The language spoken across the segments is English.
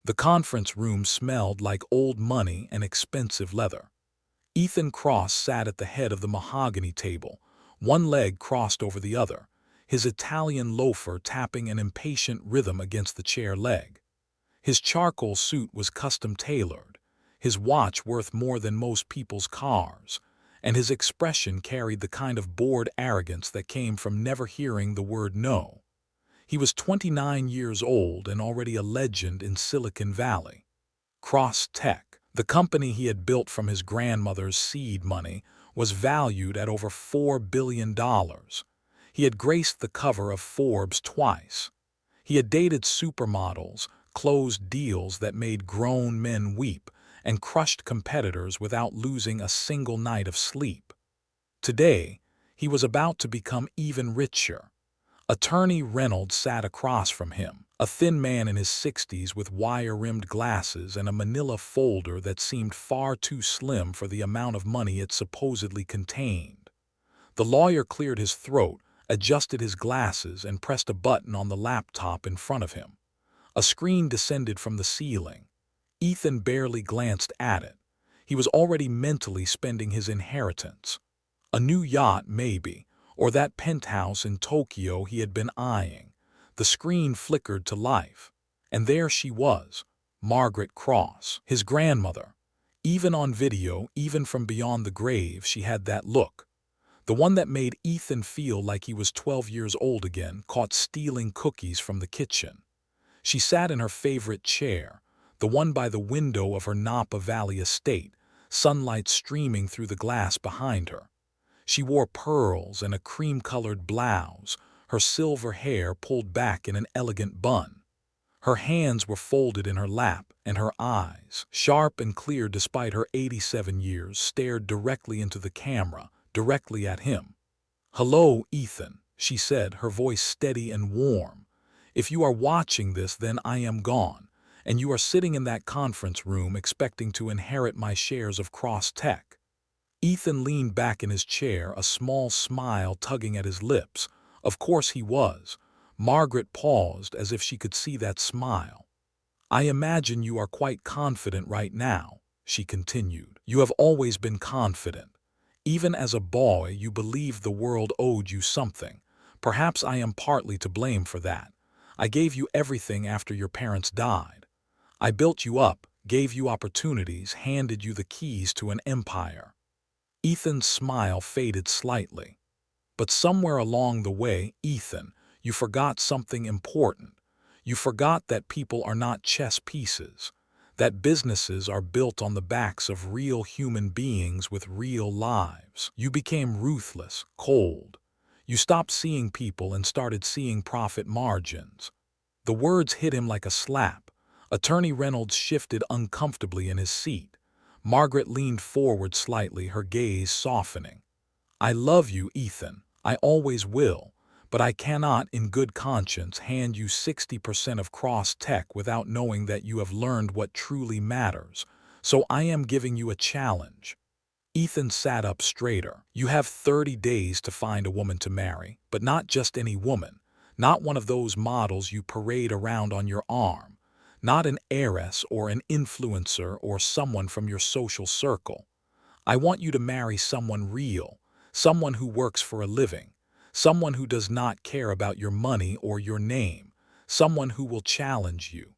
The conference room smelled like old money and expensive leather. Ethan Cross sat at the head of the mahogany table, one leg crossed over the other, his Italian loafer tapping an impatient rhythm against the chair leg. His charcoal suit was custom-tailored, his watch worth more than most people's cars, and his expression carried the kind of bored arrogance that came from never hearing the word no. He was 29 years old and already a legend in Silicon Valley. Cross Tech, the company he had built from his grandmother's seed money, was valued at over $4 billion. He had graced the cover of Forbes twice. He had dated supermodels, closed deals that made grown men weep, and crushed competitors without losing a single night of sleep. Today, he was about to become even richer. Attorney Reynolds sat across from him, a thin man in his 60s with wire-rimmed glasses and a manila folder that seemed far too slim for the amount of money it supposedly contained. The lawyer cleared his throat, adjusted his glasses, and pressed a button on the laptop in front of him. A screen descended from the ceiling. Ethan barely glanced at it. He was already mentally spending his inheritance. A new yacht, maybe, or that penthouse in Tokyo he had been eyeing. The screen flickered to life, and there she was, Margaret Cross, his grandmother. Even on video, even from beyond the grave, she had that look. The one that made Ethan feel like he was 12 years old again, caught stealing cookies from the kitchen. She sat in her favorite chair, the one by the window of her Napa Valley estate, sunlight streaming through the glass behind her. She wore pearls and a cream-colored blouse, her silver hair pulled back in an elegant bun. Her hands were folded in her lap, and her eyes, sharp and clear despite her 87 years, stared directly into the camera, directly at him. "Hello, Ethan," she said, her voice steady and warm. "If you are watching this, then I am gone, and you are sitting in that conference room expecting to inherit my shares of Cross Tech." Ethan leaned back in his chair, a small smile tugging at his lips. Of course he was. Margaret paused as if she could see that smile. "I imagine you are quite confident right now," she continued. "You have always been confident. Even as a boy, you believed the world owed you something. Perhaps I am partly to blame for that. I gave you everything after your parents died. I built you up, gave you opportunities, handed you the keys to an empire." Ethan's smile faded slightly. "But somewhere along the way, Ethan, you forgot something important. You forgot that people are not chess pieces, that businesses are built on the backs of real human beings with real lives. You became ruthless, cold. You stopped seeing people and started seeing profit margins." The words hit him like a slap. Attorney Reynolds shifted uncomfortably in his seat. Margaret leaned forward slightly, her gaze softening. "I love you, Ethan. I always will. But I cannot, in good conscience, hand you 60% of Cross Tech without knowing that you have learned what truly matters. So I am giving you a challenge." Ethan sat up straighter. "You have 30 days to find a woman to marry, but not just any woman. Not one of those models you parade around on your arm. Not an heiress or an influencer or someone from your social circle. I want you to marry someone real, someone who works for a living, someone who does not care about your money or your name, someone who will challenge you."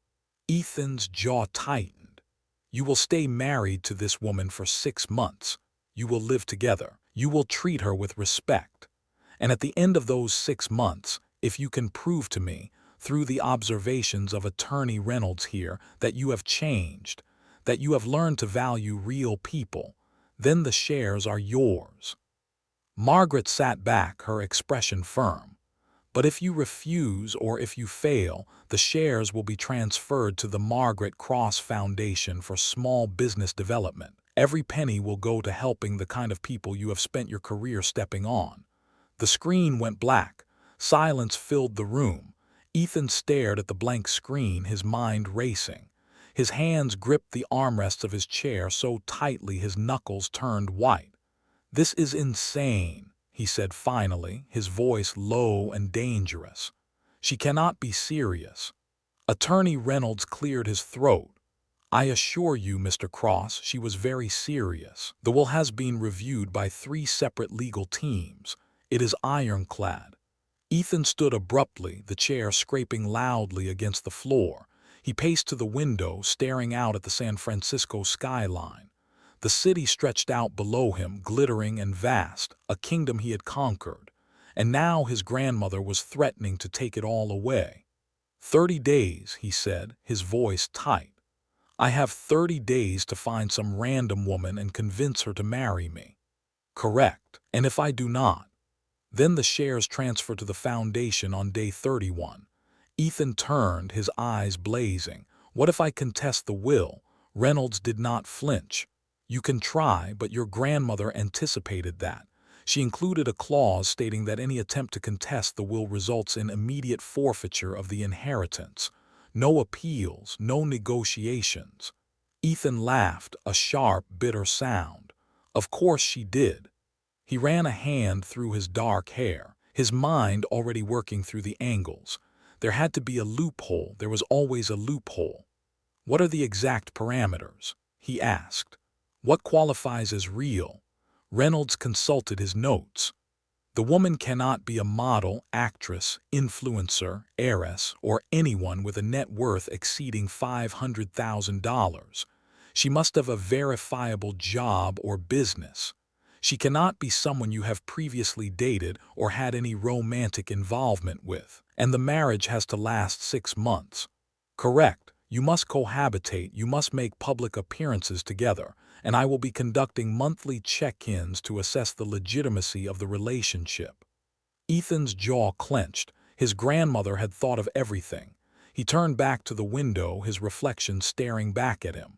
Ethan's jaw tightened. "You will stay married to this woman for 6 months. You will live together. You will treat her with respect. And at the end of those 6 months, if you can prove to me, through the observations of Attorney Reynolds here, that you have changed, that you have learned to value real people, then the shares are yours." Margaret sat back, her expression firm. "But if you refuse or if you fail, the shares will be transferred to the Margaret Cross Foundation for Small Business Development. Every penny will go to helping the kind of people you have spent your career stepping on." The screen went black. Silence filled the room. Ethan stared at the blank screen, his mind racing. His hands gripped the armrests of his chair so tightly his knuckles turned white. "This is insane," he said finally, his voice low and dangerous. "She cannot be serious." Attorney Reynolds cleared his throat. I assure you, Mr. Cross, she was very serious. The will has been reviewed by 3 separate legal teams. It is ironclad. Ethan stood abruptly, the chair scraping loudly against the floor. He paced to the window, staring out at the San Francisco skyline. The city stretched out below him, glittering and vast, a kingdom he had conquered. And now his grandmother was threatening to take it all away. 30 days, he said, his voice tight. I have 30 days to find some random woman and convince her to marry me. Correct. And if I do not, then the shares transfer to the foundation on day 31. Ethan turned, his eyes blazing. What if I contest the will? Reynolds did not flinch. You can try, but your grandmother anticipated that. She included a clause stating that any attempt to contest the will results in immediate forfeiture of the inheritance. No appeals, no negotiations. Ethan laughed, a sharp, bitter sound. Of course she did. He ran a hand through his dark hair, his mind already working through the angles. There had to be a loophole. There was always a loophole. What are the exact parameters? He asked. What qualifies as real? Reynolds consulted his notes. The woman cannot be a model, actress, influencer, heiress, or anyone with a net worth exceeding $500,000. She must have a verifiable job or business. She cannot be someone you have previously dated or had any romantic involvement with. And the marriage has to last 6 months. Correct. You must cohabitate, you must make public appearances together, and I will be conducting monthly check-ins to assess the legitimacy of the relationship. Ethan's jaw clenched. His grandmother had thought of everything. He turned back to the window, his reflection staring back at him.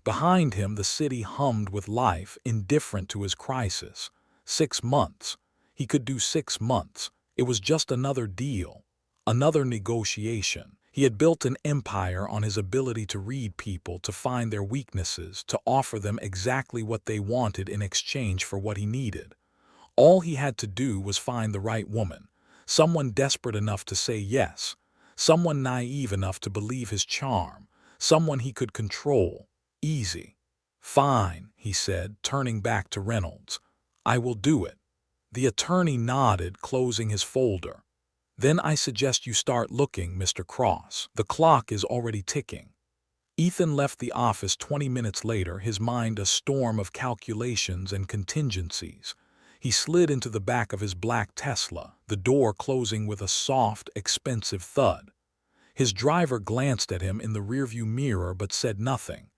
Behind him, the city hummed with life, indifferent to his crisis. 6 months. He could do 6 months. It was just another deal, another negotiation. He had built an empire on his ability to read people, to find their weaknesses, to offer them exactly what they wanted in exchange for what he needed. All he had to do was find the right woman, someone desperate enough to say yes, someone naive enough to believe his charm, someone he could control. Easy. Fine, he said, turning back to Reynolds. I will do it. The attorney nodded, closing his folder. Then I suggest you start looking, Mr. Cross. The clock is already ticking. Ethan left the office 20 minutes later, his mind a storm of calculations and contingencies. He slid into the back of his black Tesla, the door closing with a soft, expensive thud. His driver glanced at him in the rearview mirror but said nothing.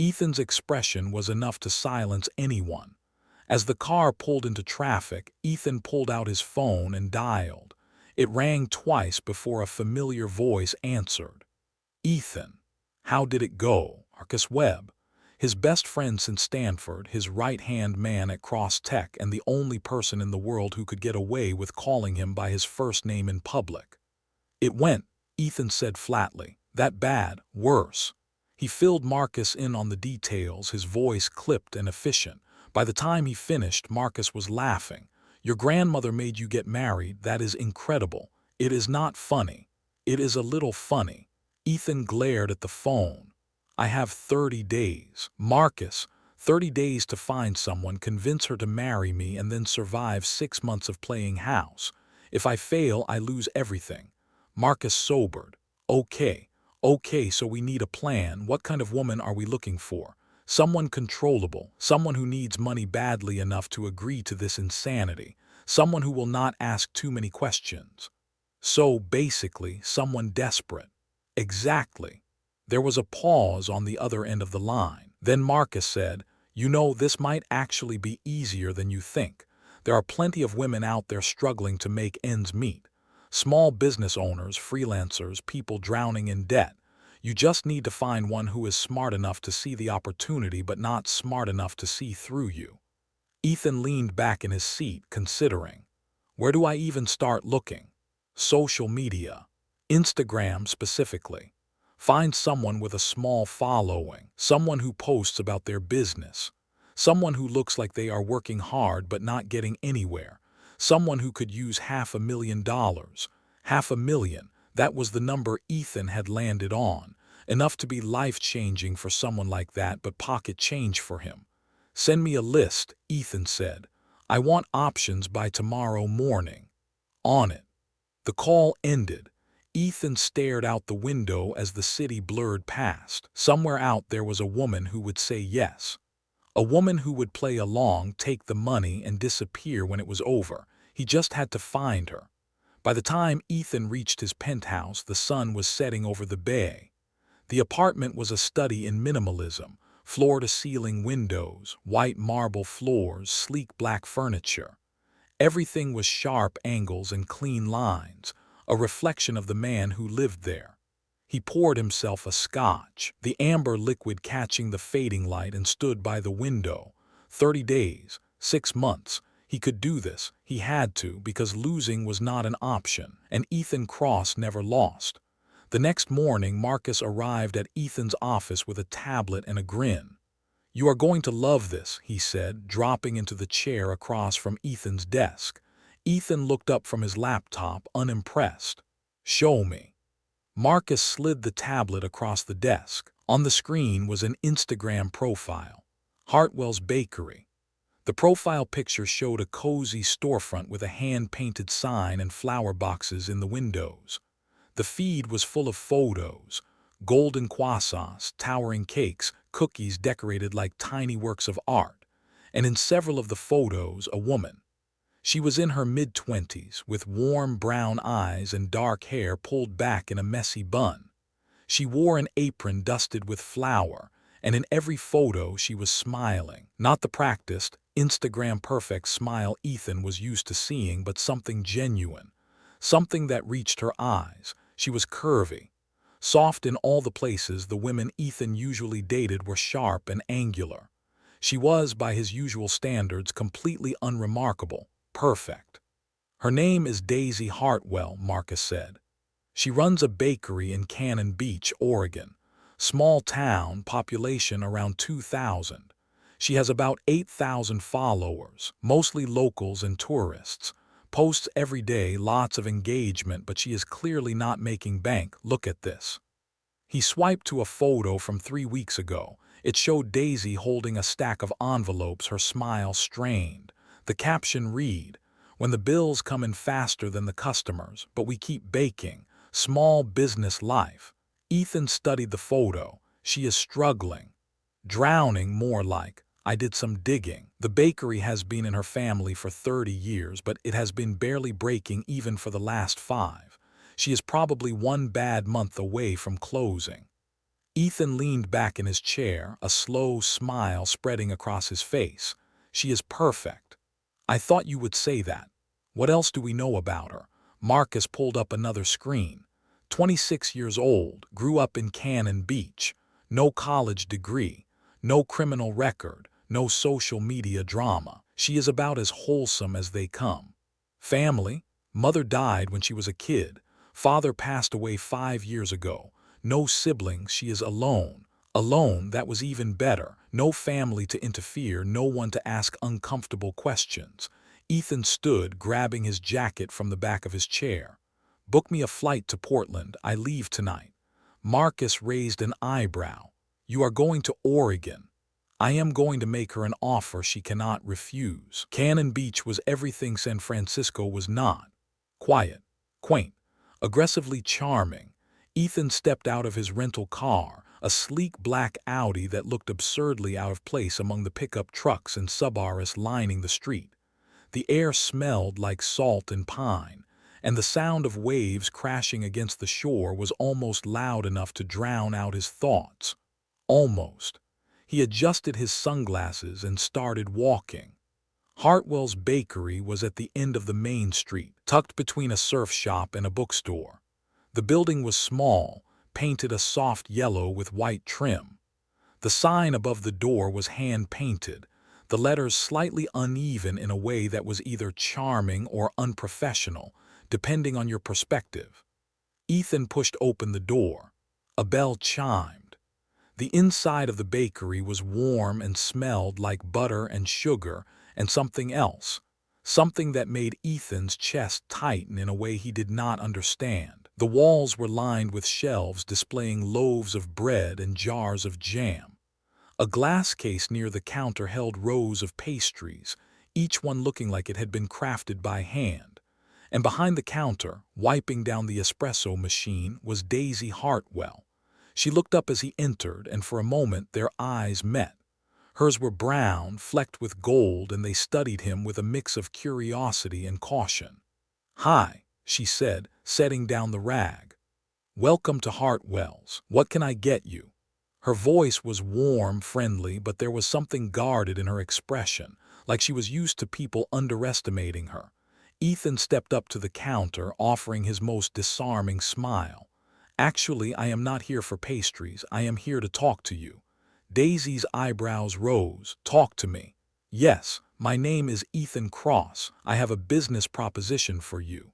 Ethan's expression was enough to silence anyone. As the car pulled into traffic, Ethan pulled out his phone and dialed. It rang twice before a familiar voice answered. Ethan. How did it go? Marcus Webb. His best friend since Stanford, his right-hand man at Cross Tech, and the only person in the world who could get away with calling him by his first name in public. It went, Ethan said flatly. That bad, worse. He filled Marcus in on the details, his voice clipped and efficient. By the time he finished, Marcus was laughing. Your grandmother made you get married. That is incredible. It is not funny. It is a little funny. Ethan glared at the phone. I have 30 days. Marcus, 30 days to find someone, convince her to marry me, and then survive 6 months of playing house. If I fail, I lose everything. Marcus sobered. Okay, so we need a plan. What kind of woman are we looking for? Someone controllable, someone who needs money badly enough to agree to this insanity, someone who will not ask too many questions. So, basically, someone desperate. Exactly. There was a pause on the other end of the line. Then Marcus said, You know, this might actually be easier than you think. There are plenty of women out there struggling to make ends meet. Small business owners, freelancers, people drowning in debt. You just need to find one who is smart enough to see the opportunity but not smart enough to see through you. Ethan leaned back in his seat, considering. Where do I even start looking? Social media. Instagram specifically. Find someone with a small following, someone who posts about their business, someone who looks like they are working hard but not getting anywhere, someone who could use $500,000. $500,000. That was the number Ethan had landed on, enough to be life-changing for someone like that, but pocket change for him. "Send me a list," Ethan said. "I want options by tomorrow morning." On it. The call ended. Ethan stared out the window as the city blurred past. Somewhere out there was a woman who would say yes. A woman who would play along, take the money, and disappear when it was over. He just had to find her. By the time Ethan reached his penthouse, the sun was setting over the bay. The apartment was a study in minimalism, floor-to-ceiling windows, white marble floors, sleek black furniture. Everything was sharp angles and clean lines, a reflection of the man who lived there. He poured himself a scotch, the amber liquid catching the fading light, and stood by the window. 30 days, 6 months. He could do this. He had to, because losing was not an option, and Ethan Cross never lost. The next morning, Marcus arrived at Ethan's office with a tablet and a grin. "You are going to love this," he said, dropping into the chair across from Ethan's desk. Ethan looked up from his laptop, unimpressed. "Show me." Marcus slid the tablet across the desk. On the screen was an Instagram profile. Hartwell's Bakery. The profile picture showed a cozy storefront with a hand-painted sign and flower boxes in the windows. The feed was full of photos, golden croissants, towering cakes, cookies decorated like tiny works of art, and in several of the photos, a woman. She was in her mid-20s, with warm brown eyes and dark hair pulled back in a messy bun. She wore an apron dusted with flour, and in every photo she was smiling. Not the practiced, Instagram-perfect smile Ethan was used to seeing, but something genuine, something that reached her eyes. She was curvy. Soft in all the places the women Ethan usually dated were sharp and angular. She was, by his usual standards, completely unremarkable, perfect. "Her name is Daisy Hartwell," Marcus said. "She runs a bakery in Cannon Beach, Oregon. Small town, population around 2,000. She has about 8,000 followers, mostly locals and tourists. Posts every day, lots of engagement, but she is clearly not making bank. Look at this." He swiped to a photo from 3 weeks ago. It showed Daisy holding a stack of envelopes, her smile strained. The caption read, "When the bills come in faster than the customers, but we keep baking. Small business life." Ethan studied the photo. She is struggling. Drowning, more like. I did some digging. The bakery has been in her family for 30 years, but it has been barely breaking even for the last 5. She is probably one bad month away from closing. Ethan leaned back in his chair, a slow smile spreading across his face. "She is perfect." "I thought you would say that. What else do we know about her?" Marcus pulled up another screen. 26 years old, grew up in Cannon Beach. No college degree, no criminal record, no social media drama. She is about as wholesome as they come. Family: mother died when she was a kid. Father passed away 5 years ago. No siblings, she is alone. Alone, that was even better. No family to interfere, no one to ask uncomfortable questions. Ethan stood, grabbing his jacket from the back of his chair. "Book me a flight to Portland. I leave tonight." Marcus raised an eyebrow. "You are going to Oregon?" "I am going to make her an offer she cannot refuse." Cannon Beach was everything San Francisco was not. Quiet, quaint, aggressively charming. Ethan stepped out of his rental car, a sleek black Audi that looked absurdly out of place among the pickup trucks and Subarus lining the street. The air smelled like salt and pine, and the sound of waves crashing against the shore was almost loud enough to drown out his thoughts. Almost. He adjusted his sunglasses and started walking. Hartwell's Bakery was at the end of the main street, tucked between a surf shop and a bookstore. The building was small, painted a soft yellow with white trim. The sign above the door was hand-painted, the letters slightly uneven in a way that was either charming or unprofessional, depending on your perspective. Ethan pushed open the door. A bell chimed. The inside of the bakery was warm and smelled like butter and sugar and something else, something that made Ethan's chest tighten in a way he did not understand. The walls were lined with shelves displaying loaves of bread and jars of jam. A glass case near the counter held rows of pastries, each one looking like it had been crafted by hand. And behind the counter, wiping down the espresso machine, was Daisy Hartwell. She looked up as he entered, and for a moment their eyes met. Hers were brown, flecked with gold, and they studied him with a mix of curiosity and caution. "Hi," she said, setting down the rag. "Welcome to Hartwell's. What can I get you?" Her voice was warm, friendly, but there was something guarded in her expression, like she was used to people underestimating her. Ethan stepped up to the counter, offering his most disarming smile. "Actually, I am not here for pastries. I am here to talk to you." Daisy's eyebrows rose. "Talk to me." "Yes, my name is Ethan Cross. I have a business proposition for you."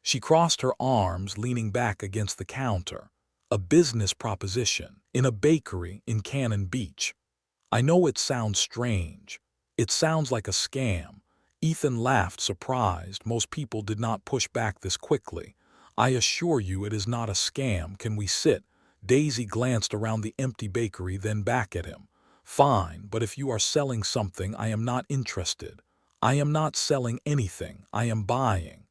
She crossed her arms, leaning back against the counter. "A business proposition, in a bakery in Cannon Beach. I know it sounds strange. It sounds like a scam." Ethan laughed, surprised. Most people did not push back this quickly. "I assure you it is not a scam. Can we sit?" Daisy glanced around the empty bakery, then back at him. "Fine, but if you are selling something, I am not interested." "I am not selling anything. I am buying."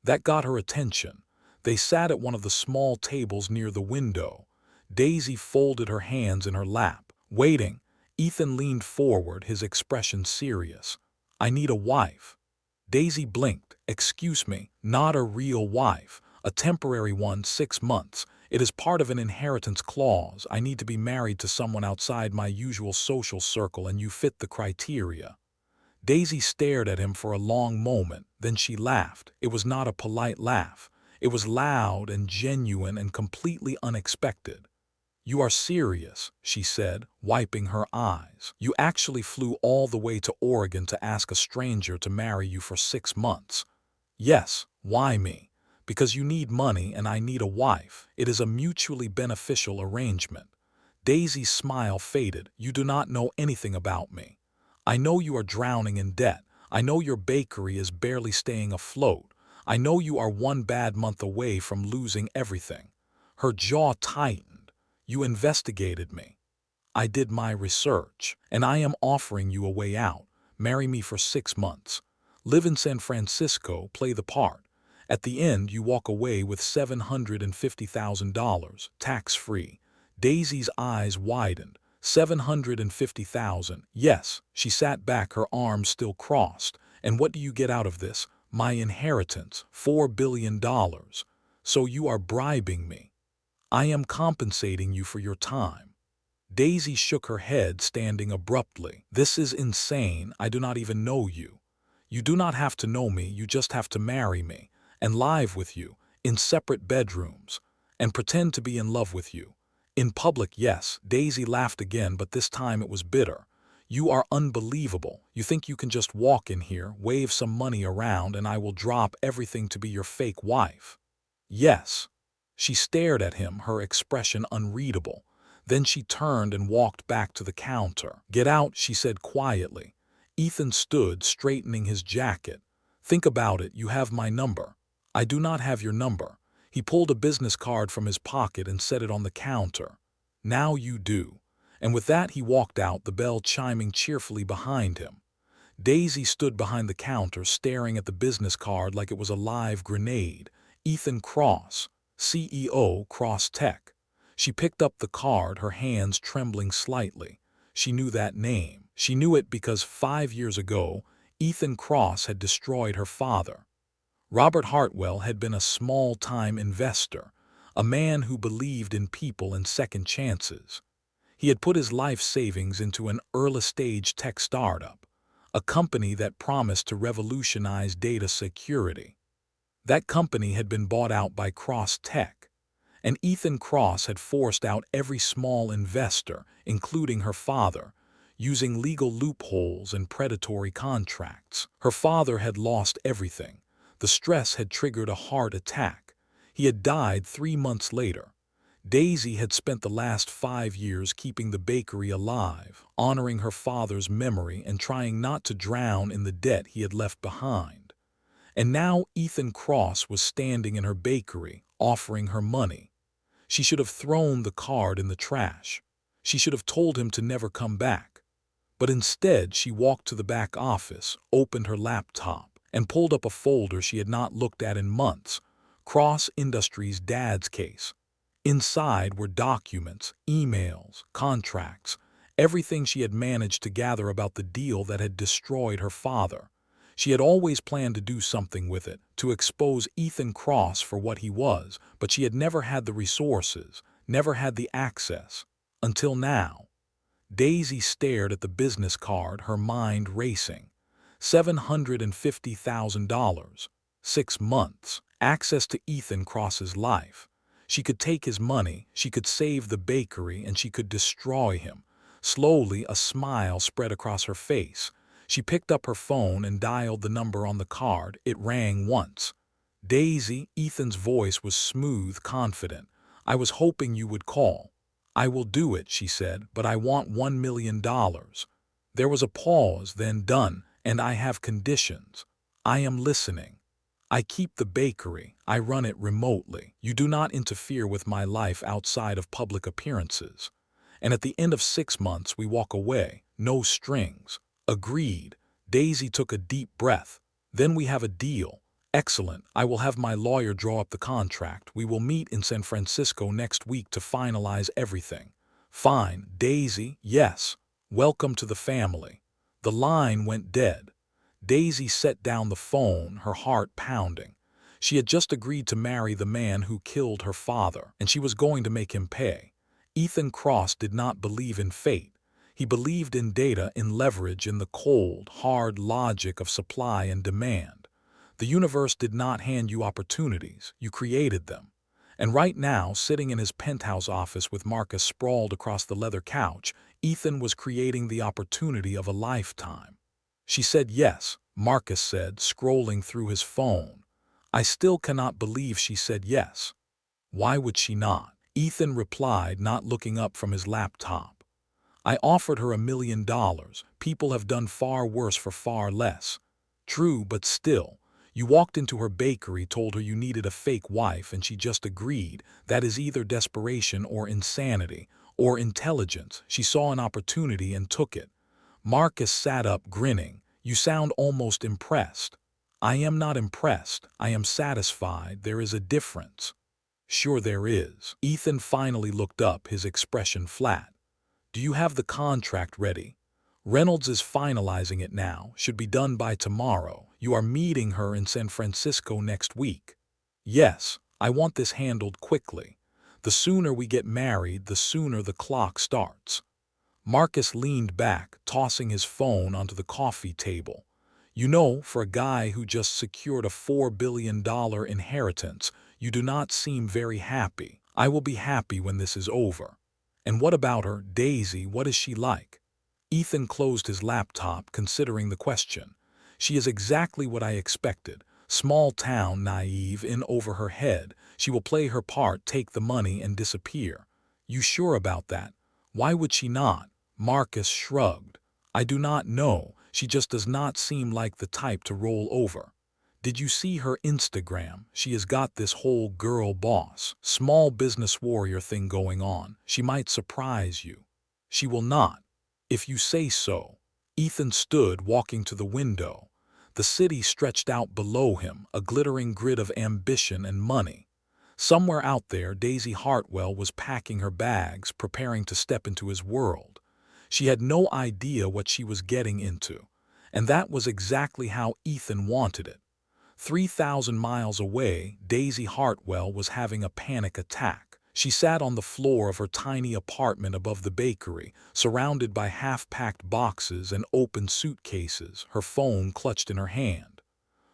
That got her attention. They sat at one of the small tables near the window. Daisy folded her hands in her lap. "Waiting." Ethan leaned forward, his expression serious. "I need a wife." Daisy blinked. "Excuse me, not a real wife. A temporary one, 6 months. It is part of an inheritance clause. I need to be married to someone outside my usual social circle, and you fit the criteria." Daisy stared at him for a long moment, then she laughed. It was not a polite laugh. It was loud and genuine and completely unexpected. "You are serious," she said, wiping her eyes. "You actually flew all the way to Oregon to ask a stranger to marry you for 6 months." "Yes, why me?" "Because you need money and I need a wife. It is a mutually beneficial arrangement." Daisy's smile faded. "You do not know anything about me. I know you are drowning in debt. I know your bakery is barely staying afloat. I know you are one bad month away from losing everything." Her jaw tightened. "You investigated me. I did my research, and I am offering you a way out. Marry me for 6 months. Live in San Francisco, play the part. At the end, you walk away with $750,000, tax-free." Daisy's eyes widened. $750,000. Yes, she sat back, her arms still crossed. "And what do you get out of this?" "My inheritance, $4 billion. So you are bribing me." "I am compensating you for your time." Daisy shook her head, standing abruptly. "This is insane. I do not even know you." "You do not have to know me, you just have to marry me, and live with you, in separate bedrooms, and pretend to be in love with you. In public, yes." Daisy laughed again, but this time it was bitter. "You are unbelievable. You think you can just walk in here, wave some money around, and I will drop everything to be your fake wife?" "Yes." She stared at him, her expression unreadable. Then she turned and walked back to the counter. "Get out," she said quietly. Ethan stood, straightening his jacket. "Think about it. You have my number." "I do not have your number." He pulled a business card from his pocket and set it on the counter. "Now you do." And with that he walked out, the bell chiming cheerfully behind him. Daisy stood behind the counter, staring at the business card like it was a live grenade. Ethan Cross, CEO, Cross Tech. She picked up the card, her hands trembling slightly. She knew that name. She knew it because 5 years ago, Ethan Cross had destroyed her father. Robert Hartwell had been a small-time investor, a man who believed in people and second chances. He had put his life savings into an early-stage tech startup, a company that promised to revolutionize data security. That company had been bought out by Cross Tech, and Ethan Cross had forced out every small investor, including her father, using legal loopholes and predatory contracts. Her father had lost everything. The stress had triggered a heart attack. He had died 3 months later. Daisy had spent the last 5 years keeping the bakery alive, honoring her father's memory and trying not to drown in the debt he had left behind. And now Ethan Cross was standing in her bakery, offering her money. She should have thrown the card in the trash. She should have told him to never come back. But instead, she walked to the back office, opened her laptop, and pulled up a folder she had not looked at in months, Cross Industries' dad's case. Inside were documents, emails, contracts, everything she had managed to gather about the deal that had destroyed her father. She had always planned to do something with it, to expose Ethan Cross for what he was, but she had never had the resources, never had the access. Until now. Daisy stared at the business card, her mind racing. $750,000. 6 months. Access to Ethan Cross's life. She could take his money, she could save the bakery, and she could destroy him. Slowly, a smile spread across her face. She picked up her phone and dialed the number on the card. It rang once. Daisy, Ethan's voice was smooth, confident. "I was hoping you would call." "I will do it," she said, "but I want $1 million. There was a pause, then done, "and I have conditions. I am listening. I keep the bakery. I run it remotely. You do not interfere with my life outside of public appearances. And at the end of 6 months, we walk away. No strings." "Agreed." Daisy took a deep breath. "Then we have a deal." "Excellent. I will have my lawyer draw up the contract. We will meet in San Francisco next week to finalize everything." "Fine." "Daisy." "Yes." "Welcome to the family." The line went dead. Daisy set down the phone, her heart pounding. She had just agreed to marry the man who killed her father, and she was going to make him pay. Ethan Cross did not believe in fate. He believed in data, in leverage, in the cold, hard logic of supply and demand. The universe did not hand you opportunities, you created them. And right now, sitting in his penthouse office with Marcus sprawled across the leather couch, Ethan was creating the opportunity of a lifetime. She said yes, Marcus said, scrolling through his phone. "I still cannot believe she said yes." "Why would she not?" Ethan replied, not looking up from his laptop. "I offered her $1 million. People have done far worse for far less." "True, but still. You walked into her bakery, told her you needed a fake wife, and she just agreed. That is either desperation or insanity, or intelligence. She saw an opportunity and took it." Marcus sat up, grinning. "You sound almost impressed." "I am not impressed. I am satisfied. There is a difference." "Sure there is." Ethan finally looked up, his expression flat. "Do you have the contract ready?" "Reynolds is finalizing it now. Should be done by tomorrow. You are meeting her in San Francisco next week." "Yes, I want this handled quickly. The sooner we get married, the sooner the clock starts." Marcus leaned back, tossing his phone onto the coffee table. "You know, for a guy who just secured a $4 billion inheritance, you do not seem very happy. I will be happy when this is over." "And what about her, Daisy? What is she like?" Ethan closed his laptop, considering the question. "She is exactly what I expected. Small town, naive, in over her head. She will play her part, take the money, and disappear." "You sure about that?" "Why would she not?" Marcus shrugged. "I do not know. She just does not seem like the type to roll over." "Did you see her Instagram? She has got this whole girl boss, small business warrior thing going on. She might surprise you." "She will not." "If you say so." Ethan stood, walking to the window. The city stretched out below him, a glittering grid of ambition and money. Somewhere out there, Daisy Hartwell was packing her bags, preparing to step into his world. She had no idea what she was getting into, and that was exactly how Ethan wanted it. 3,000 miles away, Daisy Hartwell was having a panic attack. She sat on the floor of her tiny apartment above the bakery, surrounded by half-packed boxes and open suitcases, her phone clutched in her hand.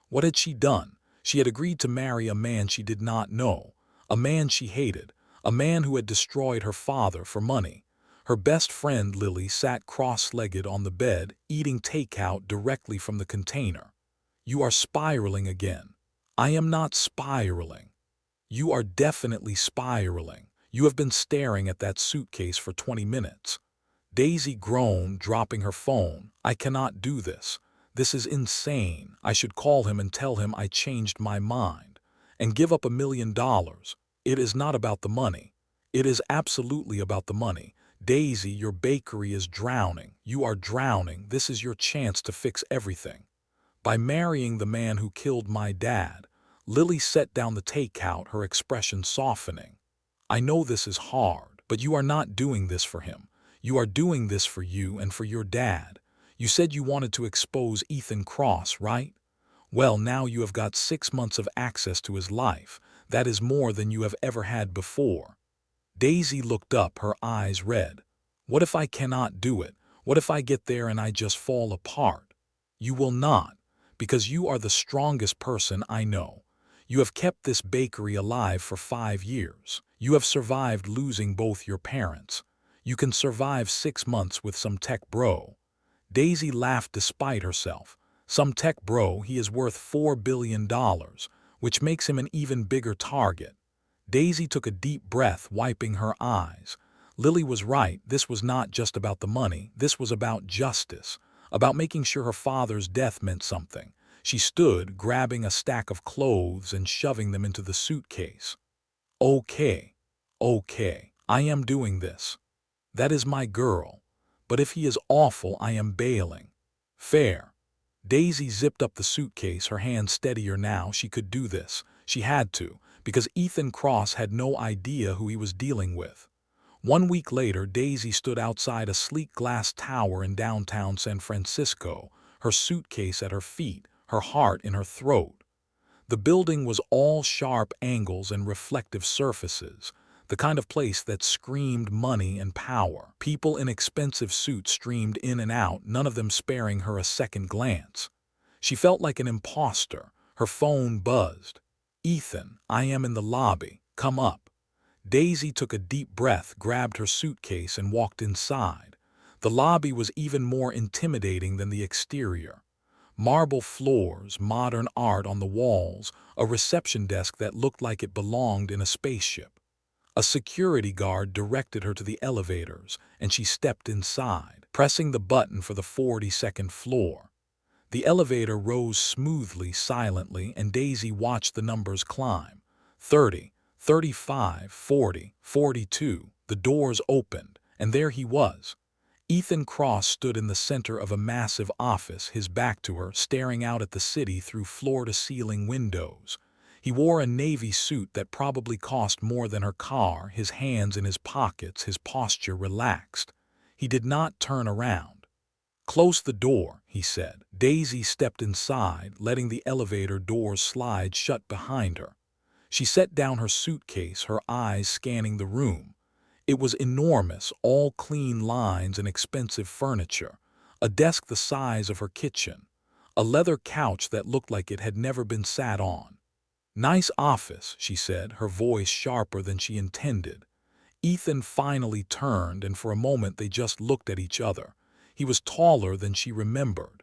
What had she done? She had agreed to marry a man she did not know, a man she hated, a man who had destroyed her father for money. Her best friend, Lily, sat cross-legged on the bed, eating takeout directly from the container. "You are spiraling again." "I am not spiraling." "You are definitely spiraling. You have been staring at that suitcase for 20 minutes. Daisy groaned, dropping her phone. "I cannot do this. This is insane. I should call him and tell him I changed my mind." and give up $1 million. It is not about the money. It is absolutely about the money. Daisy, your bakery is drowning. You are drowning. This is your chance to fix everything. By marrying the man who killed my dad, Lily set down the takeout, her expression softening. I know this is hard, but you are not doing this for him. You are doing this for you and for your dad. You said you wanted to expose Ethan Cross, right? Well, now you have got 6 months of access to his life. That is more than you have ever had before. Daisy looked up, her eyes red. What if I cannot do it? What if I get there and I just fall apart? You will not, because you are the strongest person I know. You have kept this bakery alive for 5 years. You have survived losing both your parents. You can survive 6 months with some tech bro. Daisy laughed despite herself. Some tech bro, he is worth $4 billion, which makes him an even bigger target. Daisy took a deep breath, wiping her eyes. Lily was right. This was not just about the money. This was about justice, about making sure her father's death meant something. She stood, grabbing a stack of clothes and shoving them into the suitcase. Okay, okay, I am doing this. That is my girl. But if he is awful, I am bailing. Fair. Daisy zipped up the suitcase, her hand steadier now. She could do this. She had to, because Ethan Cross had no idea who he was dealing with. 1 week later, Daisy stood outside a sleek glass tower in downtown San Francisco, her suitcase at her feet, her heart in her throat. The building was all sharp angles and reflective surfaces, the kind of place that screamed money and power. People in expensive suits streamed in and out, none of them sparing her a second glance. She felt like an imposter. Her phone buzzed. Ethan, I am in the lobby. Come up. Daisy took a deep breath, grabbed her suitcase, and walked inside. The lobby was even more intimidating than the exterior. Marble floors, modern art on the walls, a reception desk that looked like it belonged in a spaceship. A security guard directed her to the elevators, and she stepped inside, pressing the button for the 42nd floor. The elevator rose smoothly, silently, and Daisy watched the numbers climb. 30, 35, 40, 42. The doors opened, and there he was. Ethan Cross stood in the center of a massive office, his back to her, staring out at the city through floor-to-ceiling windows. He wore a navy suit that probably cost more than her car, his hands in his pockets, his posture relaxed. He did not turn around. Close the door, he said. Daisy stepped inside, letting the elevator doors slide shut behind her. She set down her suitcase, her eyes scanning the room. It was enormous, all clean lines and expensive furniture, a desk the size of her kitchen, a leather couch that looked like it had never been sat on. Nice office, she said, her voice sharper than she intended. Ethan finally turned, and for a moment they just looked at each other. He was taller than she remembered.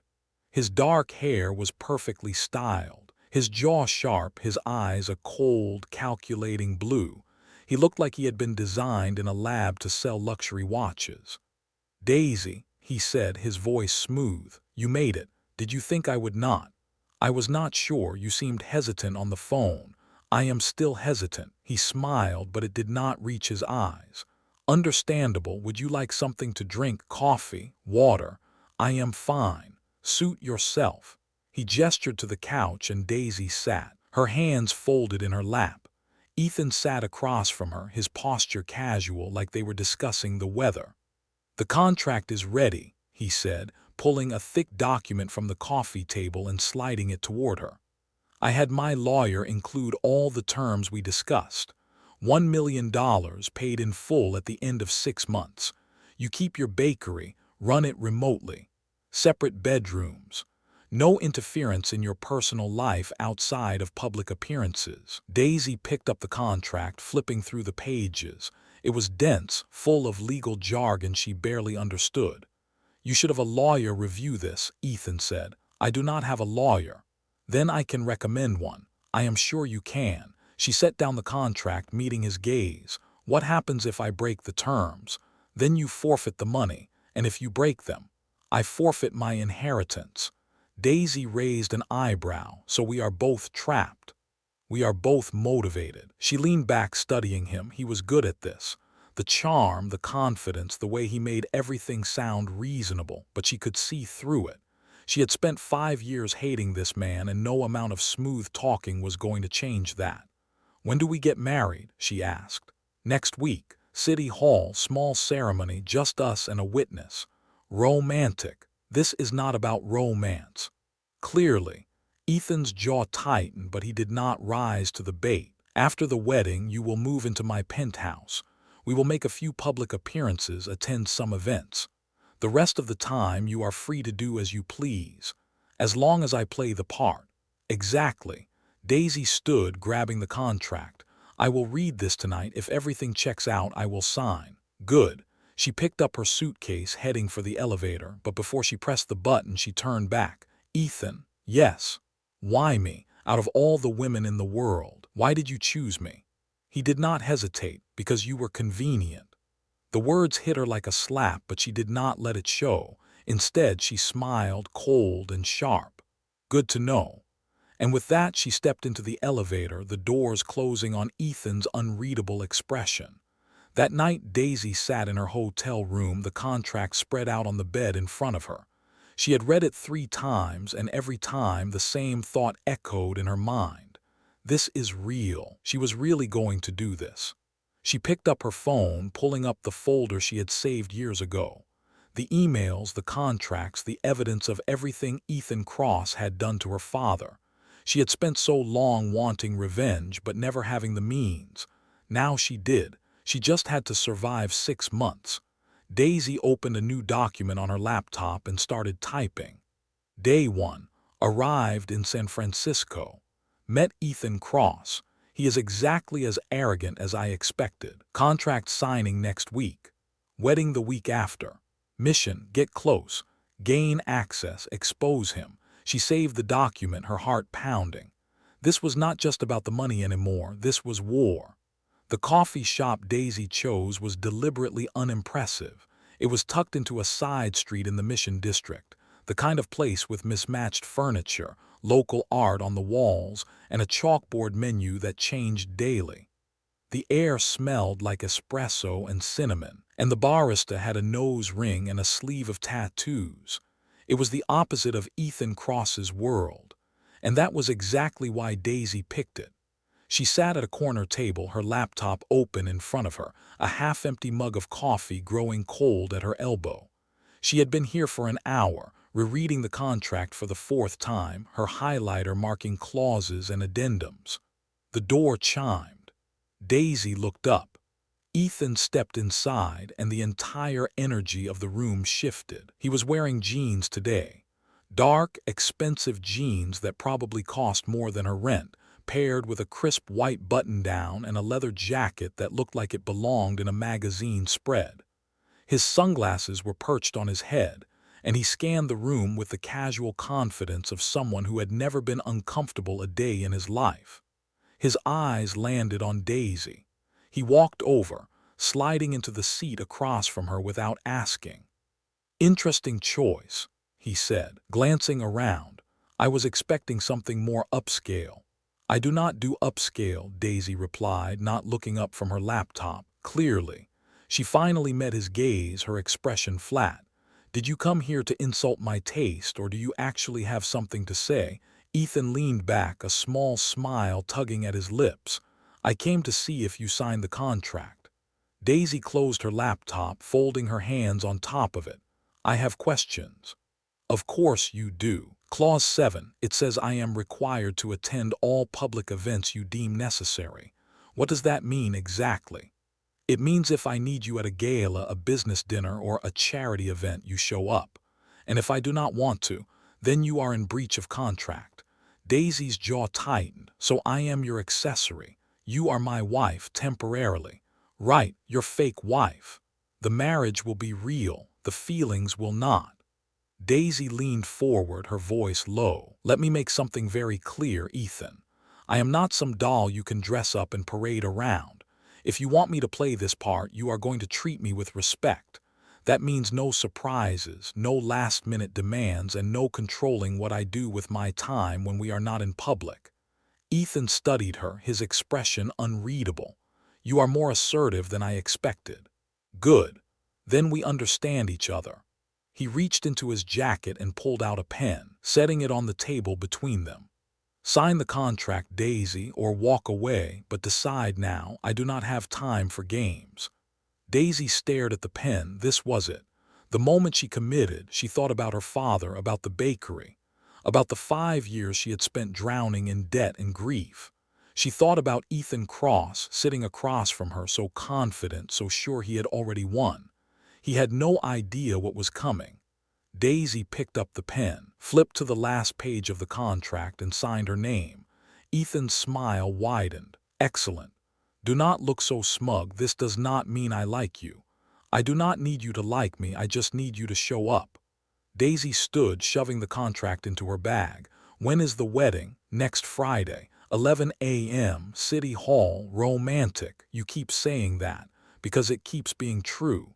His dark hair was perfectly styled, his jaw sharp, his eyes a cold, calculating blue. He looked like he had been designed in a lab to sell luxury watches. Daisy, he said, his voice smooth, you made it. Did you think I would not? I was not sure. You seemed hesitant on the phone. I am still hesitant. He smiled, but it did not reach his eyes. Understandable. Would you like something to drink? Coffee? Water? I am fine. Suit yourself. He gestured to the couch, and Daisy sat, her hands folded in her lap. Ethan sat across from her, his posture casual, like they were discussing the weather. The contract is ready, he said, pulling a thick document from the coffee table and sliding it toward her. I had my lawyer include all the terms we discussed. $1 million paid in full at the end of 6 months. You keep your bakery, run it remotely. Separate bedrooms. No interference in your personal life outside of public appearances. Daisy picked up the contract, flipping through the pages. It was dense, full of legal jargon she barely understood. You should have a lawyer review this, Ethan said. I do not have a lawyer. Then I can recommend one. I am sure you can. She set down the contract, meeting his gaze. What happens if I break the terms? Then you forfeit the money, and if you break them, I forfeit my inheritance. Daisy raised an eyebrow. So we are both trapped. We are both motivated." She leaned back, studying him. He was good at this. The charm, the confidence, the way he made everything sound reasonable, but she could see through it. She had spent 5 years hating this man, and no amount of smooth talking was going to change that. "When do we get married?" she asked. "Next week. City Hall, small ceremony, just us and a witness." Romantic. This is not about romance. Clearly. Ethan's jaw tightened, but he did not rise to the bait. "After the wedding, you will move into my penthouse. We will make a few public appearances, attend some events. The rest of the time you are free to do as you please, as long as I play the part." "Exactly." Daisy stood, grabbing the contract. "I will read this tonight. If everything checks out, I will sign." "Good." She picked up her suitcase, heading for the elevator, but before she pressed the button, she turned back. "Ethan." "Yes." "Why me? Out of all the women in the world, why did you choose me?" He did not hesitate. "Because you were convenient." The words hit her like a slap, but she did not let it show. Instead, she smiled, cold and sharp. "Good to know." And with that, she stepped into the elevator, the doors closing on Ethan's unreadable expression. That night, Daisy sat in her hotel room, the contract spread out on the bed in front of her. She had read it 3 times, and every time the same thought echoed in her mind. This is real. She was really going to do this. She picked up her phone, pulling up the folder she had saved years ago. The emails, the contracts, the evidence of everything Ethan Cross had done to her father. She had spent so long wanting revenge, but never having the means. Now she did. She just had to survive 6 months. Daisy opened a new document on her laptop and started typing. Day 1. Arrived in San Francisco. Met Ethan Cross. He is exactly as arrogant as I expected. Contract signing next week. Wedding the week after. Mission: get close. Gain access. Expose him. She saved the document, her heart pounding. This was not just about the money anymore. This was war. The coffee shop Daisy chose was deliberately unimpressive. It was tucked into a side street in the Mission District, the kind of place with mismatched furniture, local art on the walls, and a chalkboard menu that changed daily. The air smelled like espresso and cinnamon, and the barista had a nose ring and a sleeve of tattoos. It was the opposite of Ethan Cross's world, and that was exactly why Daisy picked it. She sat at a corner table, her laptop open in front of her, a half-empty mug of coffee growing cold at her elbow. She had been here for an hour, rereading the contract for the 4th time, her highlighter marking clauses and addendums. The door chimed. Daisy looked up. Ethan stepped inside, and the entire energy of the room shifted. He was wearing jeans today. Dark, expensive jeans that probably cost more than her rent, paired with a crisp white button-down and a leather jacket that looked like it belonged in a magazine spread. His sunglasses were perched on his head, and he scanned the room with the casual confidence of someone who had never been uncomfortable a day in his life. His eyes landed on Daisy. He walked over, sliding into the seat across from her without asking. "Interesting choice," he said, glancing around. "I was expecting something more upscale." "I do not do upscale," Daisy replied, not looking up from her laptop. Clearly, she finally met his gaze, her expression flat. "Did you come here to insult my taste, or do you actually have something to say?" Ethan leaned back, a small smile tugging at his lips. "I came to see if you signed the contract." Daisy closed her laptop, folding her hands on top of it. "I have questions." "Of course you do. Clause 7, it says I am required to attend all public events you deem necessary. What does that mean exactly?" "It means if I need you at a gala, a business dinner, or a charity event, you show up. And if I do not want to, then you are in breach of contract." Daisy's jaw tightened. "So I am your accessory. You are my wife temporarily." "Right, your fake wife. The marriage will be real, the feelings will not." Daisy leaned forward, her voice low. "Let me make something very clear, Ethan. I am not some doll you can dress up and parade around. If you want me to play this part, you are going to treat me with respect. That means no surprises, no last-minute demands, and no controlling what I do with my time when we are not in public." Ethan studied her, his expression unreadable. You are more assertive than I expected. Good. Then we understand each other. He reached into his jacket and pulled out a pen, setting it on the table between them. Sign the contract, Daisy, or walk away, but decide now. I do not have time for games. Daisy stared at the pen. This was it. The moment she committed, she thought about her father, about the bakery, about the 5 years she had spent drowning in debt and grief. She thought about Ethan Cross sitting across from her, so confident, so sure he had already won. He had no idea what was coming. Daisy picked up the pen, flipped to the last page of the contract, and signed her name. Ethan's smile widened. Excellent. Do not look so smug. This does not mean I like you. I do not need you to like me. I just need you to show up. Daisy stood, shoving the contract into her bag. When is the wedding? Next Friday, 11 a.m., City Hall. Romantic. You keep saying that, because it keeps being true.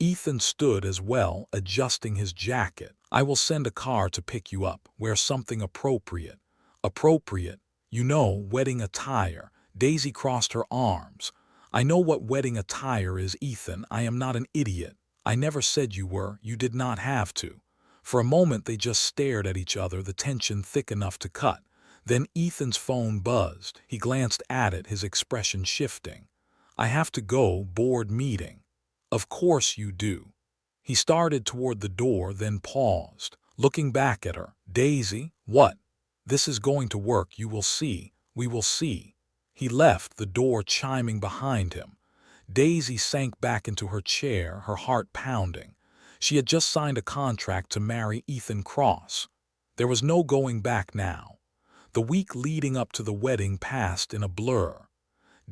Ethan stood as well, adjusting his jacket. I will send a car to pick you up. Wear something appropriate. Appropriate? You know, wedding attire. Daisy crossed her arms. I know what wedding attire is, Ethan. I am not an idiot. I never said you were. You did not have to. For a moment they just stared at each other, the tension thick enough to cut. Then Ethan's phone buzzed. He glanced at it, his expression shifting. I have to go, board meeting. Of course you do. He started toward the door, then paused, looking back at her. Daisy, what? This is going to work, you will see. We will see. He left, the door chiming behind him. Daisy sank back into her chair, her heart pounding. She had just signed a contract to marry Ethan Cross. There was no going back now. The week leading up to the wedding passed in a blur.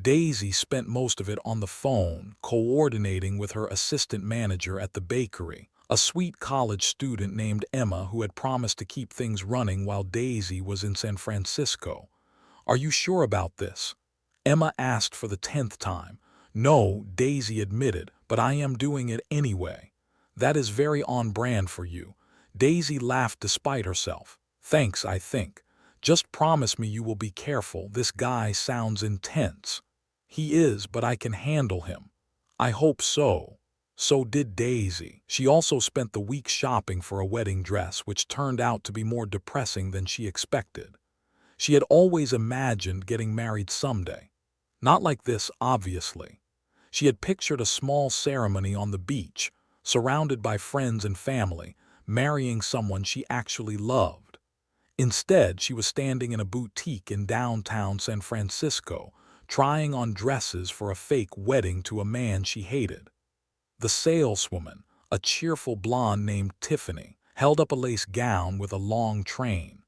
Daisy spent most of it on the phone, coordinating with her assistant manager at the bakery, a sweet college student named Emma who had promised to keep things running while Daisy was in San Francisco. Are you sure about this? Emma asked for the 10th time. No, Daisy admitted, but I am doing it anyway. That is very on brand for you. Daisy laughed despite herself. Thanks, I think. Just promise me you will be careful. This guy sounds intense. He is, but I can handle him. I hope so. So did Daisy. She also spent the week shopping for a wedding dress, which turned out to be more depressing than she expected. She had always imagined getting married someday. Not like this, obviously. She had pictured a small ceremony on the beach, surrounded by friends and family, marrying someone she actually loved. Instead, she was standing in a boutique in downtown San Francisco, trying on dresses for a fake wedding to a man she hated. The saleswoman, a cheerful blonde named Tiffany, held up a lace gown with a long train.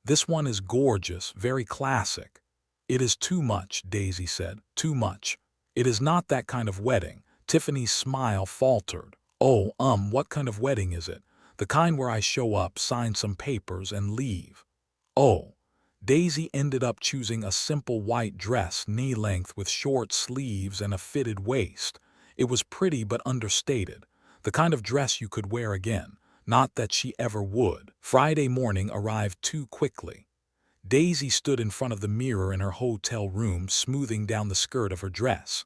This one is gorgeous, very classic. It is too much, Daisy said, too much. It is not that kind of wedding. Tiffany's smile faltered. Oh, what kind of wedding is it? The kind where I show up, sign some papers, and leave. Oh. Daisy ended up choosing a simple white dress, knee-length with short sleeves and a fitted waist. It was pretty but understated, the kind of dress you could wear again, not that she ever would. Friday morning arrived too quickly. Daisy stood in front of the mirror in her hotel room, smoothing down the skirt of her dress.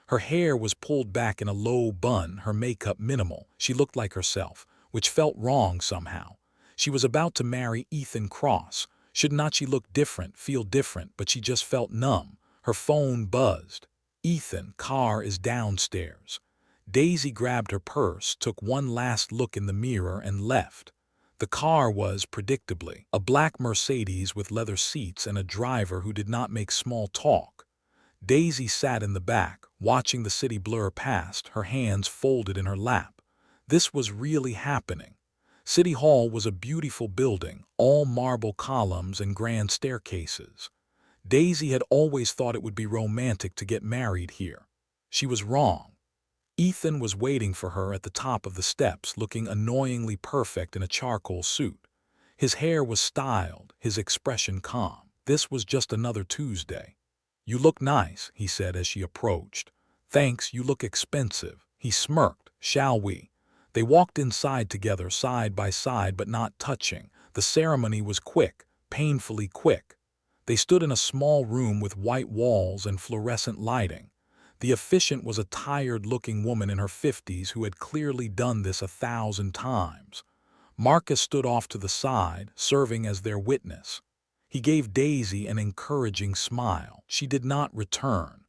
Her hair was pulled back in a low bun, her makeup minimal. She looked like herself, which felt wrong somehow. She was about to marry Ethan Cross. Should not she look different, feel different, but she just felt numb. Her phone buzzed. Ethan, car is downstairs. Daisy grabbed her purse, took one last look in the mirror, and left. The car was, predictably, a black Mercedes with leather seats and a driver who did not make small talk. Daisy sat in the back, watching the city blur past, her hands folded in her lap. This was really happening. City Hall was a beautiful building, all marble columns and grand staircases. Daisy had always thought it would be romantic to get married here. She was wrong. Ethan was waiting for her at the top of the steps, looking annoyingly perfect in a charcoal suit. His hair was styled, his expression calm. This was just another Tuesday. You look nice, he said as she approached. Thanks, you look expensive. He smirked. Shall we? They walked inside together, side by side but not touching. The ceremony was quick, painfully quick. They stood in a small room with white walls and fluorescent lighting. The officiant was a tired-looking woman in her 50s who had clearly done this 1,000 times. Marcus stood off to the side, serving as their witness. He gave Daisy an encouraging smile. She did not return.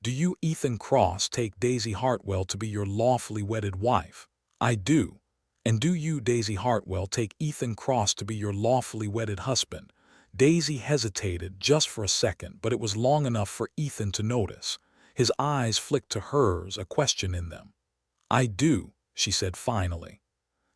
"Do you, Ethan Cross, take Daisy Hartwell to be your lawfully wedded wife?" "I do." "And do you, Daisy Hartwell, take Ethan Cross to be your lawfully wedded husband?" Daisy hesitated just for a second, but it was long enough for Ethan to notice. His eyes flicked to hers, a question in them. "I do," she said finally.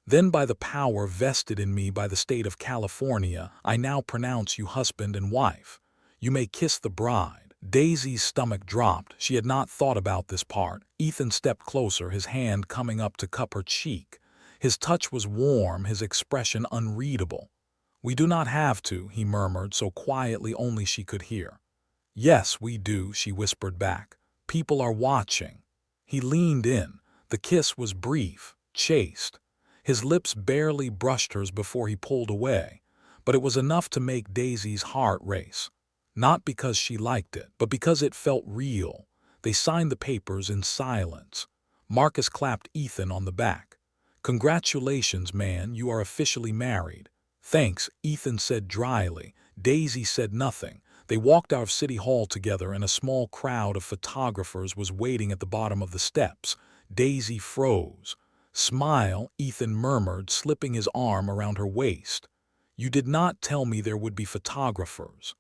"Then by the power vested in me by the state of California, I now pronounce you husband and wife. You may kiss the bride." Daisy's stomach dropped. She had not thought about this part. Ethan stepped closer, his hand coming up to cup her cheek. His touch was warm, his expression unreadable. "We do not have to," he murmured, so quietly only she could hear. "Yes, we do," she whispered back. "People are watching." He leaned in. The kiss was brief, chaste. His lips barely brushed hers before he pulled away, but it was enough to make Daisy's heart race. Not because she liked it, but because it felt real. They signed the papers in silence. Marcus clapped Ethan on the back. "Congratulations, man, you are officially married." "Thanks," Ethan said dryly. Daisy said nothing. They walked out of City Hall together, and a small crowd of photographers was waiting at the bottom of the steps. Daisy froze. "Smile," Ethan murmured, slipping his arm around her waist. "You did not tell me there would be photographers."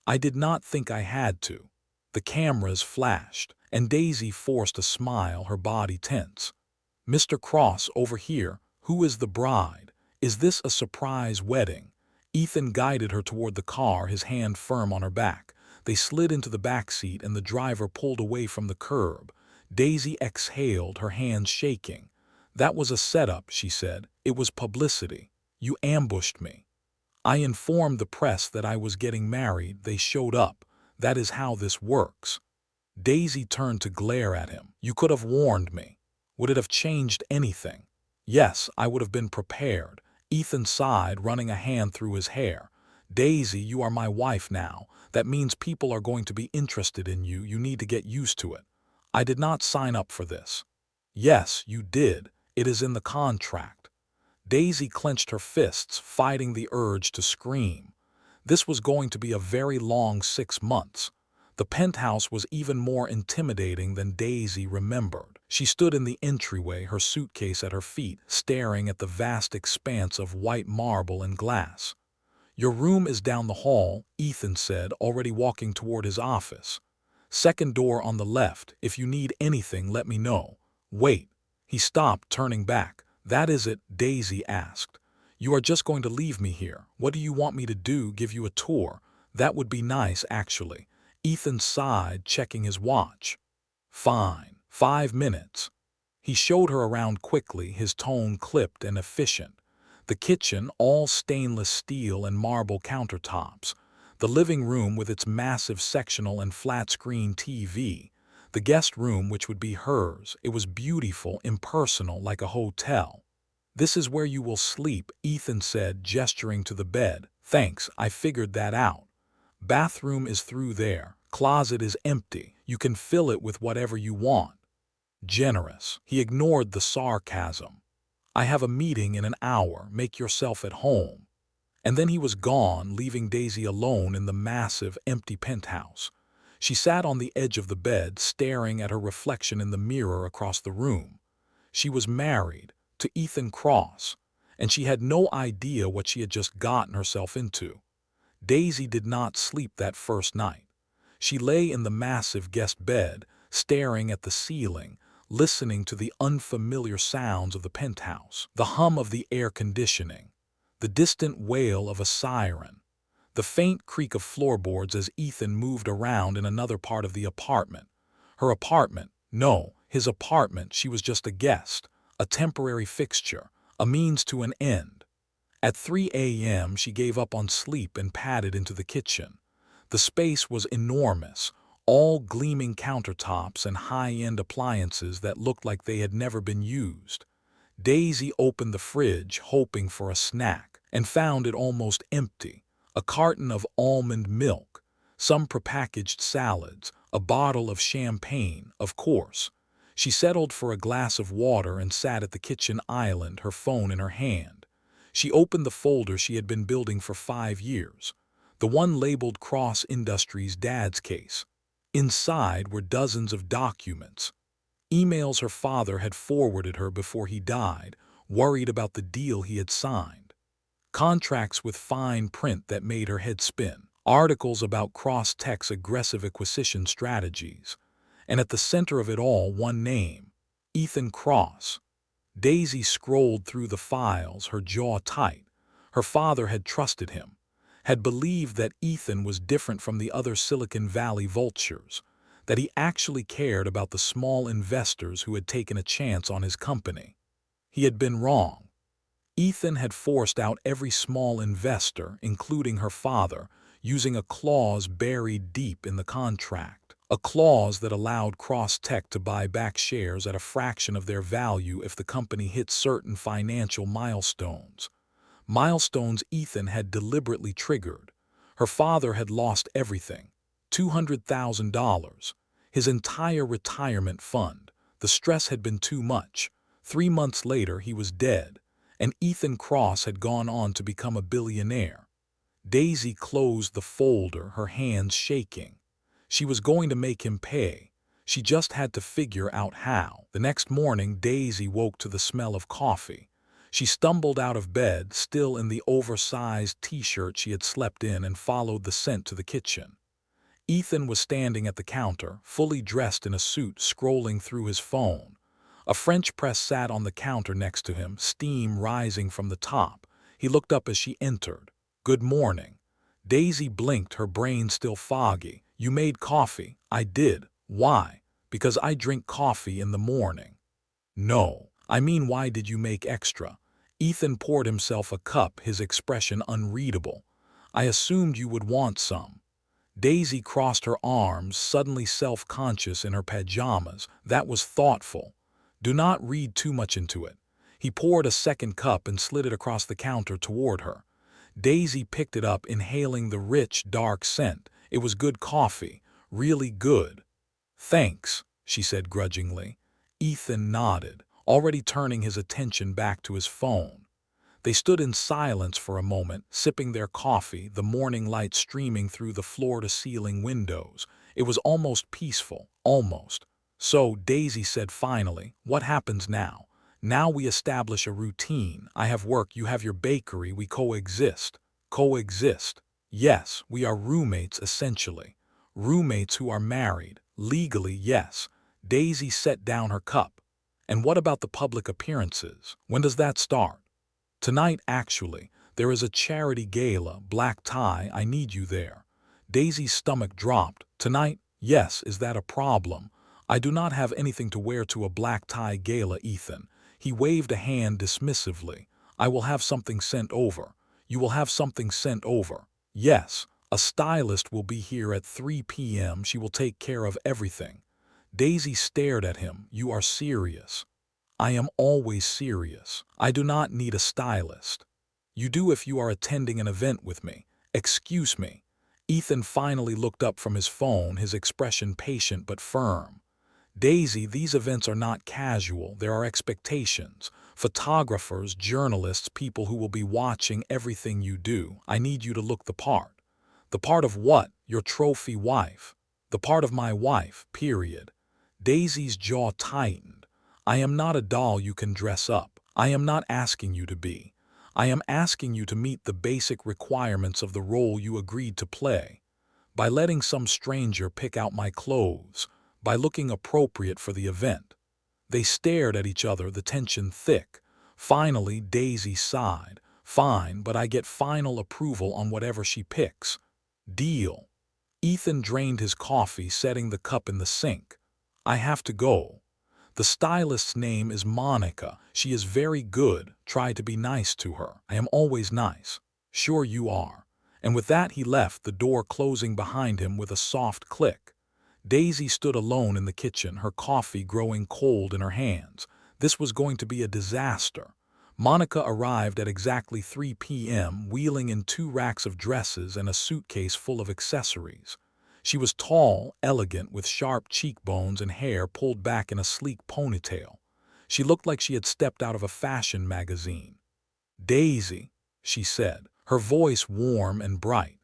"I did not think I had to." The cameras flashed, and Daisy forced a smile, her body tense. "Mr. Cross, over here, who is the bride? Is this a surprise wedding?" Ethan guided her toward the car, his hand firm on her back. They slid into the back seat, and the driver pulled away from the curb. Daisy exhaled, her hands shaking. "That was a setup," she said. "It was publicity. You ambushed me. I informed the press that I was getting married. They showed up. That is how this works." Daisy turned to glare at him. "You could have warned me. Would it have changed anything?" "Yes, I would have been prepared." Ethan sighed, running a hand through his hair. "Daisy, you are my wife now. That means people are going to be interested in you. You need to get used to it. I did not sign up for this." "Yes, you did. It is in the contract." Daisy clenched her fists, fighting the urge to scream. This was going to be a very long 6 months. The penthouse was even more intimidating than Daisy remembered. She stood in the entryway, her suitcase at her feet, staring at the vast expanse of white marble and glass. "Your room is down the hall," Ethan said, already walking toward his office. "Second door on the left. If you need anything, let me know." "Wait." He stopped, turning back. "That is it?" Daisy asked. "You are just going to leave me here. What do you want me to do, give you a tour?" "That would be nice, actually." Ethan sighed, checking his watch. "Fine. 5 minutes." He showed her around quickly, his tone clipped and efficient. The kitchen, all stainless steel and marble countertops. The living room with its massive sectional and flat-screen TV. The guest room, which would be hers. It was beautiful, impersonal, like a hotel. "This is where you will sleep," Ethan said, gesturing to the bed. "Thanks, I figured that out." "Bathroom is through there. Closet is empty. You can fill it with whatever you want." Generous. He ignored the sarcasm. "I have a meeting in an hour. Make yourself at home." And then he was gone, leaving Daisy alone in the massive, empty penthouse. She sat on the edge of the bed, staring at her reflection in the mirror across the room. She was married to Ethan Cross, and she had no idea what she had just gotten herself into. Daisy did not sleep that first night. She lay in the massive guest bed, staring at the ceiling, listening to the unfamiliar sounds of the penthouse, the hum of the air conditioning, the distant wail of a siren, the faint creak of floorboards as Ethan moved around in another part of the apartment. Her apartment, no, his apartment. She was just a guest, a temporary fixture, a means to an end. At 3 a.m. she gave up on sleep and padded into the kitchen. The space was enormous, all gleaming countertops and high-end appliances that looked like they had never been used. Daisy opened the fridge, hoping for a snack, and found it almost empty. a carton of almond milk, some prepackaged salads, a bottle of champagne, of course. She settled for a glass of water and sat at the kitchen island, her phone in her hand. She opened the folder she had been building for 5 years, the one labeled Cross Industries' dad's case. Inside were dozens of documents, emails her father had forwarded her before he died, worried about the deal he had signed. Contracts with fine print that made her head spin. Articles about Cross-Tech's aggressive acquisition strategies. And at the center of it all, one name, Ethan Cross. Daisy scrolled through the files, her jaw tight. Her father had trusted him, had believed that Ethan was different from the other Silicon Valley vultures, that he actually cared about the small investors who had taken a chance on his company. He had been wrong. Ethan had forced out every small investor, including her father, using a clause buried deep in the contract. A clause that allowed Cross-Tech to buy back shares at a fraction of their value if the company hit certain financial milestones. Milestones Ethan had deliberately triggered. Her father had lost everything. $200,000. His entire retirement fund. The stress had been too much. 3 months later, he was dead, and Ethan Cross had gone on to become a billionaire. Daisy closed the folder, her hands shaking. She was going to make him pay. She just had to figure out how. The next morning, Daisy woke to the smell of coffee. She stumbled out of bed, still in the oversized t-shirt she had slept in, and followed the scent to the kitchen. Ethan was standing at the counter, fully dressed in a suit, scrolling through his phone. A French press sat on the counter next to him, steam rising from the top. He looked up as she entered. "Good morning." Daisy blinked, her brain still foggy. "You made coffee?" "I did." "Why?" "Because I drink coffee in the morning." "No. I mean, why did you make extra?" Ethan poured himself a cup, his expression unreadable. "I assumed you would want some." Daisy crossed her arms, suddenly self-conscious in her pajamas. "That was thoughtful. Do not read too much into it." He poured a second cup and slid it across the counter toward her. Daisy picked it up, inhaling the rich, dark scent. It was good coffee, really good. "Thanks," she said grudgingly. Ethan nodded, already turning his attention back to his phone. They stood in silence for a moment, sipping their coffee, the morning light streaming through the floor-to-ceiling windows. It was almost peaceful, almost. "So," Daisy said finally, "what happens now?" "Now we establish a routine. I have work, you have your bakery, we coexist." "Coexist?" "Yes, we are roommates essentially. Roommates who are married. Legally, yes." Daisy set down her cup. "And what about the public appearances? When does that start?" "Tonight, actually. There is a charity gala, black tie, I need you there." Daisy's stomach dropped. "Tonight? Yes, is that a problem?" "I do not have anything to wear to a black tie gala, Ethan." He waved a hand dismissively. "I will have something sent over." "You will have something sent over?" "Yes. A stylist will be here at 3 p.m. She will take care of everything." Daisy stared at him. "You are serious?" "I am always serious. I do not need a stylist." "You do if you are attending an event with me." "Excuse me." Ethan finally looked up from his phone, his expression patient but firm. "Daisy, these events are not casual. There are expectations. Photographers, journalists, people who will be watching everything you do. I need you to look the part." "The part of what? Your trophy wife." "The part of my wife, period." Daisy's jaw tightened. "I am not a doll you can dress up. I am not asking you to be. I am asking you to meet the basic requirements of the role you agreed to play. By letting some stranger pick out my clothes, by looking appropriate for the event." They stared at each other, the tension thick. Finally, Daisy sighed. "Fine, but I get final approval on whatever she picks." "Deal." Ethan drained his coffee, setting the cup in the sink. "I have to go. The stylist's name is Monica. She is very good. Try to be nice to her." "I am always nice." "Sure you are." And with that he left, the door closing behind him with a soft click. Daisy stood alone in the kitchen, her coffee growing cold in her hands. This was going to be a disaster. Monica arrived at exactly 3 p.m., wheeling in 2 racks of dresses and a suitcase full of accessories. She was tall, elegant, with sharp cheekbones and hair pulled back in a sleek ponytail. She looked like she had stepped out of a fashion magazine. "Daisy," she said, her voice warm and bright.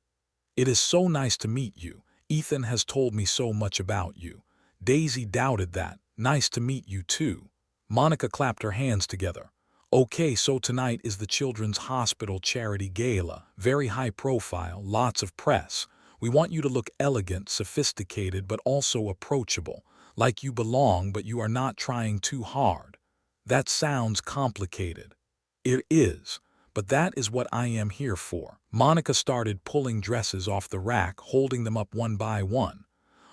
"It is so nice to meet you. Ethan has told me so much about you." Daisy doubted that. "Nice to meet you too." Monica clapped her hands together. "Okay, so tonight is the Children's Hospital Charity Gala. Very high profile, lots of press. We want you to look elegant, sophisticated, but also approachable. Like you belong, but you are not trying too hard." That sounds complicated. It is. But that is what I am here for. Monica started pulling dresses off the rack, holding them up one by one.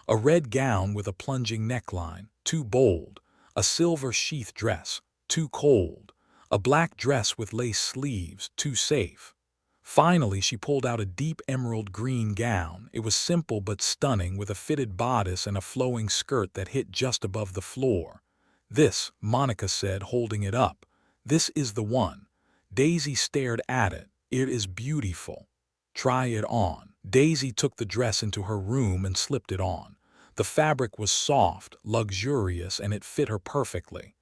A red gown with a plunging neckline, too bold. A silver sheath dress, too cold. A black dress with lace sleeves, too safe. Finally, she pulled out a deep emerald green gown. It was simple but stunning, with a fitted bodice and a flowing skirt that hit just above the floor. "This," Monica said, holding it up. "This is the one." Daisy stared at it. "It is beautiful. Try it on." Daisy took the dress into her room and slipped it on. The fabric was soft, luxurious, and it fit her perfectly.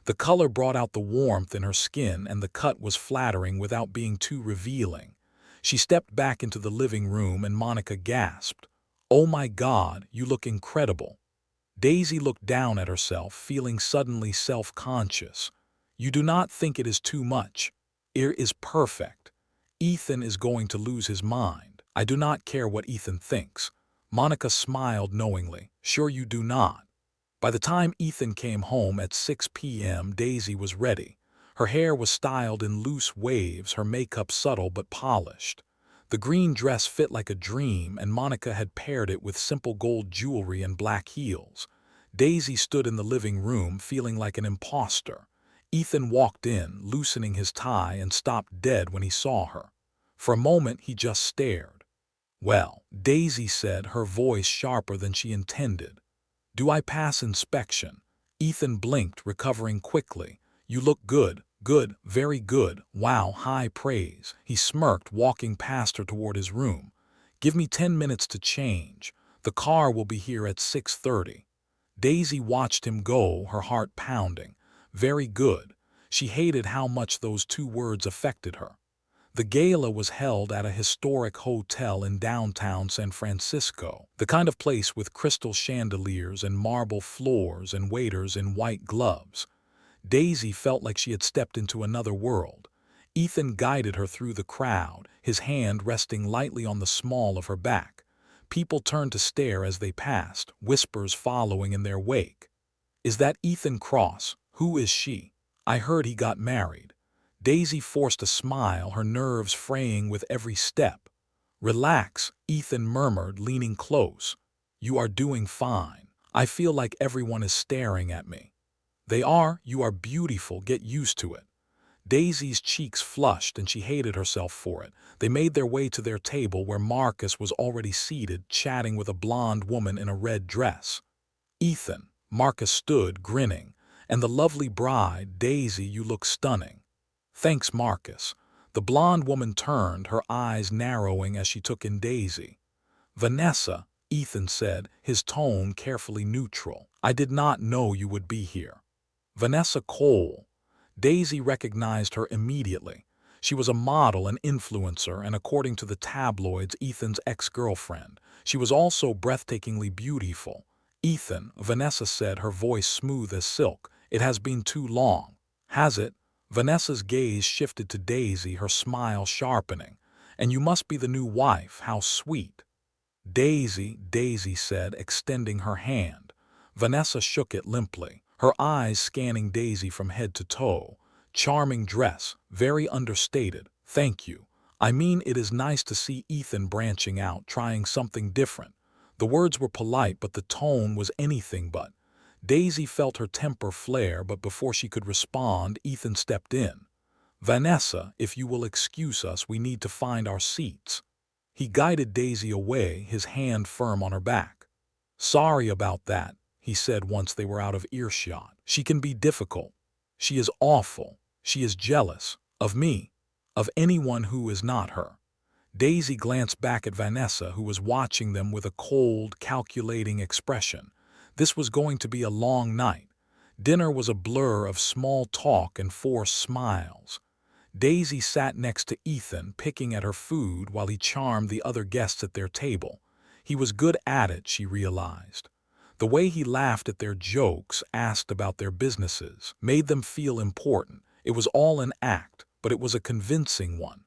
The color brought out the warmth in her skin, and the cut was flattering without being too revealing. She stepped back into the living room and Monica gasped. "Oh my God, you look incredible." Daisy looked down at herself, feeling suddenly self-conscious. "You do not think it is too much? It is perfect. Ethan is going to lose his mind." "I do not care what Ethan thinks." Monica smiled knowingly. "Sure you do not." By the time Ethan came home at 6 p.m., Daisy was ready. Her hair was styled in loose waves, her makeup subtle but polished. The green dress fit like a dream, and Monica had paired it with simple gold jewelry and black heels. Daisy stood in the living room, feeling like an imposter. Ethan walked in, loosening his tie, and stopped dead when he saw her. For a moment, he just stared. "Well," Daisy said, her voice sharper than she intended. "Do I pass inspection?" Ethan blinked, recovering quickly. "You look good. Good, very good. Wow, high praise." He smirked, walking past her toward his room. "Give me 10 minutes to change. The car will be here at 6:30. Daisy watched him go, her heart pounding. Very good. She hated how much those 2 words affected her. The gala was held at a historic hotel in downtown San Francisco, the kind of place with crystal chandeliers and marble floors and waiters in white gloves. Daisy felt like she had stepped into another world. Ethan guided her through the crowd, his hand resting lightly on the small of her back. People turned to stare as they passed, whispers following in their wake. "Is that Ethan Cross? Who is she? I heard he got married." Daisy forced a smile, her nerves fraying with every step. "Relax," Ethan murmured, leaning close. "You are doing fine. I feel like everyone is staring at me." "They are. You are beautiful. Get used to it." Daisy's cheeks flushed and she hated herself for it. They made their way to their table where Marcus was already seated, chatting with a blonde woman in a red dress. "Ethan," Marcus stood, grinning. "And the lovely bride, Daisy, you look stunning." "Thanks, Marcus." The blonde woman turned, her eyes narrowing as she took in Daisy. "Vanessa," Ethan said, his tone carefully neutral. "I did not know you would be here." "Vanessa Cole." Daisy recognized her immediately. She was a model and influencer, and according to the tabloids, Ethan's ex-girlfriend. She was also breathtakingly beautiful. "Ethan," Vanessa said, her voice smooth as silk. "It has been too long." "Has it?" Vanessa's gaze shifted to Daisy, her smile sharpening. "And you must be the new wife. How sweet." "Daisy," Daisy said, extending her hand. Vanessa shook it limply, her eyes scanning Daisy from head to toe. "Charming dress, very understated. Thank you. I mean, it is nice to see Ethan branching out, trying something different." The words were polite, but the tone was anything but. Daisy felt her temper flare, but before she could respond, Ethan stepped in. "Vanessa, if you will excuse us, we need to find our seats." He guided Daisy away, his hand firm on her back. "Sorry about that," he said once they were out of earshot. "She can be difficult." "She is awful." She is jealous. Of me. Of anyone who is not her. Daisy glanced back at Vanessa, who was watching them with a cold, calculating expression. This was going to be a long night. Dinner was a blur of small talk and forced smiles. Daisy sat next to Ethan, picking at her food while he charmed the other guests at their table. He was good at it, she realized. The way he laughed at their jokes, asked about their businesses, made them feel important. It was all an act, but it was a convincing one.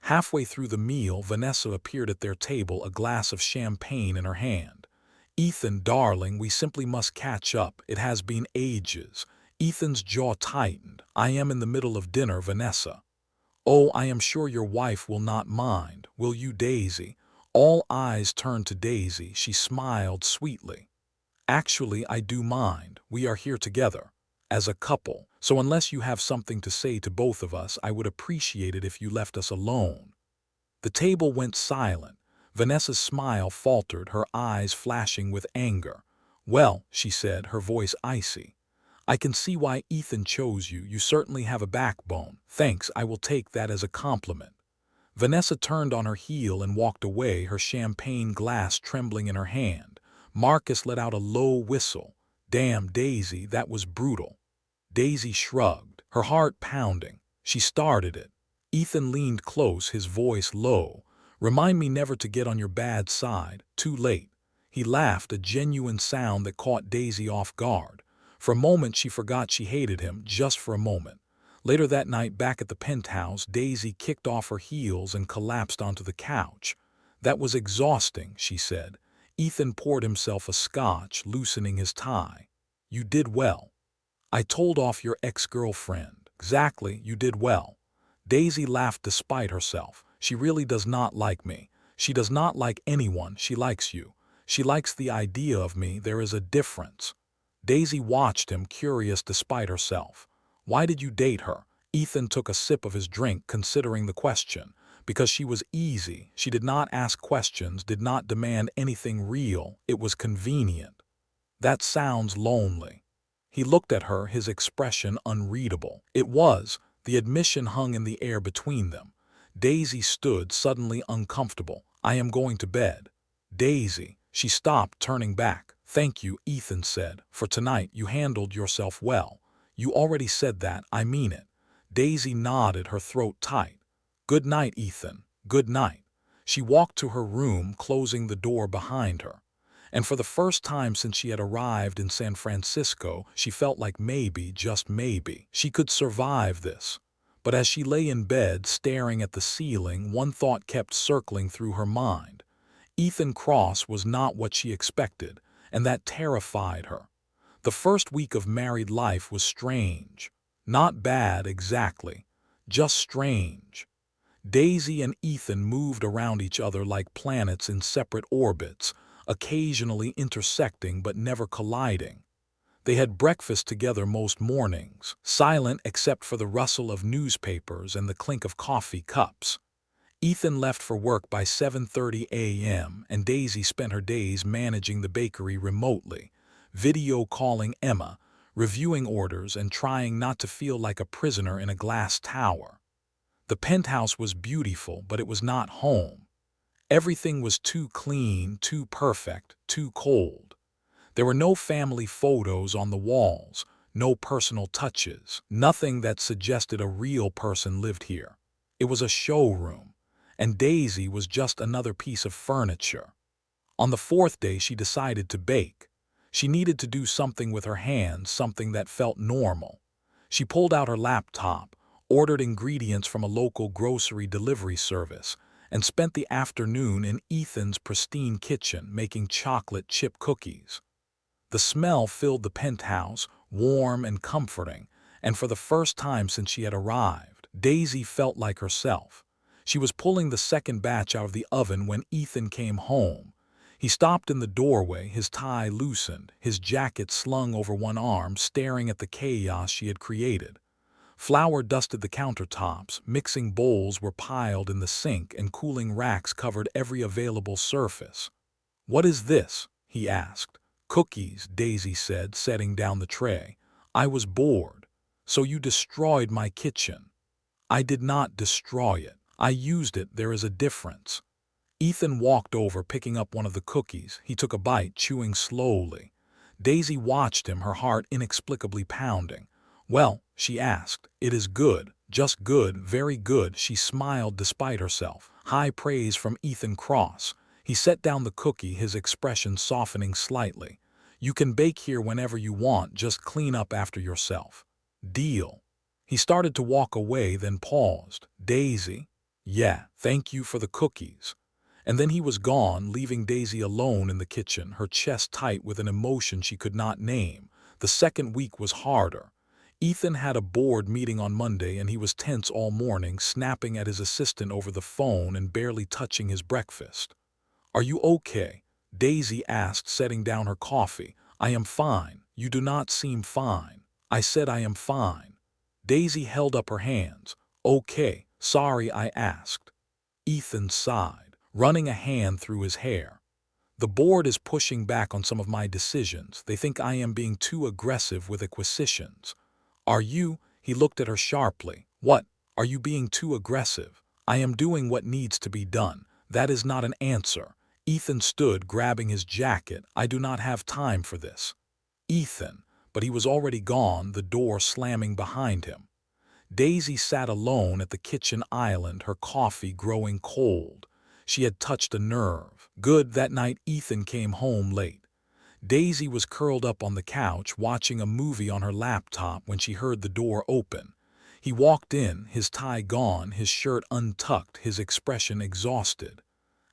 Halfway through the meal, Vanessa appeared at their table, a glass of champagne in her hand. "Ethan, darling, we simply must catch up. It has been ages." Ethan's jaw tightened. "I am in the middle of dinner, Vanessa." "Oh, I am sure your wife will not mind, will you, Daisy?" All eyes turned to Daisy. She smiled sweetly. "Actually, I do mind. We are here together, as a couple, so unless you have something to say to both of us, I would appreciate it if you left us alone." The table went silent. Vanessa's smile faltered, her eyes flashing with anger. "Well," she said, her voice icy, "I can see why Ethan chose you. You certainly have a backbone. Thanks, I will take that as a compliment." Vanessa turned on her heel and walked away, her champagne glass trembling in her hand. Marcus let out a low whistle. "Damn, Daisy, that was brutal." Daisy shrugged, her heart pounding. She started it. Ethan leaned close, his voice low. "Remind me never to get on your bad side. Too late." He laughed, a genuine sound that caught Daisy off guard. For a moment she forgot she hated him, just for a moment. Later that night, back at the penthouse, Daisy kicked off her heels and collapsed onto the couch. "That was exhausting," she said. Ethan poured himself a scotch, loosening his tie. "You did well." "I told off your ex-girlfriend." "Exactly, you did well." Daisy laughed despite herself. "She really does not like me. She does not like anyone. She likes you. She likes the idea of me. There is a difference." Daisy watched him, curious despite herself. "Why did you date her?" Ethan took a sip of his drink, considering the question. "Because she was easy. She did not ask questions, did not demand anything real. It was convenient." "That sounds lonely." He looked at her, his expression unreadable. It was. The admission hung in the air between them. Daisy stood, suddenly uncomfortable. "I am going to bed." "Daisy." She stopped, turning back. "Thank you," Ethan said. "For tonight, you handled yourself well." "You already said that. I mean it." Daisy nodded, her throat tight. "Good night, Ethan. Good night." She walked to her room, closing the door behind her. And for the first time since she had arrived in San Francisco, she felt like maybe, just maybe, she could survive this. But as she lay in bed, staring at the ceiling, one thought kept circling through her mind. Ethan Cross was not what she expected, and that terrified her. The first week of married life was strange. Not bad exactly, just strange. Daisy and Ethan moved around each other like planets in separate orbits, occasionally intersecting but never colliding. They had breakfast together most mornings, silent except for the rustle of newspapers and the clink of coffee cups. Ethan left for work by 7:30 a.m., and Daisy spent her days managing the bakery remotely, video calling Emma, reviewing orders, and trying not to feel like a prisoner in a glass tower. The penthouse was beautiful, but it was not home. Everything was too clean, too perfect, too cold. There were no family photos on the walls, no personal touches, nothing that suggested a real person lived here. It was a showroom, and Daisy was just another piece of furniture. On the fourth day, she decided to bake. She needed to do something with her hands, something that felt normal. She pulled out her laptop, ordered ingredients from a local grocery delivery service, and spent the afternoon in Ethan's pristine kitchen making chocolate chip cookies. The smell filled the penthouse, warm and comforting, and for the first time since she had arrived, Daisy felt like herself. She was pulling the second batch out of the oven when Ethan came home. He stopped in the doorway, his tie loosened, his jacket slung over one arm, staring at the chaos she had created. Flour dusted the countertops, mixing bowls were piled in the sink, and cooling racks covered every available surface. "What is this?" he asked. "Cookies," Daisy said, setting down the tray. "I was bored." So you destroyed my kitchen. I did not destroy it. I used it. There is a difference. Ethan walked over, picking up one of the cookies. He took a bite, chewing slowly. Daisy watched him, her heart inexplicably pounding. "Well," she asked, "it is good, just good, very good." She smiled despite herself. High praise from Ethan Cross. He set down the cookie, his expression softening slightly. "You can bake here whenever you want, just clean up after yourself." "Deal." He started to walk away, then paused. "Daisy?" "Yeah, thank you for the cookies." And then he was gone, leaving Daisy alone in the kitchen, her chest tight with an emotion she could not name. The second week was harder. Ethan had a board meeting on Monday, and he was tense all morning, snapping at his assistant over the phone and barely touching his breakfast. "Are you okay?" Daisy asked, setting down her coffee. "I am fine. You do not seem fine." "I said I am fine." Daisy held up her hands. "Okay, sorry I asked." Ethan sighed, running a hand through his hair. "The board is pushing back on some of my decisions. They think I am being too aggressive with acquisitions." "Are you?" He looked at her sharply. "What? Are you being too aggressive?" "I am doing what needs to be done. That is not an answer." Ethan stood, grabbing his jacket. "I do not have time for this." "Ethan," but he was already gone, the door slamming behind him. Daisy sat alone at the kitchen island, her coffee growing cold. She had touched a nerve. Good, that night Ethan came home late. Daisy was curled up on the couch, watching a movie on her laptop when she heard the door open. He walked in, his tie gone, his shirt untucked, his expression exhausted.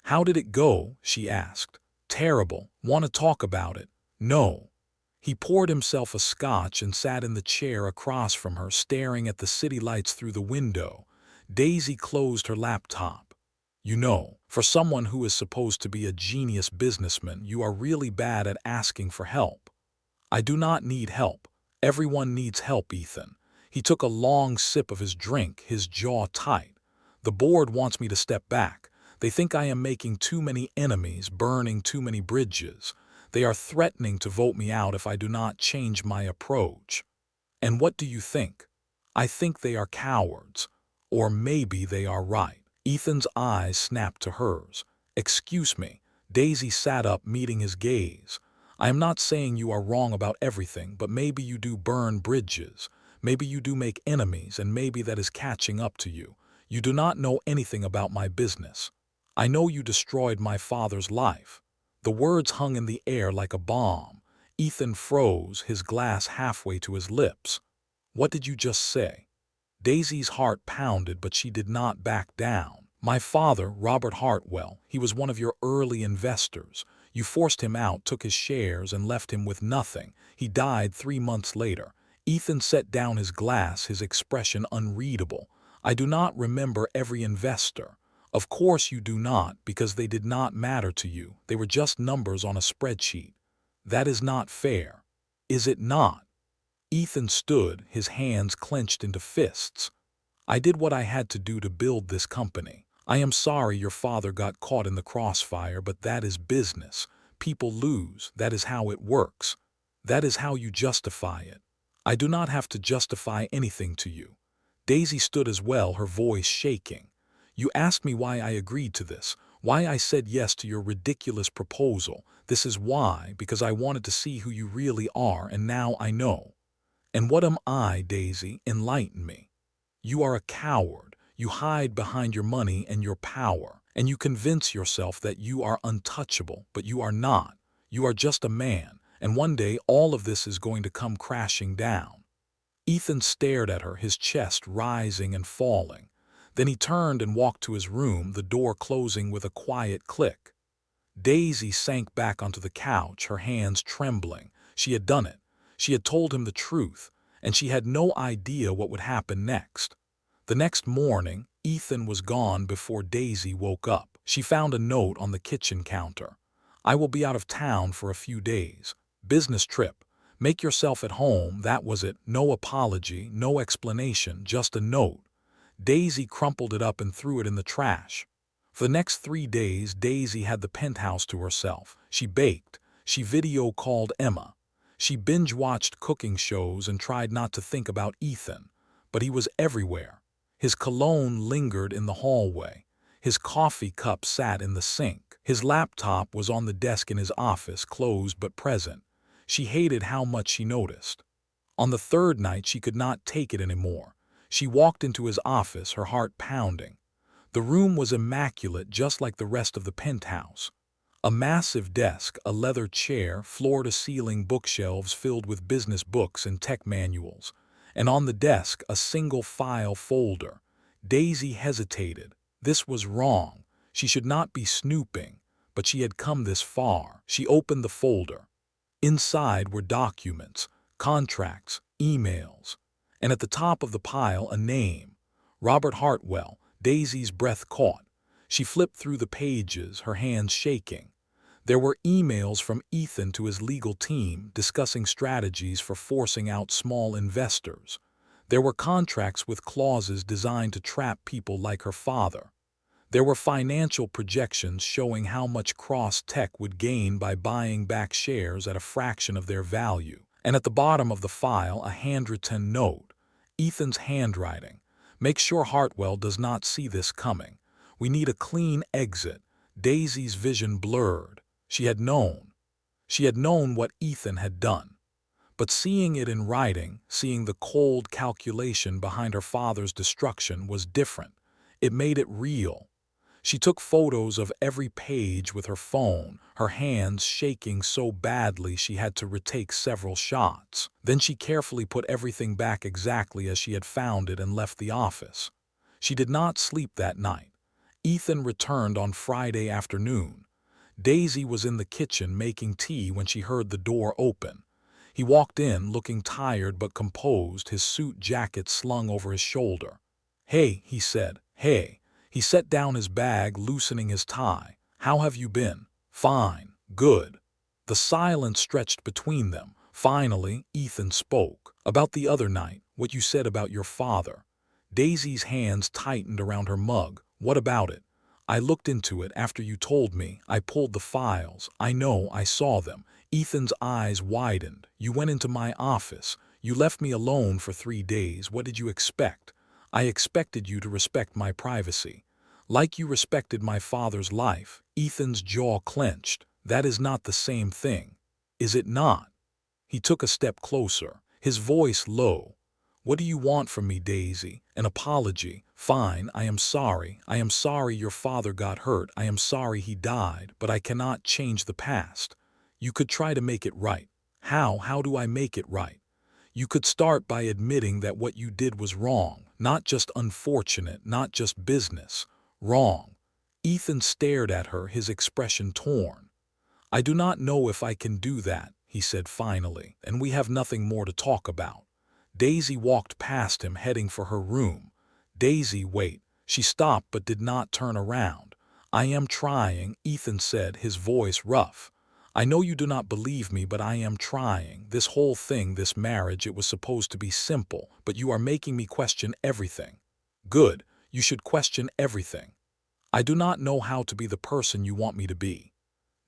"How did it go?" she asked. "Terrible. Want to talk about it?" "No." He poured himself a scotch and sat in the chair across from her, staring at the city lights through the window. Daisy closed her laptop. "You know, for someone who is supposed to be a genius businessman, you are really bad at asking for help." "I do not need help. Everyone needs help, Ethan." He took a long sip of his drink, his jaw tight. "The board wants me to step back. They think I am making too many enemies, burning too many bridges. They are threatening to vote me out if I do not change my approach." "And what do you think?" "I think they are cowards. Or maybe they are right." Ethan's eyes snapped to hers. "Excuse me." Daisy sat up, meeting his gaze. "I am not saying you are wrong about everything, but maybe you do burn bridges. Maybe you do make enemies, and maybe that is catching up to you. You do not know anything about my business. I know you destroyed my father's life." The words hung in the air like a bomb. Ethan froze, his glass halfway to his lips. "What did you just say?" Daisy's heart pounded, but she did not back down. "My father, Robert Hartwell, he was one of your early investors. You forced him out, took his shares, and left him with nothing. He died 3 months later." Ethan set down his glass, his expression unreadable. "I do not remember every investor." "Of course you do not, because they did not matter to you. They were just numbers on a spreadsheet." "That is not fair." "Is it not?" Ethan stood, his hands clenched into fists. "I did what I had to do to build this company. I am sorry your father got caught in the crossfire, but that is business. People lose. That is how it works. That is how you justify it. I do not have to justify anything to you." Daisy stood as well, her voice shaking. "You asked me why I agreed to this, why I said yes to your ridiculous proposal. This is why, because I wanted to see who you really are, and now I know." "And what am I, Daisy? Enlighten me." "You are a coward. You hide behind your money and your power, and you convince yourself that you are untouchable, but you are not. You are just a man, and one day all of this is going to come crashing down." Ethan stared at her, his chest rising and falling. Then he turned and walked to his room, the door closing with a quiet click. Daisy sank back onto the couch, her hands trembling. She had done it. She had told him the truth, and she had no idea what would happen next. The next morning, Ethan was gone before Daisy woke up. She found a note on the kitchen counter. "I will be out of town for a few days. Business trip. Make yourself at home." That was it. No apology, no explanation, just a note. Daisy crumpled it up and threw it in the trash. For the next 3 days, Daisy had the penthouse to herself. She baked. She video called Emma. She binge-watched cooking shows and tried not to think about Ethan, but he was everywhere. His cologne lingered in the hallway. His coffee cup sat in the sink. His laptop was on the desk in his office, closed but present. She hated how much she noticed. On the third night, she could not take it anymore. She walked into his office, her heart pounding. The room was immaculate, just like the rest of the penthouse. A massive desk, a leather chair, floor-to-ceiling bookshelves filled with business books and tech manuals. And on the desk, a single file folder. Daisy hesitated. This was wrong. She should not be snooping, but she had come this far. She opened the folder. Inside were documents, contracts, emails, and at the top of the pile a name, Robert Hartwell. Daisy's breath caught. She flipped through the pages, her hands shaking. There were emails from Ethan to his legal team discussing strategies for forcing out small investors. There were contracts with clauses designed to trap people like her father. There were financial projections showing how much Cross-Tech would gain by buying back shares at a fraction of their value. And at the bottom of the file, a handwritten note. Ethan's handwriting. Make sure Hartwell does not see this coming. We need a clean exit. Daisy's vision blurred. She had known. She had known what Ethan had done. But seeing it in writing, seeing the cold calculation behind her father's destruction was different. It made it real. She took photos of every page with her phone, her hands shaking so badly she had to retake several shots. Then she carefully put everything back exactly as she had found it and left the office. She did not sleep that night. Ethan returned on Friday afternoon. Daisy was in the kitchen making tea when she heard the door open. He walked in looking tired but composed, his suit jacket slung over his shoulder. "Hey," he said, "hey." He set down his bag, loosening his tie. "How have you been?" "Fine. Good." The silence stretched between them. Finally, Ethan spoke. "About the other night, what you said about your father." Daisy's hands tightened around her mug. "What about it?" "I looked into it after you told me. I pulled the files. I know, I saw them." Ethan's eyes widened. "You went into my office. You left me alone for 3 days. What did you expect?" "I expected you to respect my privacy. Like you respected my father's life." Ethan's jaw clenched. "That is not the same thing." "Is it not?" He took a step closer, his voice low. "What do you want from me, Daisy? An apology? Fine, I am sorry. I am sorry your father got hurt. I am sorry he died, but I cannot change the past. You could try to make it right." "How? How do I make it right?" "You could start by admitting that what you did was wrong, not just unfortunate, not just business. Wrong." Ethan stared at her, his expression torn. "I do not know if I can do that," he said finally, "and we have nothing more to talk about." Daisy walked past him, heading for her room. "Daisy, wait." She stopped but did not turn around. "I am trying," Ethan said, his voice rough. "I know you do not believe me, but I am trying. This whole thing, this marriage, it was supposed to be simple, but you are making me question everything." "Good. You should question everything. I do not know how to be the person you want me to be."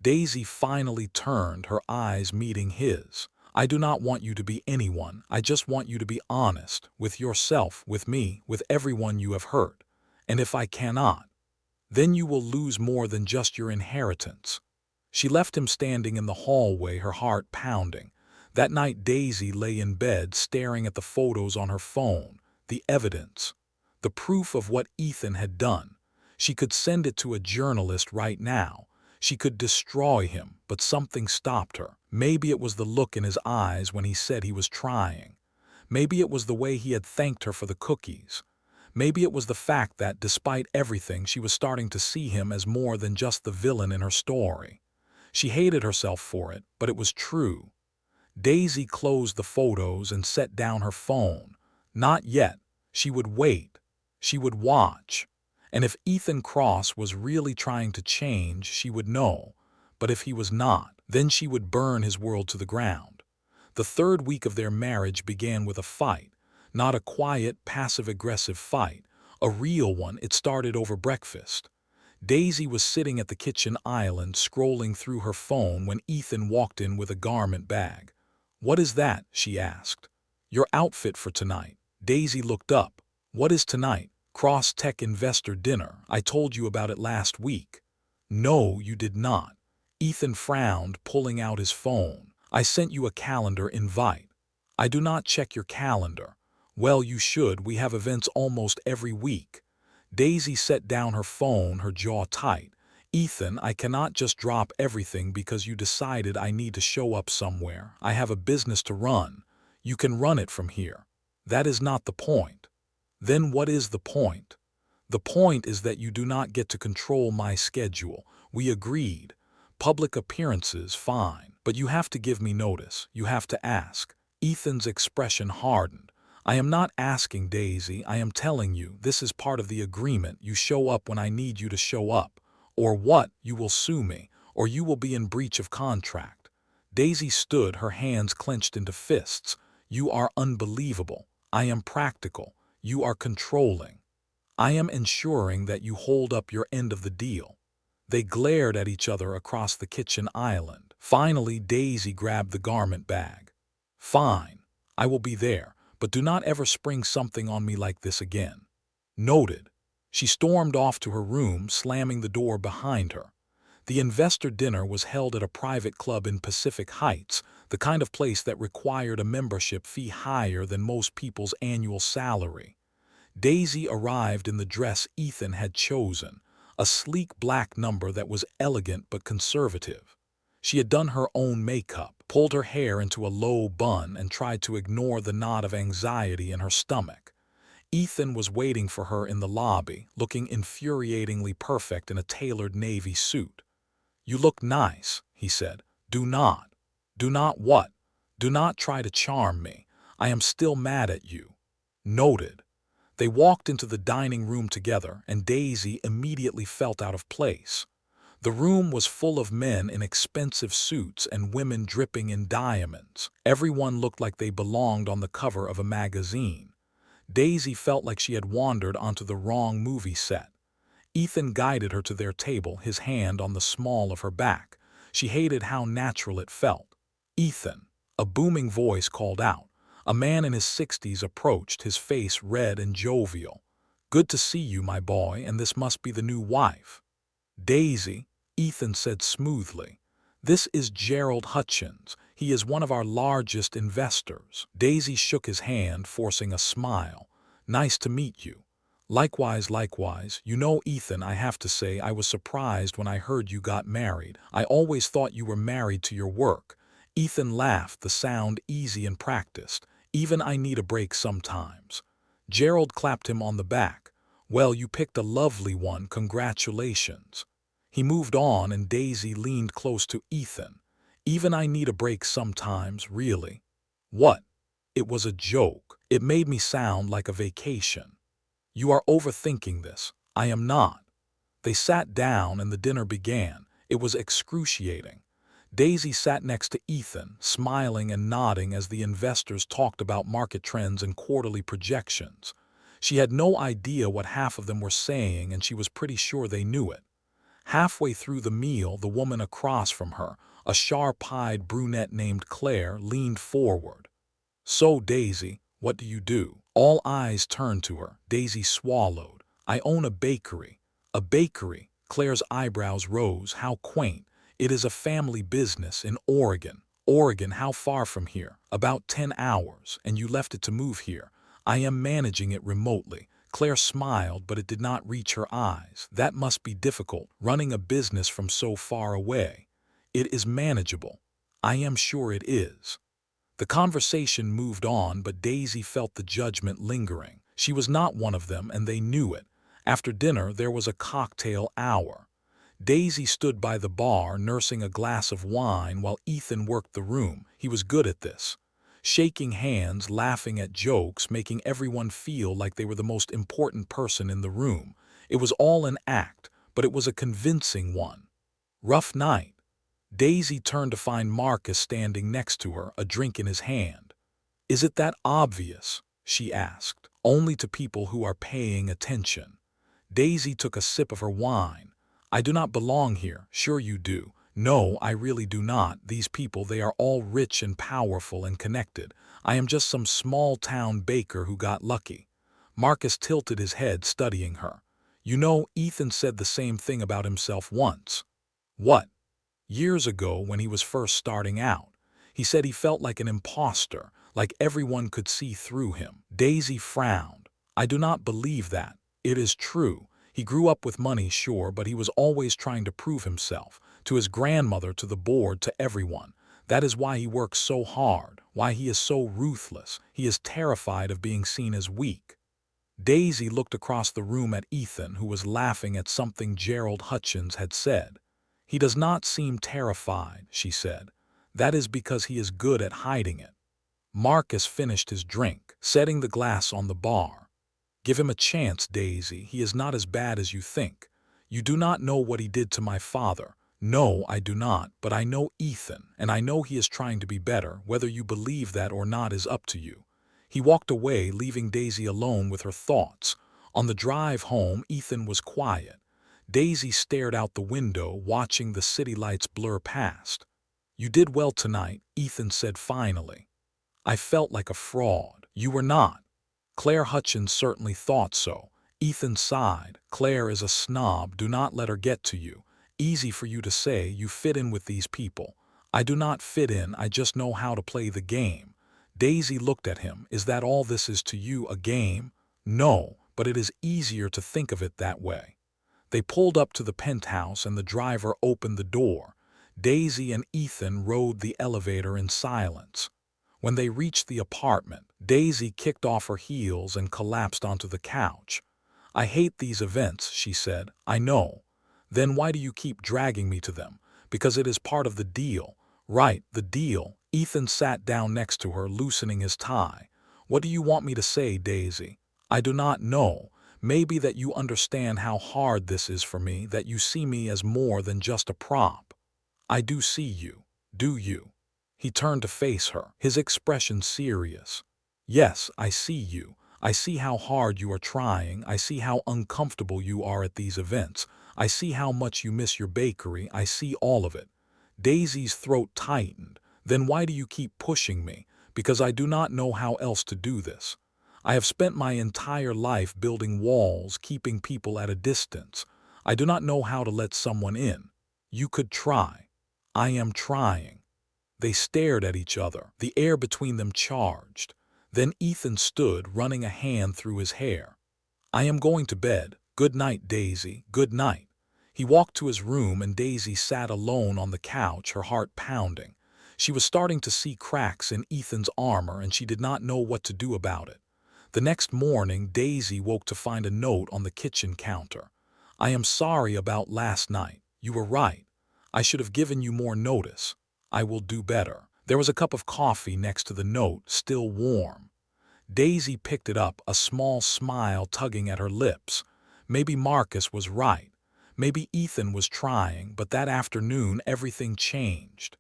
Daisy finally turned, her eyes meeting his. "I do not want you to be anyone. I just want you to be honest, with yourself, with me, with everyone you have hurt. And if I cannot, then you will lose more than just your inheritance." She left him standing in the hallway, her heart pounding. That night Daisy lay in bed, staring at the photos on her phone, the evidence, the proof of what Ethan had done. She could send it to a journalist right now. She could destroy him, but something stopped her. Maybe it was the look in his eyes when he said he was trying. Maybe it was the way he had thanked her for the cookies. Maybe it was the fact that, despite everything, she was starting to see him as more than just the villain in her story. She hated herself for it, but it was true. Daisy closed the photos and set down her phone. Not yet. She would wait. She would watch. And if Ethan Cross was really trying to change, she would know. But if he was not, then she would burn his world to the ground. The third week of their marriage began with a fight. Not a quiet, passive-aggressive fight. A real one. It started over breakfast. Daisy was sitting at the kitchen island, scrolling through her phone when Ethan walked in with a garment bag. "What is that?" she asked. "Your outfit for tonight." Daisy looked up. "What is tonight?" "Cross-tech investor dinner. I told you about it last week." "No, you did not." Ethan frowned, pulling out his phone. "I sent you a calendar invite." "I do not check your calendar." "Well, you should. We have events almost every week." Daisy set down her phone, her jaw tight. "Ethan, I cannot just drop everything because you decided I need to show up somewhere. I have a business to run. You can run it from here." "That is not the point." "Then what is the point?" "The point is that you do not get to control my schedule. We agreed. Public appearances, fine. But you have to give me notice. You have to ask." Ethan's expression hardened. "I am not asking, Daisy. I am telling you, this is part of the agreement. You show up when I need you to show up. Or what? You will sue me. Or you will be in breach of contract." Daisy stood, her hands clenched into fists. "You are unbelievable. I am practical. You are controlling. I am ensuring that you hold up your end of the deal." They glared at each other across the kitchen island. Finally, Daisy grabbed the garment bag. "Fine. I will be there, but do not ever spring something on me like this again." "Noted." She stormed off to her room, slamming the door behind her. The investor dinner was held at a private club in Pacific Heights, the kind of place that required a membership fee higher than most people's annual salary. Daisy arrived in the dress Ethan had chosen, a sleek black number that was elegant but conservative. She had done her own makeup, pulled her hair into a low bun, and tried to ignore the knot of anxiety in her stomach. Ethan was waiting for her in the lobby, looking infuriatingly perfect in a tailored navy suit. "You look nice," he said. "Do not." "Do not what?" "Do not try to charm me. I am still mad at you." "Noted." They walked into the dining room together, and Daisy immediately felt out of place. The room was full of men in expensive suits and women dripping in diamonds. Everyone looked like they belonged on the cover of a magazine. Daisy felt like she had wandered onto the wrong movie set. Ethan guided her to their table, his hand on the small of her back. She hated how natural it felt. "Ethan," a booming voice called out. A man in his 60s approached, his face red and jovial. "Good to see you, my boy, and this must be the new wife." "Daisy," Ethan said smoothly. "This is Gerald Hutchins. He is one of our largest investors." Daisy shook his hand, forcing a smile. "Nice to meet you." "Likewise, likewise. You know, Ethan, I have to say I was surprised when I heard you got married. I always thought you were married to your work." Ethan laughed, the sound easy and practiced. "Even I need a break sometimes." Gerald clapped him on the back. "Well, you picked a lovely one. Congratulations." He moved on, and Daisy leaned close to Ethan. "Even I need a break sometimes, really." "What?" It was a joke. It made me sound like a vacation. "You are overthinking this." "I am not." They sat down, and the dinner began. It was excruciating. Daisy sat next to Ethan, smiling and nodding as the investors talked about market trends and quarterly projections. She had no idea what half of them were saying, and she was pretty sure they knew it. Halfway through the meal, the woman across from her, a sharp-eyed brunette named Claire, leaned forward. "So, Daisy, what do you do?" All eyes turned to her. Daisy swallowed. "I own a bakery." "A bakery?" Claire's eyebrows rose. "How quaint. It is a family business in Oregon." "Oregon, how far from here?" "About 10 hours. And you left it to move here." "I am managing it remotely." Claire smiled, but it did not reach her eyes. "That must be difficult, running a business from so far away." "It is manageable." "I am sure it is." The conversation moved on, but Daisy felt the judgment lingering. She was not one of them, and they knew it. After dinner, there was a cocktail hour. Daisy stood by the bar, nursing a glass of wine while Ethan worked the room. He was good at this. Shaking hands, laughing at jokes, making everyone feel like they were the most important person in the room. It was all an act, but it was a convincing one. Rough night. Daisy turned to find Marcus standing next to her, a drink in his hand. "Is it that obvious?" she asked. "Only to people who are paying attention." Daisy took a sip of her wine. "I do not belong here." "Sure you do. No, I really do not. These people, they are all rich and powerful and connected. I am just some small-town baker who got lucky. Marcus tilted his head, studying her. You know, Ethan said the same thing about himself once. What? Years ago, when he was first starting out. He said he felt like an imposter, like everyone could see through him. Daisy frowned. I do not believe that. It is true. He grew up with money, sure, but he was always trying to prove himself, to his grandmother, to the board, to everyone. That is why he works so hard, why he is so ruthless. He is terrified of being seen as weak. Daisy looked across the room at Ethan, who was laughing at something Gerald Hutchins had said. He does not seem terrified, she said. That is because he is good at hiding it. Marcus finished his drink, setting the glass on the bar. Give him a chance, Daisy. He is not as bad as you think. You do not know what he did to my father. No, I do not, but I know Ethan, and I know he is trying to be better. Whether you believe that or not is up to you. He walked away, leaving Daisy alone with her thoughts. On the drive home, Ethan was quiet. Daisy stared out the window, watching the city lights blur past. You did well tonight, Ethan said finally. I felt like a fraud. You were not. Claire Hutchins certainly thought so. Ethan sighed. Claire is a snob. Do not let her get to you. Easy for you to say. You fit in with these people. I do not fit in. I just know how to play the game. Daisy looked at him. Is that all this is to you, a game? No, but it is easier to think of it that way. They pulled up to the penthouse and the driver opened the door. Daisy and Ethan rode the elevator in silence. When they reached the apartment, Daisy kicked off her heels and collapsed onto the couch. I hate these events, she said. I know. Then why do you keep dragging me to them? Because it is part of the deal. Right, the deal. Ethan sat down next to her, loosening his tie. What do you want me to say, Daisy? I do not know. Maybe that you understand how hard this is for me, that you see me as more than just a prop. I do see you. Do you? He turned to face her, his expression serious. Yes, I see you. I see how hard you are trying. I see how uncomfortable you are at these events. I see how much you miss your bakery. I see all of it. Daisy's throat tightened. Then why do you keep pushing me? Because I do not know how else to do this. I have spent my entire life building walls, keeping people at a distance. I do not know how to let someone in. You could try. I am trying. They stared at each other, the air between them charged. Then Ethan stood, running a hand through his hair. I am going to bed. Good night, Daisy. Good night. He walked to his room and Daisy sat alone on the couch, her heart pounding. She was starting to see cracks in Ethan's armor and she did not know what to do about it. The next morning, Daisy woke to find a note on the kitchen counter. I am sorry about last night. You were right. I should have given you more notice. I will do better. There was a cup of coffee next to the note, still warm. Daisy picked it up, a small smile tugging at her lips. Maybe Marcus was right. Maybe Ethan was trying, but that afternoon everything changed.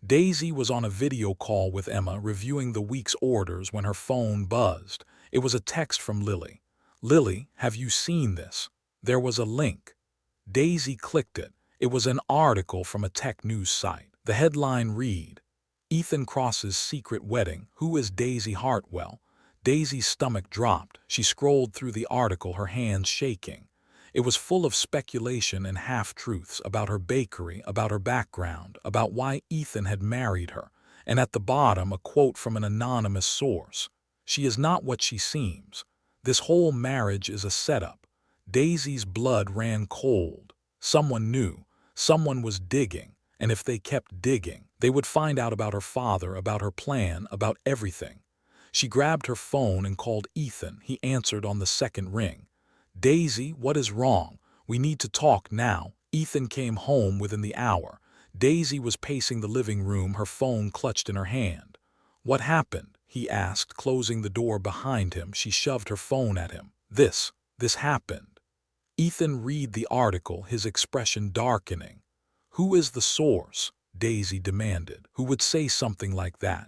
Daisy was on a video call with Emma reviewing the week's orders when her phone buzzed. It was a text from Lily. Lily, have you seen this? There was a link. Daisy clicked it. It was an article from a tech news site. The headline read, Ethan Cross's secret wedding. Who is Daisy Hartwell? Daisy's stomach dropped. She scrolled through the article, her hands shaking. It was full of speculation and half-truths about her bakery, about her background, about why Ethan had married her, and at the bottom a quote from an anonymous source. She is not what she seems. This whole marriage is a setup. Daisy's blood ran cold. Someone knew. Someone was digging. And if they kept digging, they would find out about her father, about her plan, about everything. She grabbed her phone and called Ethan. He answered on the second ring. Daisy, what is wrong? We need to talk now. Ethan came home within the hour. Daisy was pacing the living room, her phone clutched in her hand. What happened? He asked, closing the door behind him. She shoved her phone at him. This happened. Ethan read the article, his expression darkening. Who is the source? Daisy demanded. Who would say something like that?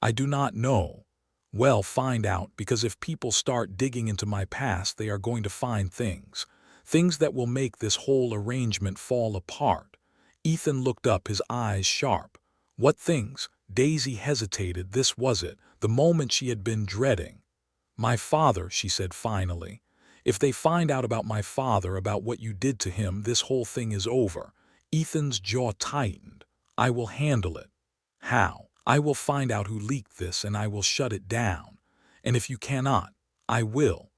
I do not know. Well, find out, because if people start digging into my past, they are going to find things. Things that will make this whole arrangement fall apart. Ethan looked up, his eyes sharp. What things? Daisy hesitated. This was it, the moment she had been dreading. My father, she said finally. If they find out about my father, about what you did to him, this whole thing is over. Ethan's jaw tightened. I will handle it. How? I will find out who leaked this and I will shut it down. And if you cannot, I will.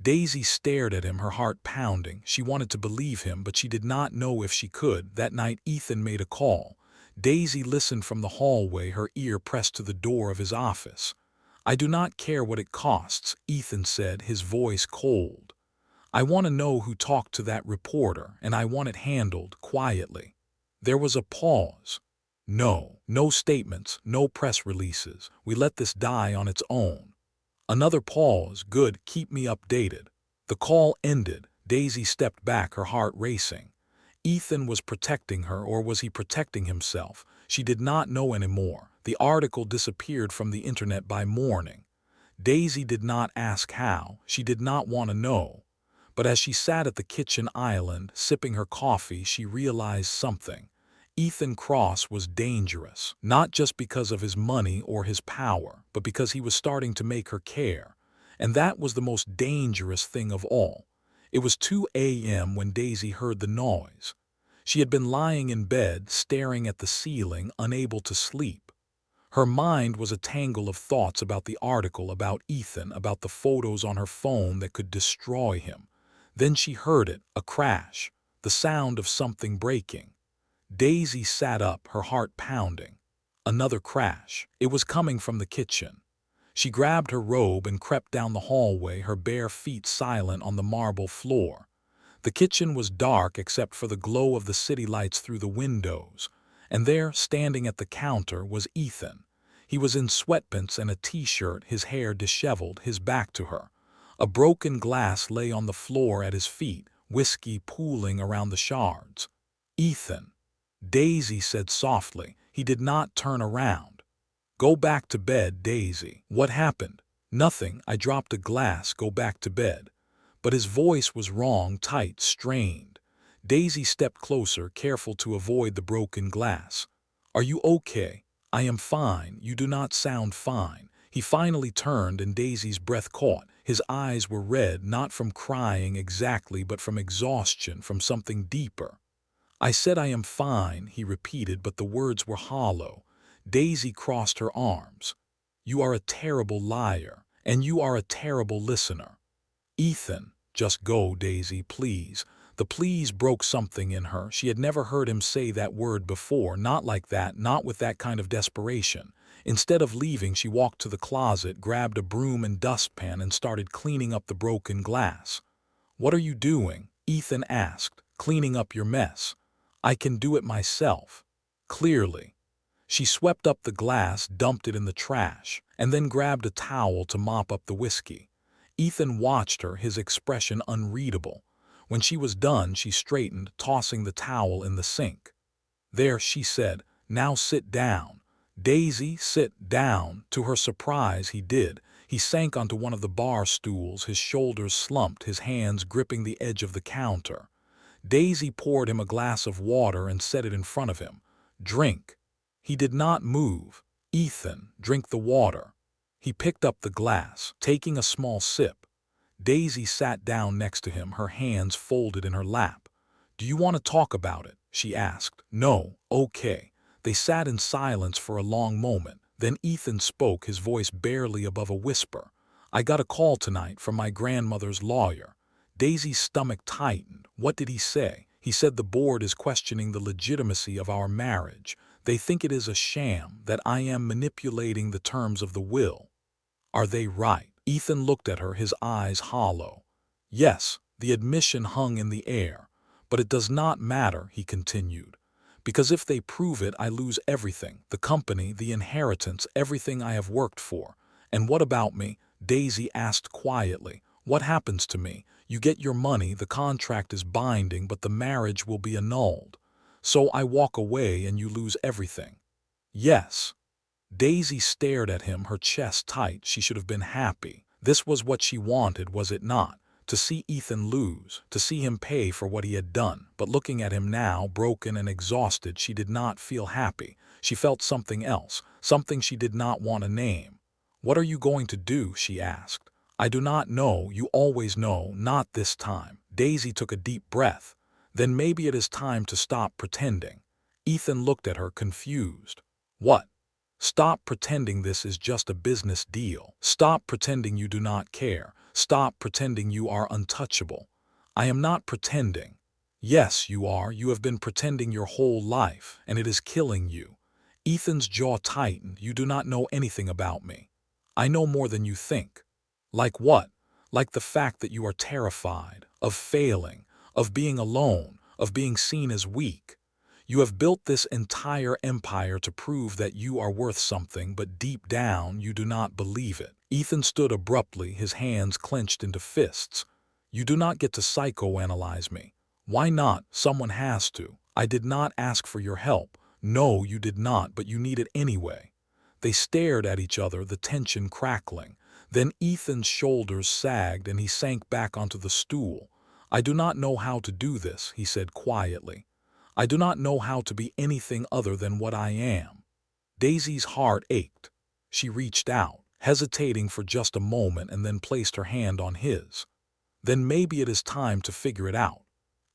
Daisy stared at him, her heart pounding. She wanted to believe him, but she did not know if she could. That night Ethan made a call. Daisy listened from the hallway, her ear pressed to the door of his office. I do not care what it costs, Ethan said, his voice cold. I want to know who talked to that reporter, and I want it handled quietly. There was a pause. No statements, no press releases. We let this die on its own. Another pause. Good, keep me updated. The call ended. Daisy stepped back, her heart racing. Ethan was protecting her, or was he protecting himself? She did not know anymore. The article disappeared from the internet by morning. Daisy did not ask how. She did not want to know. But as she sat at the kitchen island, sipping her coffee, she realized something. Ethan Cross was dangerous, not just because of his money or his power, but because he was starting to make her care. And that was the most dangerous thing of all. It was 2 a.m. when Daisy heard the noise. She had been lying in bed, staring at the ceiling, unable to sleep. Her mind was a tangle of thoughts about the article, about Ethan, about the photos on her phone that could destroy him. Then she heard it, a crash, the sound of something breaking. Daisy sat up, her heart pounding. Another crash. It was coming from the kitchen. She grabbed her robe and crept down the hallway, her bare feet silent on the marble floor. The kitchen was dark except for the glow of the city lights through the windows. And there, standing at the counter, was Ethan. He was in sweatpants and a t-shirt, his hair disheveled, his back to her. A broken glass lay on the floor at his feet, whiskey pooling around the shards. Ethan, Daisy said softly. He did not turn around. Go back to bed, Daisy. What happened? Nothing. I dropped a glass. Go back to bed. But his voice was wrong, tight, strained. Daisy stepped closer, careful to avoid the broken glass. Are you okay? I am fine. You do not sound fine. He finally turned and Daisy's breath caught. His eyes were red, not from crying exactly, but from exhaustion, from something deeper. I said I am fine, he repeated, but the words were hollow. Daisy crossed her arms. You are a terrible liar, and you are a terrible listener. Ethan, just go, Daisy, please. The please broke something in her. She had never heard him say that word before, not like that, not with that kind of desperation. Instead of leaving, she walked to the closet, grabbed a broom and dustpan, and started cleaning up the broken glass. What are you doing? Ethan asked. Cleaning up your mess. I can do it myself. Clearly. She swept up the glass, dumped it in the trash, and then grabbed a towel to mop up the whiskey. Ethan watched her, his expression unreadable. When she was done, she straightened, tossing the towel in the sink. There, she said, now sit down. Daisy, sit down. To her surprise, he did. He sank onto one of the bar stools, his shoulders slumped, his hands gripping the edge of the counter. Daisy poured him a glass of water and set it in front of him. Drink. He did not move. Ethan, drink the water. He picked up the glass, taking a small sip. Daisy sat down next to him, her hands folded in her lap. Do you want to talk about it? She asked. No, okay. They sat in silence for a long moment. Then Ethan spoke, his voice barely above a whisper. I got a call tonight from my grandmother's lawyer. Daisy's stomach tightened. What did he say? He said the board is questioning the legitimacy of our marriage. They think it is a sham, that I am manipulating the terms of the will. Are they right? Ethan looked at her, his eyes hollow. Yes, the admission hung in the air. But it does not matter, he continued. Because if they prove it, I lose everything, the company, the inheritance, everything I have worked for. And what about me? Daisy asked quietly. What happens to me? You get your money, the contract is binding, but the marriage will be annulled. So I walk away and you lose everything. Yes. Daisy stared at him, her chest tight. She should have been happy. This was what she wanted, was it not? to see Ethan lose, to see him pay for what he had done. But looking at him now, broken and exhausted, she did not feel happy. She felt something else, something she did not want to name. "What are you going to do?" she asked. "I do not know. You always know, not this time." Daisy took a deep breath. "Then maybe it is time to stop pretending." Ethan looked at her confused. "What?" "Stop pretending this is just a business deal. Stop pretending you do not care. Stop pretending you are untouchable." "I am not pretending." "Yes, you are. You have been pretending your whole life, and it is killing you." Ethan's jaw tightened. "You do not know anything about me." "I know more than you think." "Like what?" "Like the fact that you are terrified, of failing, of being alone, of being seen as weak. You have built this entire empire to prove that you are worth something, but deep down you do not believe it." Ethan stood abruptly, his hands clenched into fists. "You do not get to psychoanalyze me." "Why not? Someone has to." "I did not ask for your help." "No, you did not, but you need it anyway." They stared at each other, the tension crackling. Then Ethan's shoulders sagged and he sank back onto the stool. "I do not know how to do this," he said quietly. "I do not know how to be anything other than what I am." Daisy's heart ached. She reached out, hesitating for just a moment, and then placed her hand on his. "Then maybe it is time to figure it out."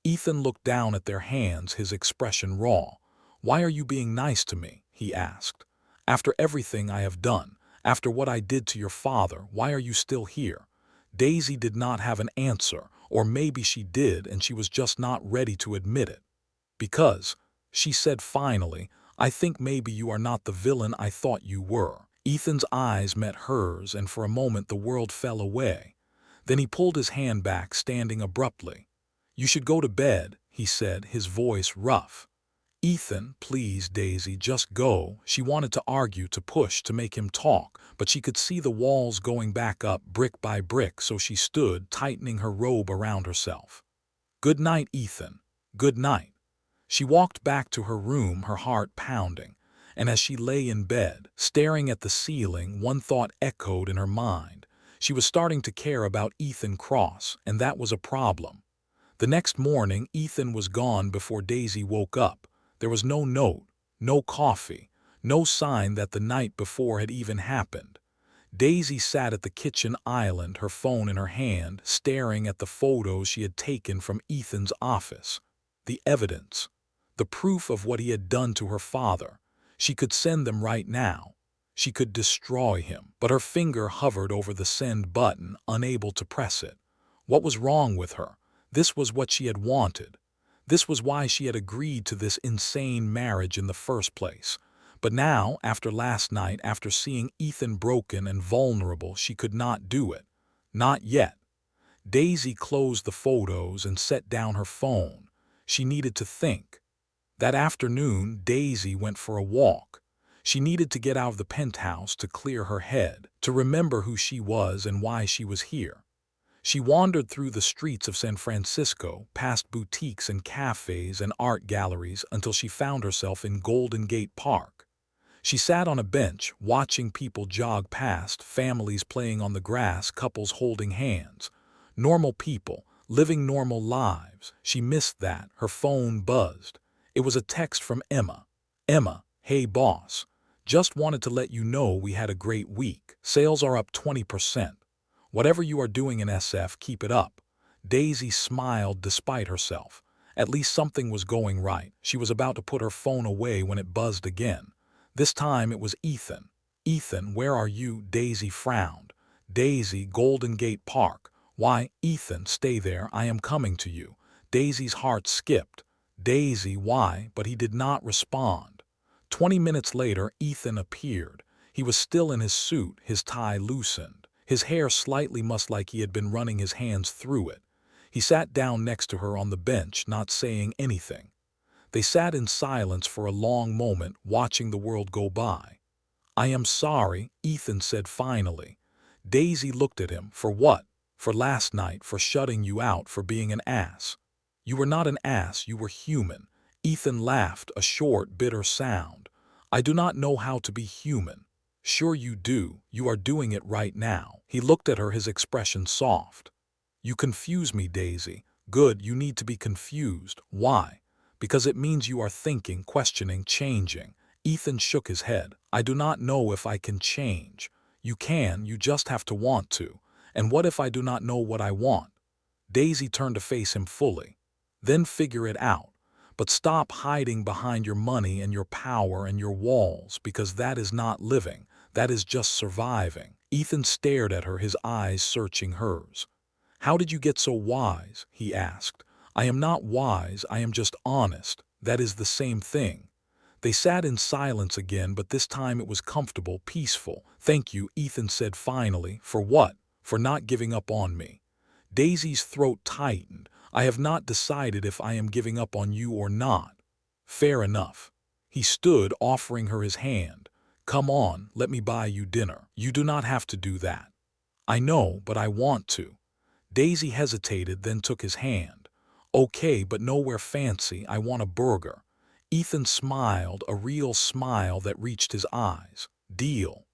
Ethan looked down at their hands, his expression raw. "Why are you being nice to me?" he asked. "After everything I have done, after what I did to your father, why are you still here?" Daisy did not have an answer, or maybe she did and she was just not ready to admit it. "Because," she said finally, "I think maybe you are not the villain I thought you were." Ethan's eyes met hers, and for a moment the world fell away. Then he pulled his hand back, standing abruptly. "You should go to bed," he said, his voice rough. "Ethan, please, Daisy, just go." She wanted to argue, to push, to make him talk, but she could see the walls going back up brick by brick, so she stood, tightening her robe around herself. "Good night, Ethan. Good night." She walked back to her room, her heart pounding, and as she lay in bed, staring at the ceiling, one thought echoed in her mind. She was starting to care about Ethan Cross, and that was a problem. The next morning, Ethan was gone before Daisy woke up. There was no note, no coffee, no sign that the night before had even happened. Daisy sat at the kitchen island, her phone in her hand, staring at the photos she had taken from Ethan's office. The evidence. The proof of what he had done to her father. She could send them right now. She could destroy him, but her finger hovered over the send button, unable to press it. What was wrong with her? This was what she had wanted. This was why she had agreed to this insane marriage in the first place. But now, after last night, after seeing Ethan broken and vulnerable, she could not do it. Not yet. Daisy closed the photos and set down her phone. She needed to think. That afternoon, Daisy went for a walk. She needed to get out of the penthouse, to clear her head, to remember who she was and why she was here. She wandered through the streets of San Francisco, past boutiques and cafes and art galleries, until she found herself in Golden Gate Park. She sat on a bench, watching people jog past, families playing on the grass, couples holding hands. Normal people, living normal lives. She missed that. Her phone buzzed. It was a text from Emma. "Emma, hey boss. Just wanted to let you know we had a great week. Sales are up 20%. Whatever you are doing in SF, keep it up." Daisy smiled despite herself. At least something was going right. She was about to put her phone away when it buzzed again. This time it was Ethan. "Ethan, where are you?" Daisy frowned. "Daisy, Golden Gate Park." "Why, Ethan, stay there. I am coming to you." Daisy's heart skipped. "Daisy, why?" But he did not respond. 20 minutes later, Ethan appeared. He was still in his suit, his tie loosened, his hair slightly mussed like he had been running his hands through it. He sat down next to her on the bench, not saying anything. They sat in silence for a long moment, watching the world go by. "I am sorry," Ethan said finally. Daisy looked at him. "For what?" "For last night, for shutting you out, for being an ass." "You were not an ass, you were human." Ethan laughed, a short, bitter sound. "I do not know how to be human." "Sure you do. You are doing it right now." He looked at her, his expression soft. You confuse me, Daisy. Good, you need to be confused. Why? Because it means you are thinking, questioning, changing. Ethan shook his head. I do not know if I can change. You can, you just have to want to. And what if I do not know what I want? Daisy turned to face him fully. Then figure it out. But stop hiding behind your money and your power and your walls, because that is not living. That is just surviving. Ethan stared at her, his eyes searching hers. How did you get so wise? He asked. I am not wise, I am just honest. That is the same thing. They sat in silence again, but this time it was comfortable, peaceful. Thank you, Ethan said finally. For what? For not giving up on me. Daisy's throat tightened. I have not decided if I am giving up on you or not. Fair enough. He stood, offering her his hand. Come on, let me buy you dinner. You do not have to do that. I know, but I want to. Daisy hesitated, then took his hand. Okay, but nowhere fancy. I want a burger. Ethan smiled, a real smile that reached his eyes. Deal.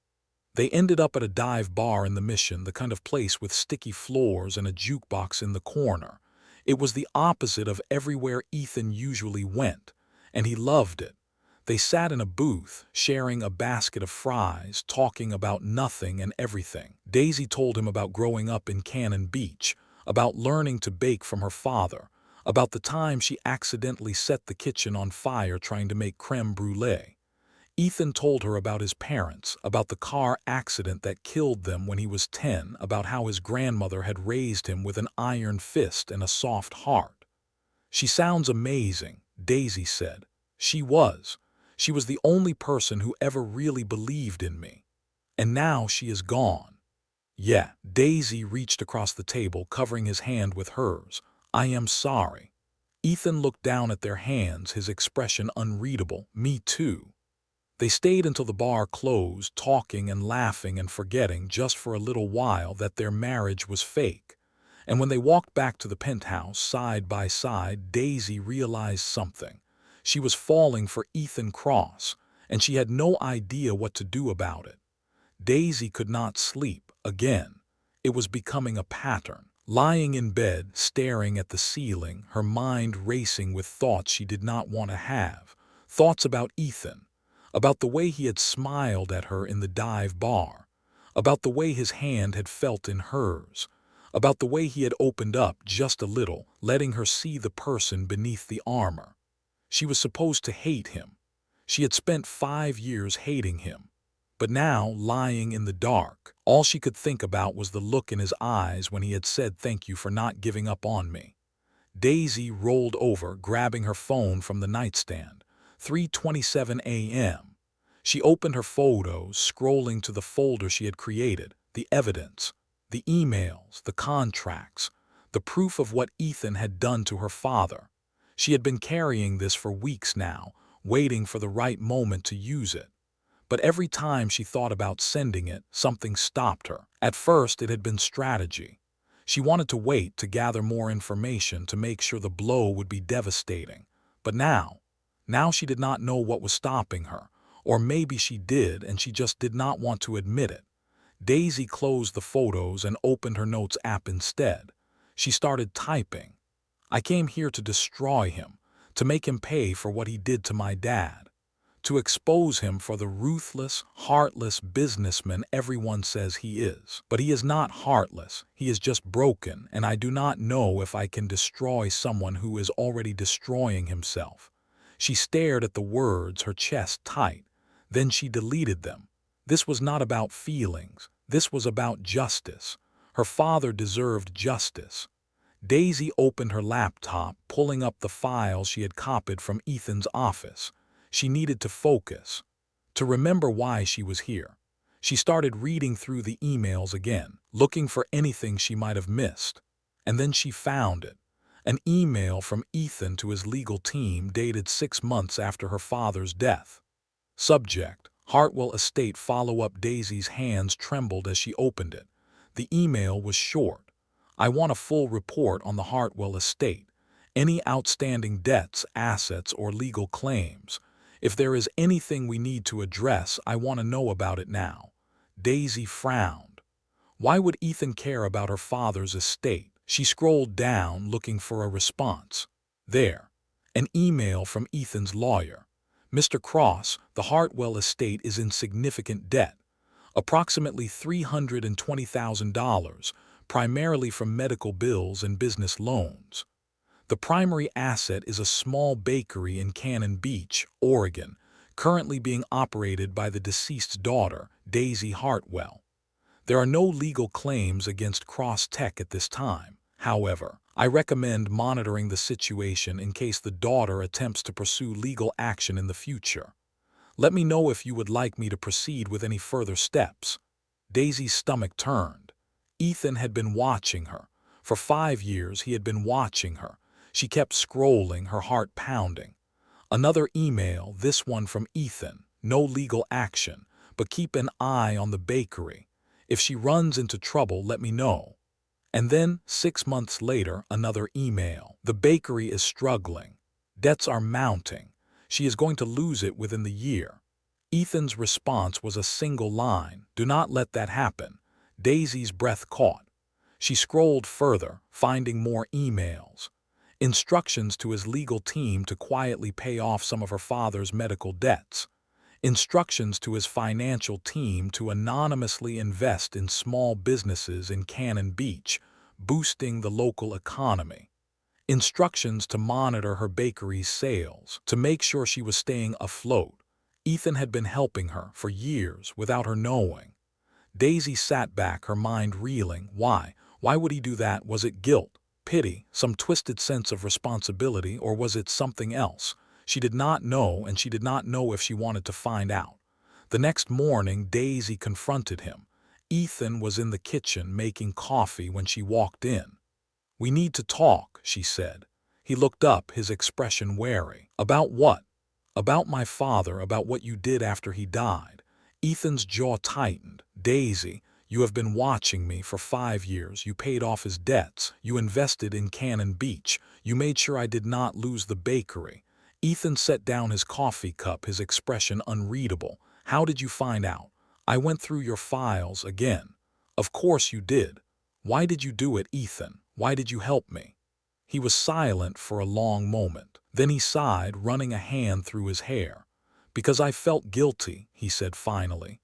They ended up at a dive bar in the Mission, the kind of place with sticky floors and a jukebox in the corner. It was the opposite of everywhere Ethan usually went, and he loved it. They sat in a booth, sharing a basket of fries, talking about nothing and everything. Daisy told him about growing up in Cannon Beach, about learning to bake from her father, about the time she accidentally set the kitchen on fire trying to make creme brulee. Ethan told her about his parents, about the car accident that killed them when he was 10, about how his grandmother had raised him with an iron fist and a soft heart. She sounds amazing, Daisy said. She was. She was the only person who ever really believed in me. And now she is gone. Yeah, Daisy reached across the table, covering his hand with hers. I am sorry. Ethan looked down at their hands, his expression unreadable. Me too. They stayed until the bar closed, talking and laughing and forgetting just for a little while that their marriage was fake. And when they walked back to the penthouse, side by side, Daisy realized something. She was falling for Ethan Cross, and she had no idea what to do about it. Daisy could not sleep again. It was becoming a pattern. Lying in bed, staring at the ceiling, her mind racing with thoughts she did not want to have. Thoughts about Ethan, about the way he had smiled at her in the dive bar, about the way his hand had felt in hers, about the way he had opened up just a little, letting her see the person beneath the armor. She was supposed to hate him. She had spent 5 years hating him. But now, lying in the dark, all she could think about was the look in his eyes when he had said thank you for not giving up on me. Daisy rolled over, grabbing her phone from the nightstand. 3:27 a.m. She opened her photos, scrolling to the folder she had created, the evidence, the emails, the contracts, the proof of what Ethan had done to her father. She had been carrying this for weeks now, waiting for the right moment to use it. But every time she thought about sending it, something stopped her. At first, it had been strategy. She wanted to wait to gather more information to make sure the blow would be devastating. But now she did not know what was stopping her. Or maybe she did, and she just did not want to admit it. Daisy closed the photos and opened her notes app instead. She started typing. I came here to destroy him, to make him pay for what he did to my dad, to expose him for the ruthless, heartless businessman everyone says he is. But he is not heartless, he is just broken, and I do not know if I can destroy someone who is already destroying himself. She stared at the words, her chest tight. Then she deleted them. This was not about feelings. This was about justice. Her father deserved justice. Daisy opened her laptop, pulling up the files she had copied from Ethan's office. She needed to focus, to remember why she was here. She started reading through the emails again, looking for anything she might have missed. And then she found it. An email from Ethan to his legal team dated 6 months after her father's death. Subject: Hartwell Estate follow-up. Daisy's hands trembled as she opened it. The email was short. I want a full report on the Hartwell Estate. Any outstanding debts, assets, or legal claims. If there is anything we need to address, I want to know about it now. Daisy frowned. Why would Ethan care about her father's estate? She scrolled down, looking for a response. There, an email from Ethan's lawyer. Mr. Cross, the Hartwell estate is in significant debt, approximately $320,000, primarily from medical bills and business loans. The primary asset is a small bakery in Cannon Beach, Oregon, currently being operated by the deceased's daughter, Daisy Hartwell. There are no legal claims against Cross Tech at this time. However, I recommend monitoring the situation in case the daughter attempts to pursue legal action in the future. Let me know if you would like me to proceed with any further steps. Daisy's stomach turned. Ethan had been watching her. For 5 years he had been watching her. She kept scrolling, her heart pounding. Another email, this one from Ethan. No legal action, but keep an eye on the bakery. If she runs into trouble, let me know. And then, 6 months later, another email. The bakery is struggling. Debts are mounting. She is going to lose it within the year. Ethan's response was a single line. Do not let that happen. Daisy's breath caught. She scrolled further, finding more emails. Instructions to his legal team to quietly pay off some of her father's medical debts. Instructions to his financial team to anonymously invest in small businesses in Cannon Beach, boosting the local economy. Instructions to monitor her bakery's sales, to make sure she was staying afloat. Ethan had been helping her for years without her knowing. Daisy sat back, her mind reeling. Why? Why would he do that? Was it guilt, pity, some twisted sense of responsibility, or was it something else? She did not know, and she did not know if she wanted to find out. The next morning, Daisy confronted him. Ethan was in the kitchen making coffee when she walked in. "We need to talk," she said. He looked up, his expression wary. "About what?" "About my father, about what you did after he died." Ethan's jaw tightened. "Daisy, you have been watching me for 5 years. You paid off his debts. You invested in Cannon Beach. You made sure I did not lose the bakery." Ethan set down his coffee cup, his expression unreadable. "How did you find out?" "I went through your files again." "Of course you did. Why did you do it, Ethan? Why did you help me?" He was silent for a long moment. Then he sighed, running a hand through his hair. "Because I felt guilty," he said finally.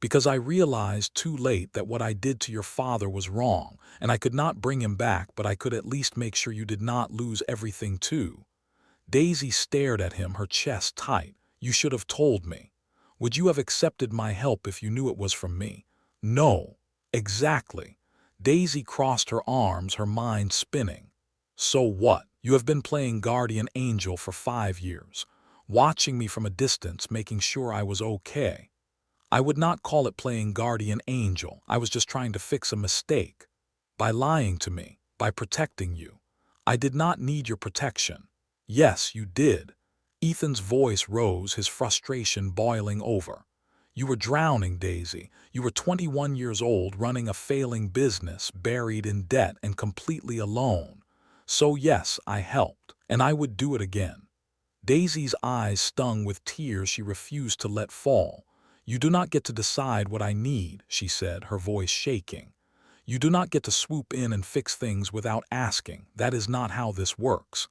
"Because I realized too late that what I did to your father was wrong, and I could not bring him back, but I could at least make sure you did not lose everything too." Daisy stared at him, her chest tight. "You should have told me. Would you have accepted my help if you knew it was from me?" "No." "Exactly." Daisy crossed her arms, her mind spinning. "So what? You have been playing guardian angel for 5 years, watching me from a distance, making sure I was okay." "I would not call it playing guardian angel. I was just trying to fix a mistake. By lying to me, by protecting you. I did not need your protection." "Yes, you did." Ethan's voice rose, his frustration boiling over. "You were drowning, Daisy. You were 21 years old, running a failing business, buried in debt and completely alone. So yes, I helped, and I would do it again." Daisy's eyes stung with tears she refused to let fall. "You do not get to decide what I need," she said, her voice shaking. "You do not get to swoop in and fix things without asking. That is not how this works."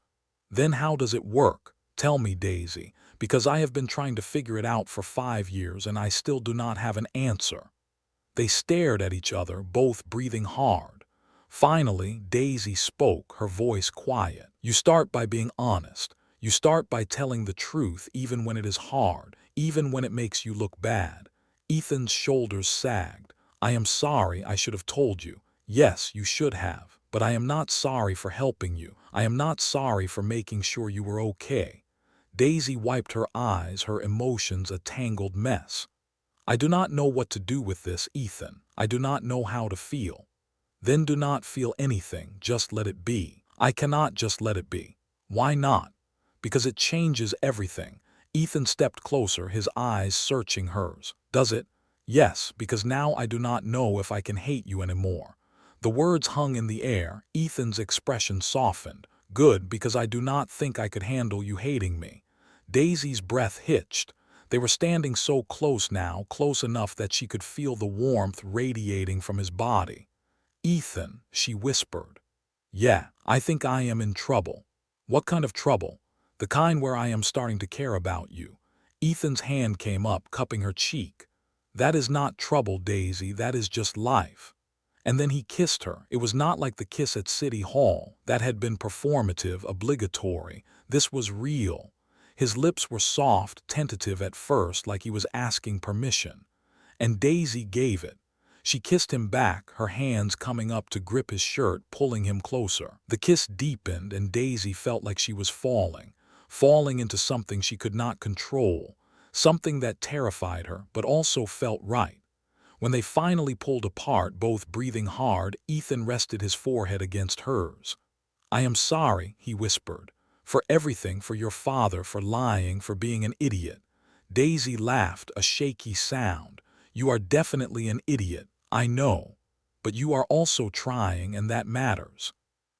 "Then how does it work? Tell me, Daisy, because I have been trying to figure it out for 5 years and I still do not have an answer." They stared at each other, both breathing hard. Finally, Daisy spoke, her voice quiet. "You start by being honest. You start by telling the truth even when it is hard, even when it makes you look bad." Ethan's shoulders sagged. "I am sorry, I should have told you." "Yes, you should have. But I am not sorry for helping you. I am not sorry for making sure you were okay." Daisy wiped her eyes, her emotions a tangled mess. "I do not know what to do with this, Ethan. I do not know how to feel." "Then do not feel anything, just let it be." "I cannot just let it be." "Why not?" "Because it changes everything." Ethan stepped closer, his eyes searching hers. "Does it?" "Yes, because now I do not know if I can hate you anymore." The words hung in the air. Ethan's expression softened. "Good, because I do not think I could handle you hating me." Daisy's breath hitched. They were standing so close now, close enough that she could feel the warmth radiating from his body. "Ethan," she whispered. Yeah, I think I am in trouble. What kind of trouble? The kind where I am starting to care about you. Ethan's hand came up, cupping her cheek. That is not trouble, Daisy, that is just life. And then he kissed her. It was not like the kiss at City Hall that had been performative, obligatory. This was real. His lips were soft, tentative at first, like he was asking permission. And Daisy gave it. She kissed him back, her hands coming up to grip his shirt, pulling him closer. The kiss deepened, and Daisy felt like she was falling into something she could not control, something that terrified her but also felt right. When they finally pulled apart, both breathing hard, Ethan rested his forehead against hers. "I am sorry," he whispered, "for everything, for your father, for lying, for being an idiot." Daisy laughed, a shaky sound. "You are definitely an idiot, I know. But you are also trying, and that matters."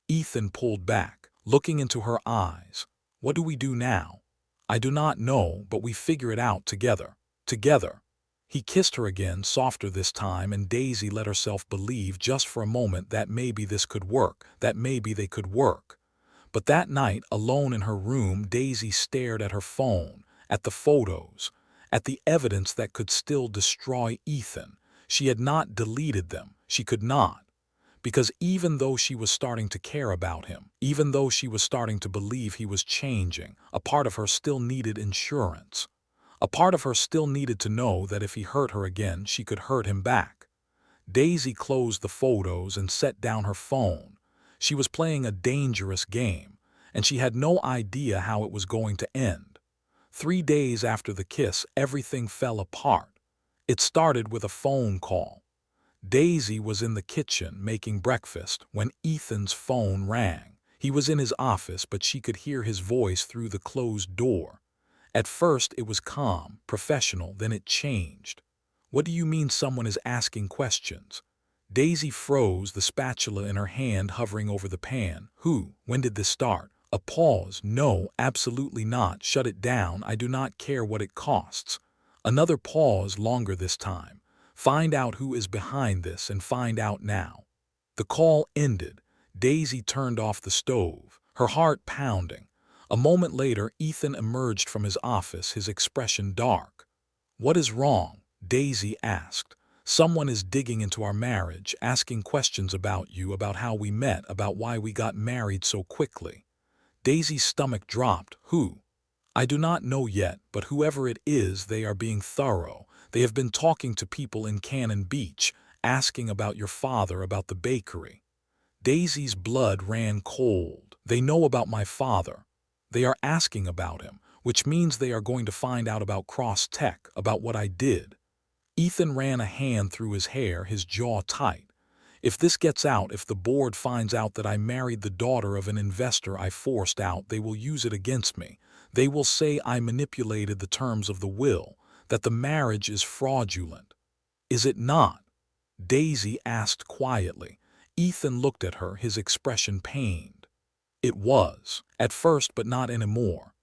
Ethan pulled back, looking into her eyes. "What do we do now?" "I do not know, but we figure it out together. Together." He kissed her again, softer this time, and Daisy let herself believe just for a moment that maybe this could work, that maybe they could work. But that night, alone in her room, Daisy stared at her phone, at the photos, at the evidence that could still destroy Ethan. She had not deleted them. She could not. Because even though she was starting to care about him, even though she was starting to believe he was changing, a part of her still needed insurance. A part of her still needed to know that if he hurt her again, she could hurt him back. Daisy closed the photos and set down her phone. She was playing a dangerous game, and she had no idea how it was going to end. 3 days after the kiss, everything fell apart. It started with a phone call. Daisy was in the kitchen making breakfast when Ethan's phone rang. He was in his office, but she could hear his voice through the closed door. At first it was calm, professional, then it changed. "What do you mean someone is asking questions?" Daisy froze, the spatula in her hand hovering over the pan. "Who? When did this start?" A pause. "No, absolutely not. Shut it down. I do not care what it costs." Another pause, longer this time. "Find out who is behind this, and find out now." The call ended. Daisy turned off the stove, her heart pounding. A moment later, Ethan emerged from his office, his expression dark. "What is wrong?" Daisy asked. "Someone is digging into our marriage, asking questions about you, about how we met, about why we got married so quickly." Daisy's stomach dropped. "Who?" "I do not know yet, but whoever it is, they are being thorough. They have been talking to people in Cannon Beach, asking about your father, about the bakery." Daisy's blood ran cold. "They know about my father. They are asking about him, which means they are going to find out about Cross Tech, about what I did." Ethan ran a hand through his hair, his jaw tight. "If this gets out, if the board finds out that I married the daughter of an investor I forced out, they will use it against me. They will say I manipulated the terms of the will, that the marriage is fraudulent." "Is it not?" Daisy asked quietly. Ethan looked at her, his expression pained. "It was. At first, but not anymore."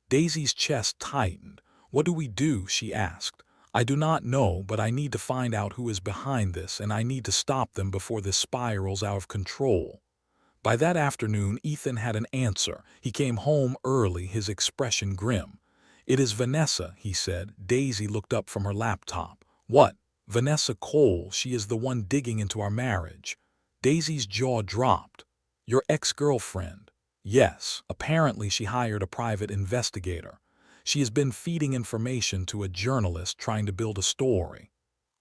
Daisy's chest tightened. "What do we do?" she asked. "I do not know, but I need to find out who is behind this, and I need to stop them before this spirals out of control." By that afternoon, Ethan had an answer. He came home early, his expression grim. "It is Vanessa," he said. Daisy looked up from her laptop. "What?" "Vanessa Cole. She is the one digging into our marriage." Daisy's jaw dropped. "Your ex-girlfriend?" "Yes. Apparently she hired a private investigator. She has been feeding information to a journalist trying to build a story."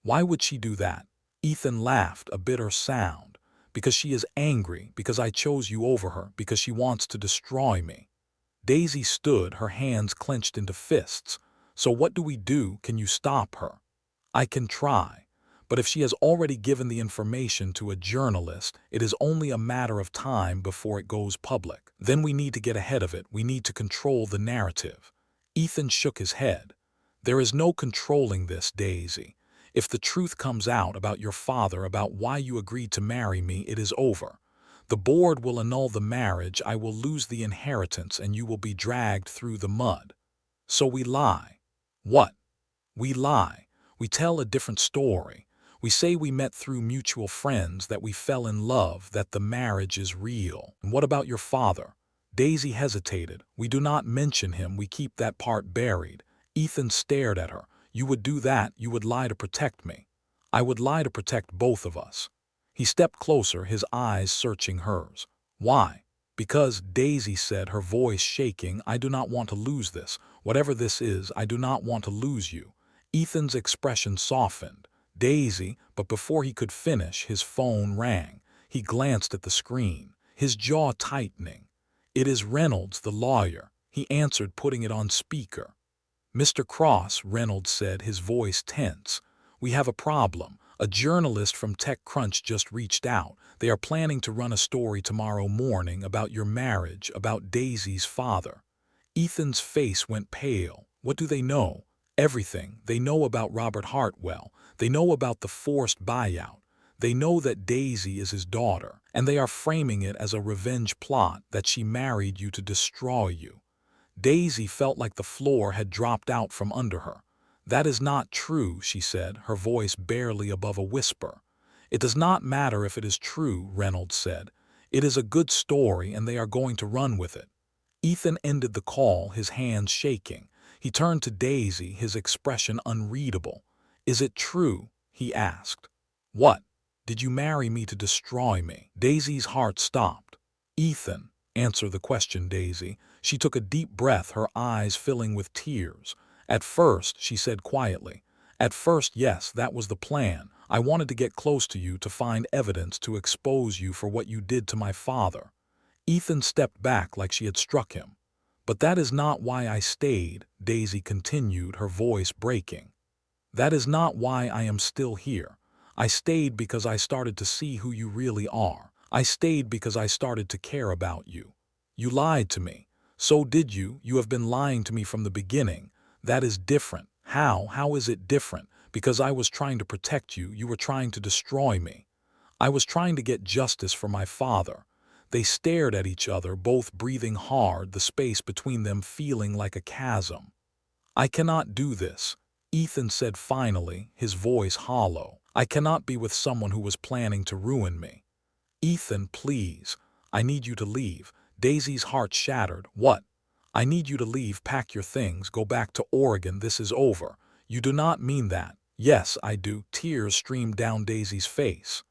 "Why would she do that?" Ethan laughed, a bitter sound. "Because she is angry, because I chose you over her, because she wants to destroy me." Daisy stood, her hands clenched into fists. "So what do we do? Can you stop her?" "I can try. But if she has already given the information to a journalist, it is only a matter of time before it goes public. Then we need to get ahead of it. We need to control the narrative." Ethan shook his head. "There is no controlling this, Daisy. If the truth comes out about your father, about why you agreed to marry me, it is over. The board will annul the marriage, I will lose the inheritance, and you will be dragged through the mud. So we lie." "What?" "We lie. We tell a different story. We say we met through mutual friends, that we fell in love, that the marriage is real. And what about your father? Daisy hesitated. We do not mention him, we keep that part buried. Ethan stared at her. You would do that, you would lie to protect me. I would lie to protect both of us. He stepped closer, his eyes searching hers. Why? Because, Daisy said, her voice shaking, I do not want to lose this. Whatever this is, I do not want to lose you. Ethan's expression softened. Daisy, but before he could finish, his phone rang. He glanced at the screen, his jaw tightening. It is Reynolds, the lawyer. He answered, putting it on speaker. Mr. Cross, Reynolds said, his voice tense. We have a problem. A journalist from TechCrunch just reached out. They are planning to run a story tomorrow morning about your marriage, about Daisy's father. Ethan's face went pale. What do they know? Everything. They know about Robert Hartwell. They know about the forced buyout. They know that Daisy is his daughter, and they are framing it as a revenge plot, that she married you to destroy you. Daisy felt like the floor had dropped out from under her. That is not true, she said, her voice barely above a whisper. It does not matter if it is true, Reynolds said. It is a good story, and they are going to run with it. Ethan ended the call, his hands shaking. He turned to Daisy, his expression unreadable. Is it true? He asked. What? Did you marry me to destroy me? Daisy's heart stopped. Ethan, answer the question, Daisy. She took a deep breath, her eyes filling with tears. At first, she said quietly. At first, yes, that was the plan. I wanted to get close to you, to find evidence, to expose you for what you did to my father. Ethan stepped back like she had struck him. But that is not why I stayed, Daisy continued, her voice breaking. That is not why I am still here. I stayed because I started to see who you really are. I stayed because I started to care about you. You lied to me. So did you. You have been lying to me from the beginning. That is different. How? How is it different? Because I was trying to protect you. You were trying to destroy me. I was trying to get justice for my father. They stared at each other, both breathing hard, the space between them feeling like a chasm. I cannot do this, Ethan said finally, his voice hollow. I cannot be with someone who was planning to ruin me. Ethan, please. I need you to leave. Daisy's heart shattered. What? I need you to leave, pack your things, go back to Oregon, this is over. You do not mean that. Yes, I do. Tears streamed down Daisy's face.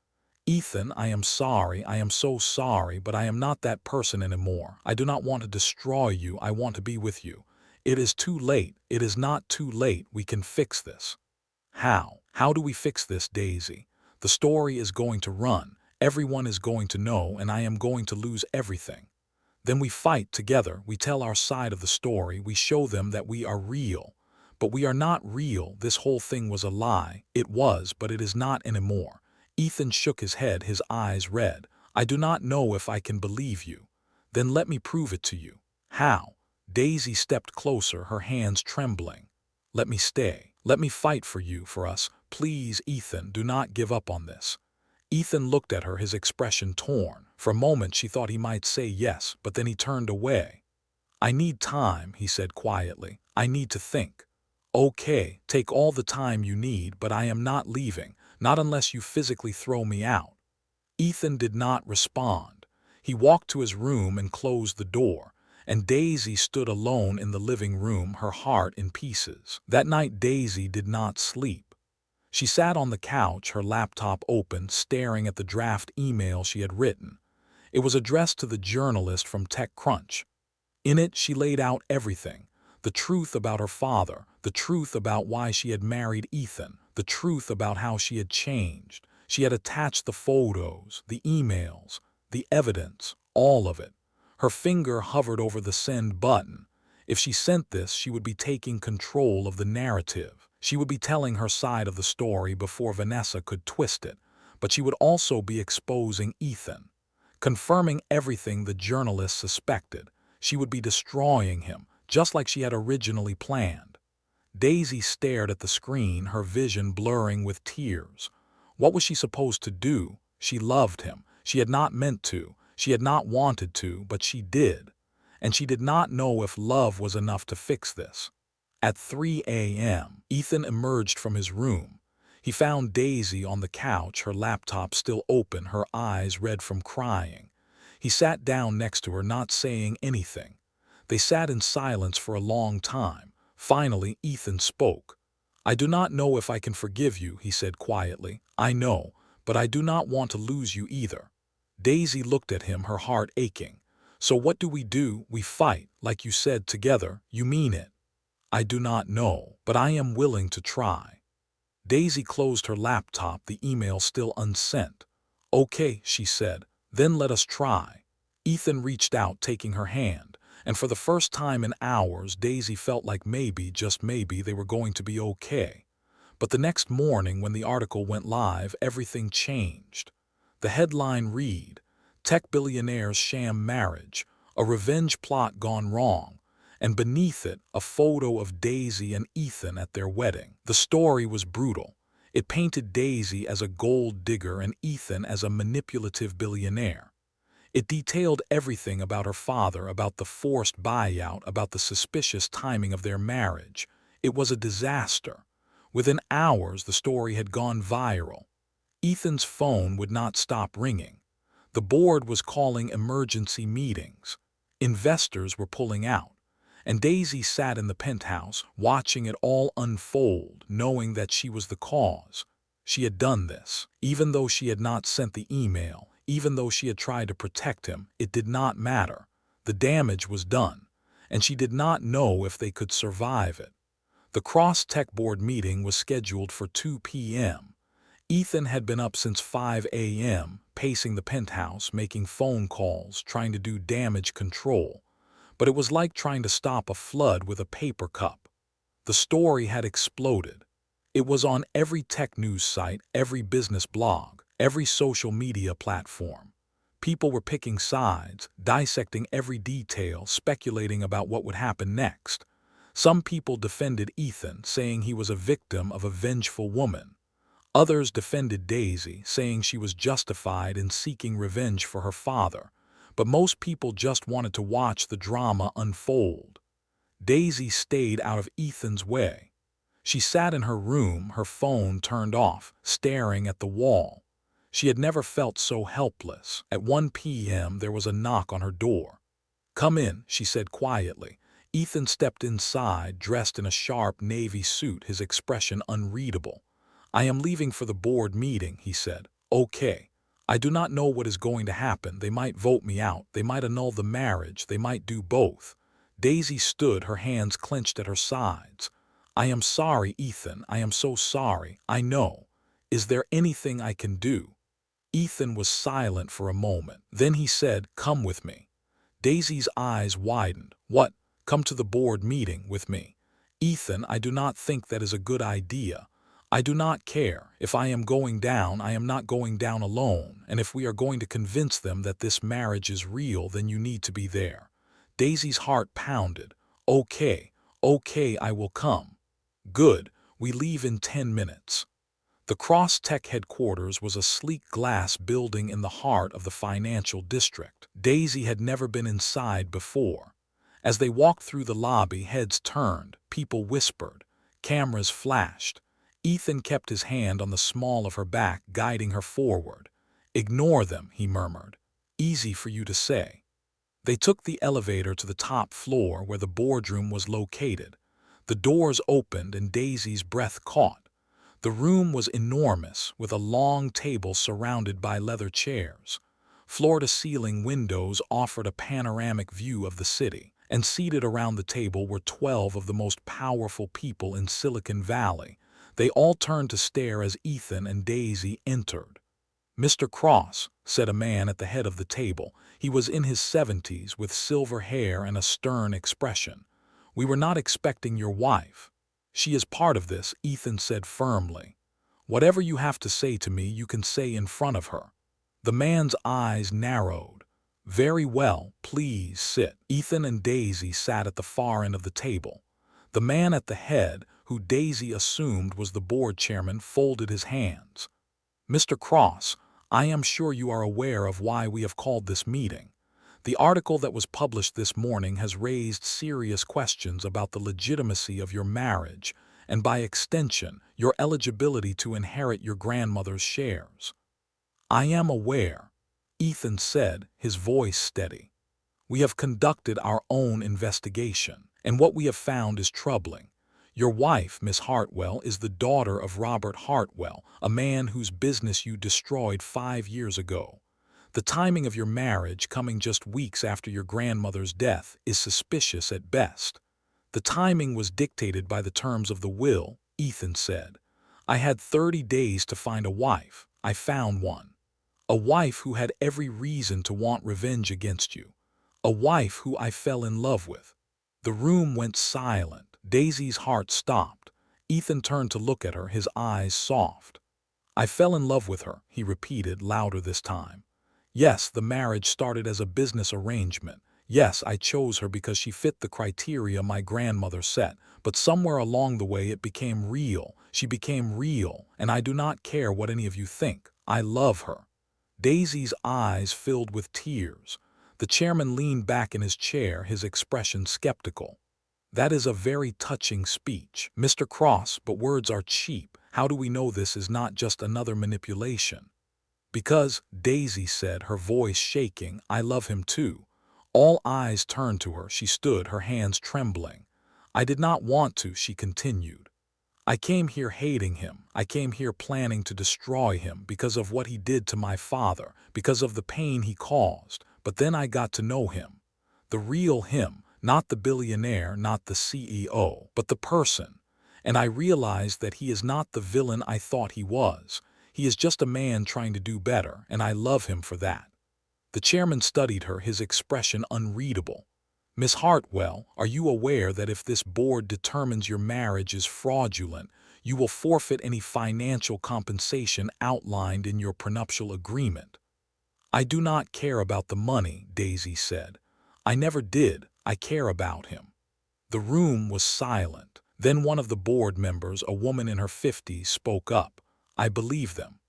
Ethan, I am sorry, I am so sorry, but I am not that person anymore. I do not want to destroy you, I want to be with you. It is too late, it is not too late, we can fix this. How? How do we fix this, Daisy? The story is going to run, everyone is going to know, and I am going to lose everything. Then we fight together, we tell our side of the story, we show them that we are real. But we are not real, this whole thing was a lie. It was, but it is not anymore. Ethan shook his head, his eyes red. I do not know if I can believe you. Then let me prove it to you. How? Daisy stepped closer, her hands trembling. Let me stay. Let me fight for you, for us. Please, Ethan, do not give up on this. Ethan looked at her, his expression torn. For a moment she thought he might say yes, but then he turned away. I need time, he said quietly. I need to think. Okay, take all the time you need, but I am not leaving, not unless you physically throw me out. Ethan did not respond. He walked to his room and closed the door, and Daisy stood alone in the living room, her heart in pieces. That night Daisy did not sleep. She sat on the couch, her laptop open, staring at the draft email she had written. It was addressed to the journalist from TechCrunch. In it, she laid out everything. The truth about her father, the truth about why she had married Ethan, the truth about how she had changed. She had attached the photos, the emails, the evidence, all of it. Her finger hovered over the send button. If she sent this, she would be taking control of the narrative. She would be telling her side of the story before Vanessa could twist it. But she would also be exposing Ethan, confirming everything the journalist suspected. She would be destroying him, just like she had originally planned. Daisy stared at the screen, her vision blurring with tears. What was she supposed to do? She loved him. She had not meant to. She had not wanted to, but she did. And she did not know if love was enough to fix this. At 3 a.m., Ethan emerged from his room. He found Daisy on the couch, her laptop still open, her eyes red from crying. He sat down next to her, not saying anything. They sat in silence for a long time. Finally, Ethan spoke. "I do not know if I can forgive you," he said quietly. "I know, but I do not want to lose you either." Daisy looked at him, her heart aching. "So what do? We fight, like you said, together. You mean it?" "I do not know, but I am willing to try." Daisy closed her laptop, the email still unsent. "Okay," she said, "then let us try." Ethan reached out, taking her hand, and for the first time in hours, Daisy felt like maybe, just maybe, they were going to be okay. But the next morning, when the article went live, everything changed. The headline read, "Tech Billionaire's Sham Marriage, a Revenge Plot Gone Wrong," and beneath it, a photo of Daisy and Ethan at their wedding. The story was brutal. It painted Daisy as a gold digger and Ethan as a manipulative billionaire. It detailed everything about her father, about the forced buyout, about the suspicious timing of their marriage. It was a disaster. Within hours, the story had gone viral. Ethan's phone would not stop ringing. The board was calling emergency meetings. Investors were pulling out. And Daisy sat in the penthouse, watching it all unfold, knowing that she was the cause. She had done this. Even though she had not sent the email, even though she had tried to protect him, it did not matter. The damage was done, and she did not know if they could survive it. The cross-tech board meeting was scheduled for 2 p.m. Ethan had been up since 5 a.m., pacing the penthouse, making phone calls, trying to do damage control. But it was like trying to stop a flood with a paper cup. The story had exploded. It was on every tech news site, every business blog, every social media platform. People were picking sides, dissecting every detail, speculating about what would happen next. Some people defended Ethan, saying he was a victim of a vengeful woman. Others defended Daisy, saying she was justified in seeking revenge for her father. But most people just wanted to watch the drama unfold. Daisy stayed out of Ethan's way. She sat in her room, her phone turned off, staring at the wall. She had never felt so helpless. At 1 p.m. there was a knock on her door. "Come in," she said quietly. Ethan stepped inside, dressed in a sharp navy suit, his expression unreadable. "I am leaving for the board meeting," he said. "Okay. I do not know what is going to happen. They might vote me out. They might annul the marriage. They might do both." Daisy stood, her hands clenched at her sides. "I am sorry, Ethan. I am so sorry. I know. Is there anything I can do?" Ethan was silent for a moment. Then he said, "Come with me." Daisy's eyes widened. "What? Come to the board meeting with me?" "Ethan, I do not think that is a good idea. I do not care. If I am going down, I am not going down alone, and if we are going to convince them that this marriage is real, then you need to be there." Daisy's heart pounded. "Okay, okay, I will come." "Good. We leave in 10 minutes." The Cross-Tech headquarters was a sleek glass building in the heart of the financial district. Daisy had never been inside before. As they walked through the lobby, heads turned, people whispered, cameras flashed. Ethan kept his hand on the small of her back, guiding her forward. "Ignore them," he murmured. "Easy for you to say." They took the elevator to the top floor where the boardroom was located. The doors opened and Daisy's breath caught. The room was enormous, with a long table surrounded by leather chairs. Floor-to-ceiling windows offered a panoramic view of the city, and seated around the table were 12 of the most powerful people in Silicon Valley. They all turned to stare as Ethan and Daisy entered. "Mr. Cross," said a man at the head of the table. He was in his 70s, with silver hair and a stern expression. "We were not expecting your wife." "She is part of this," Ethan said firmly. "Whatever you have to say to me, you can say in front of her." The man's eyes narrowed. "Very well, please sit." Ethan and Daisy sat at the far end of the table. The man at the head, who Daisy assumed was the board chairman, folded his hands. "Mr. Cross, I am sure you are aware of why we have called this meeting. The article that was published this morning has raised serious questions about the legitimacy of your marriage, and by extension, your eligibility to inherit your grandmother's shares. I am aware, Ethan said, his voice steady. We have conducted our own investigation, and what we have found is troubling. Your wife, Miss Hartwell, is the daughter of Robert Hartwell, a man whose business you destroyed 5 years ago. The timing of your marriage, coming just weeks after your grandmother's death, is suspicious at best. The timing was dictated by the terms of the will, Ethan said. I had 30 days to find a wife. I found one. A wife who had every reason to want revenge against you. A wife who I fell in love with. The room went silent. Daisy's heart stopped. Ethan turned to look at her, his eyes soft. I fell in love with her, he repeated, louder this time. Yes, the marriage started as a business arrangement. Yes, I chose her because she fit the criteria my grandmother set, but somewhere along the way it became real. She became real, and I do not care what any of you think. I love her. Daisy's eyes filled with tears. The chairman leaned back in his chair, his expression skeptical. That is a very touching speech, Mr. Cross, but words are cheap. How do we know this is not just another manipulation? Because, Daisy said, her voice shaking, I love him too. All eyes turned to her. She stood, her hands trembling. I did not want to, she continued. I came here hating him. I came here planning to destroy him because of what he did to my father, because of the pain he caused. But then I got to know him. The real him, not the billionaire, not the CEO, but the person. And I realized that he is not the villain I thought he was. He is just a man trying to do better, and I love him for that. The chairman studied her, his expression unreadable. Miss Hartwell, are you aware that if this board determines your marriage is fraudulent, you will forfeit any financial compensation outlined in your prenuptial agreement? I do not care about the money, Daisy said. I never did. I care about him. The room was silent. Then one of the board members, a woman in her 50s, spoke up. I believe them.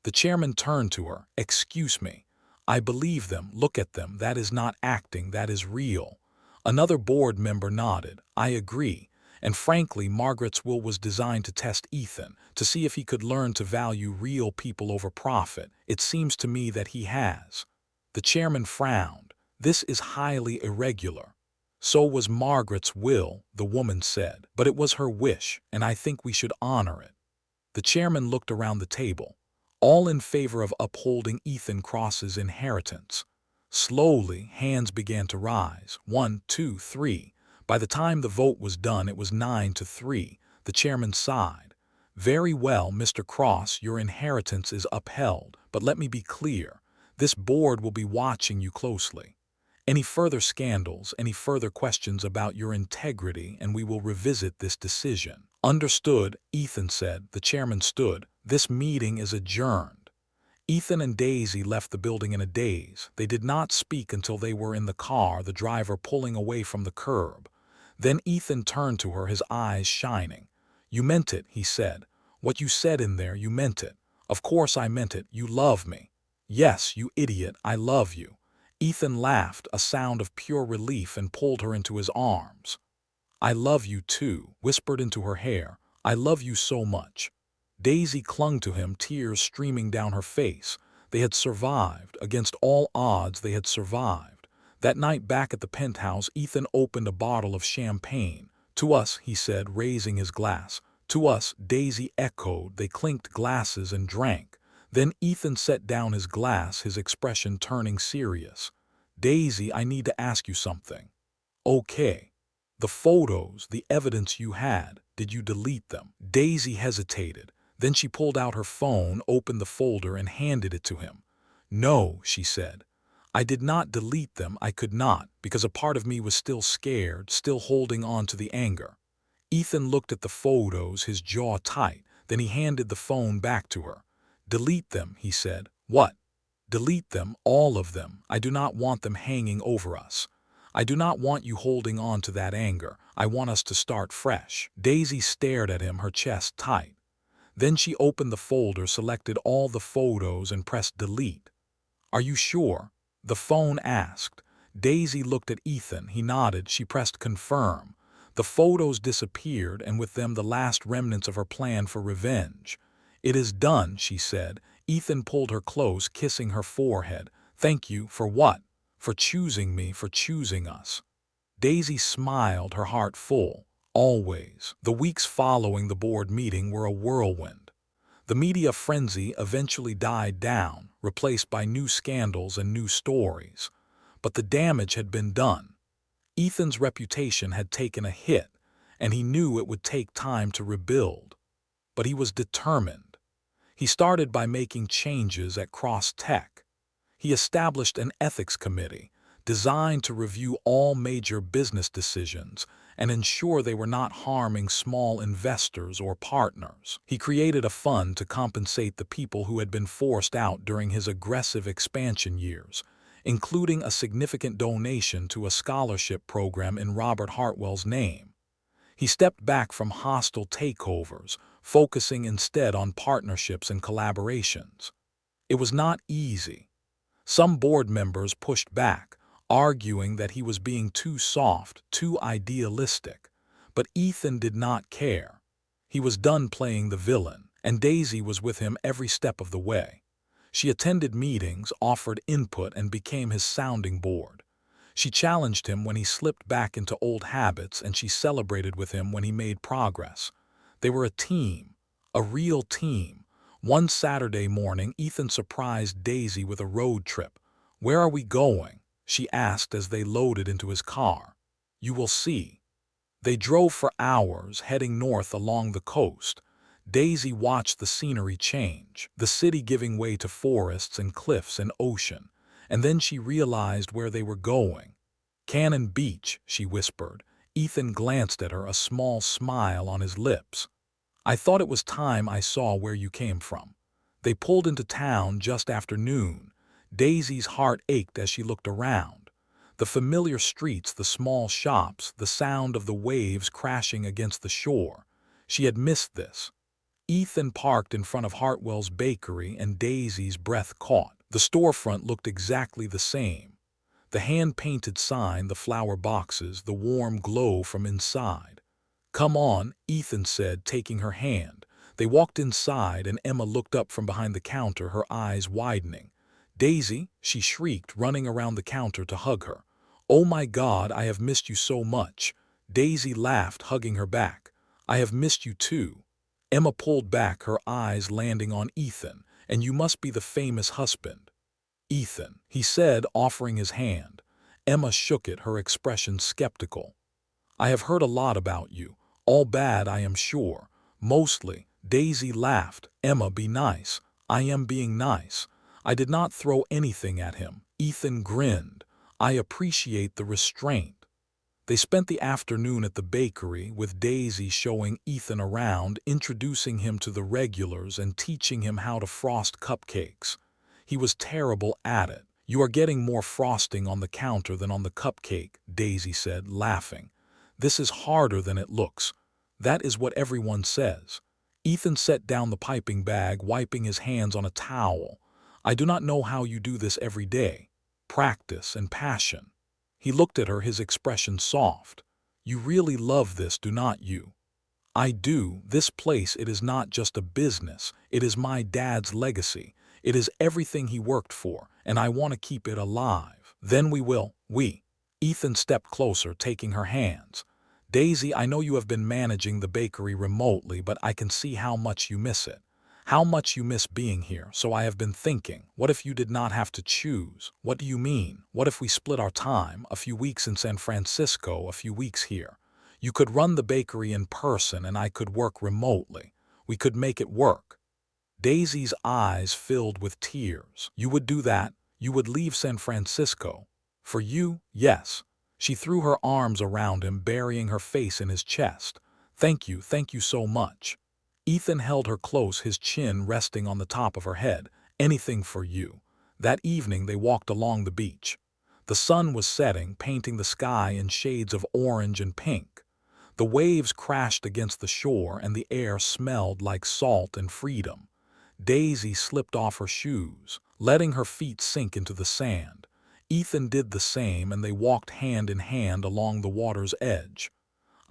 The chairman turned to her. Excuse me. I believe them. Look at them. That is not acting. That is real. Another board member nodded. I agree. And frankly, Margaret's will was designed to test Ethan, to see if he could learn to value real people over profit. It seems to me that he has. The chairman frowned. This is highly irregular. So was Margaret's will, the woman said. But it was her wish, and I think we should honor it. The chairman looked around the table. All in favor of upholding Ethan Cross's inheritance. Slowly, hands began to rise. 1, 2, 3. By the time the vote was done, it was 9-3. The chairman sighed. Very well, Mr. Cross, your inheritance is upheld. But let me be clear. This board will be watching you closely. Any further scandals, any further questions about your integrity, and we will revisit this decision. Understood, Ethan said. The chairman stood. This meeting is adjourned. Ethan and Daisy left the building in a daze. They did not speak until they were in the car, the driver pulling away from the curb. Then Ethan turned to her, his eyes shining. You meant it, he said. What you said in there, you meant it. Of course I meant it. You love me. Yes, you idiot, I love you. Ethan laughed, a sound of pure relief, and pulled her into his arms. I love you too, whispered into her hair. I love you so much. Daisy clung to him, tears streaming down her face. They had survived. Against all odds, they had survived. That night back at the penthouse, Ethan opened a bottle of champagne. To us, he said, raising his glass. To us, Daisy echoed. They clinked glasses and drank. Then Ethan set down his glass, his expression turning serious. Daisy, I need to ask you something. Okay. The photos, the evidence you had, did you delete them? Daisy hesitated. Then she pulled out her phone, opened the folder, and handed it to him. No, she said. I did not delete them. I could not, because a part of me was still scared, still holding on to the anger. Ethan looked at the photos, his jaw tight. Then he handed the phone back to her. Delete them, he said. What? Delete them, all of them. I do not want them hanging over us. I do not want you holding on to that anger. I want us to start fresh. Daisy stared at him, her chest tight. Then she opened the folder, selected all the photos, and pressed delete. Are you sure? The phone asked. Daisy looked at Ethan. He nodded. She pressed confirm. The photos disappeared, and with them the last remnants of her plan for revenge. "It is done," she said. Ethan pulled her close, kissing her forehead. "Thank you for what? For choosing me, for choosing us." Daisy smiled, her heart full. Always. The weeks following the board meeting were a whirlwind. The media frenzy eventually died down, replaced by new scandals and new stories. But the damage had been done. Ethan's reputation had taken a hit, and he knew it would take time to rebuild. But he was determined. He started by making changes at Cross Tech. He established an ethics committee designed to review all major business decisions and ensure they were not harming small investors or partners. He created a fund to compensate the people who had been forced out during his aggressive expansion years, including a significant donation to a scholarship program in Robert Hartwell's name. He stepped back from hostile takeovers, focusing instead on partnerships and collaborations. It was not easy. Some board members pushed back, arguing that he was being too soft, too idealistic. But Ethan did not care. He was done playing the villain, and Daisy was with him every step of the way. She attended meetings, offered input, and became his sounding board. She challenged him when he slipped back into old habits, and she celebrated with him when he made progress. They were a team, a real team. One Saturday morning, Ethan surprised Daisy with a road trip. "Where are we going?" she asked as they loaded into his car. "You will see." They drove for hours, heading north along the coast. Daisy watched the scenery change, the city giving way to forests and cliffs and ocean. And then she realized where they were going. "Cannon Beach," she whispered. Ethan glanced at her, a small smile on his lips. "I thought it was time I saw where you came from." They pulled into town just after noon. Daisy's heart ached as she looked around. The familiar streets, the small shops, the sound of the waves crashing against the shore. She had missed this. Ethan parked in front of Hartwell's bakery, and Daisy's breath caught. The storefront looked exactly the same. The hand-painted sign, the flower boxes, the warm glow from inside. "Come on," Ethan said, taking her hand. They walked inside, and Emma looked up from behind the counter, her eyes widening. "Daisy," she shrieked, running around the counter to hug her. "Oh my God, I have missed you so much." Daisy laughed, hugging her back. "I have missed you too." Emma pulled back, her eyes landing on Ethan. "And you must be the famous husband." "Ethan," he said, offering his hand. Emma shook it, her expression skeptical. "I have heard a lot about you. All bad, I am sure. Mostly." Daisy laughed. "Emma, be nice." "I am being nice. I did not throw anything at him." Ethan grinned. "I appreciate the restraint." They spent the afternoon at the bakery, with Daisy showing Ethan around, introducing him to the regulars and teaching him how to frost cupcakes. He was terrible at it. "You are getting more frosting on the counter than on the cupcake," Daisy said, laughing. "This is harder than it looks." "That is what everyone says." Ethan set down the piping bag, wiping his hands on a towel. "I do not know how you do this every day." "Practice and passion." He looked at her, his expression soft. "You really love this, do not you?" "I do. This place, it is not just a business. It is my dad's legacy. It is everything he worked for, and I want to keep it alive." "Then we will." Ethan stepped closer, taking her hands. "Daisy, I know you have been managing the bakery remotely, but I can see how much you miss it. How much you miss being here, so I have been thinking, what if you did not have to choose?" "What do you mean?" "What if we split our time, a few weeks in San Francisco, a few weeks here? You could run the bakery in person, and I could work remotely. We could make it work." Daisy's eyes filled with tears. "You would do that? You would leave San Francisco?" "For you, yes." She threw her arms around him, burying her face in his chest. Thank you so much." Ethan held her close, his chin resting on the top of her head. "Anything for you." That evening they walked along the beach. The sun was setting, painting the sky in shades of orange and pink. The waves crashed against the shore, and the air smelled like salt and freedom. Daisy slipped off her shoes, letting her feet sink into the sand. Ethan did the same, and they walked hand in hand along the water's edge.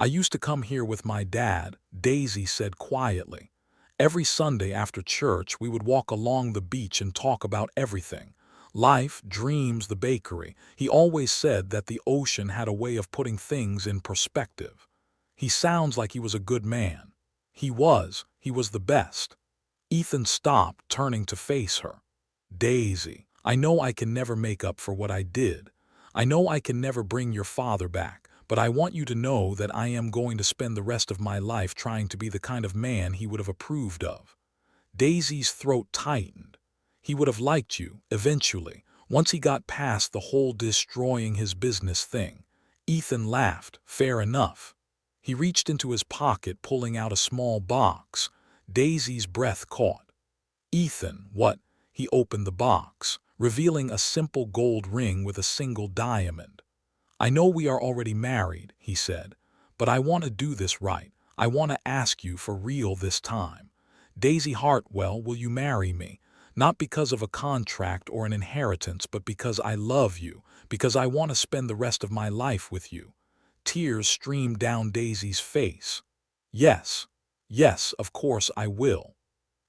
I used to come here with my dad, Daisy said quietly. Every Sunday after church, we would walk along the beach and talk about everything. Life, dreams, the bakery. He always said that the ocean had a way of putting things in perspective. He sounds like he was a good man. He was the best. Ethan stopped, turning to face her. Daisy, I know I can never make up for what I did. I know I can never bring your father back, but I want you to know that I am going to spend the rest of my life trying to be the kind of man he would have approved of. Daisy's throat tightened. He would have liked you, eventually, once he got past the whole destroying his business thing. Ethan laughed. Fair enough. He reached into his pocket, pulling out a small box. Daisy's breath caught. Ethan, what? He opened the box, revealing a simple gold ring with a single diamond. I know we are already married, he said, but I want to do this right. I want to ask you for real this time. Daisy Hartwell, will you marry me? Not because of a contract or an inheritance, but because I love you, because I want to spend the rest of my life with you. Tears streamed down Daisy's face. Yes, yes, of course I will.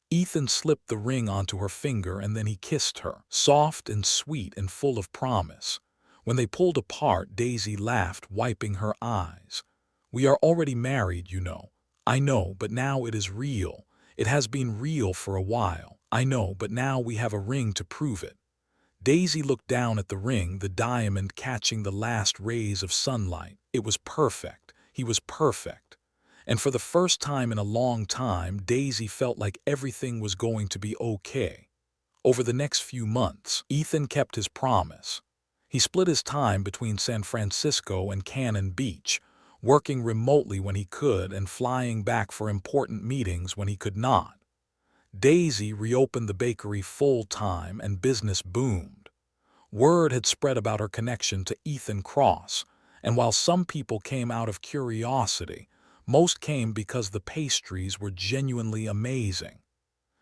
Ethan slipped the ring onto her finger and then he kissed her, soft and sweet and full of promise. When they pulled apart, Daisy laughed, wiping her eyes. We are already married, you know. I know, but now it is real. It has been real for a while. I know, but now we have a ring to prove it. Daisy looked down at the ring, the diamond catching the last rays of sunlight. It was perfect. He was perfect. And for the first time in a long time, Daisy felt like everything was going to be okay. Over the next few months, Ethan kept his promise. He split his time between San Francisco and Cannon Beach, working remotely when he could and flying back for important meetings when he could not. Daisy reopened the bakery full-time and business boomed. Word had spread about her connection to Ethan Cross, and while some people came out of curiosity, most came because the pastries were genuinely amazing.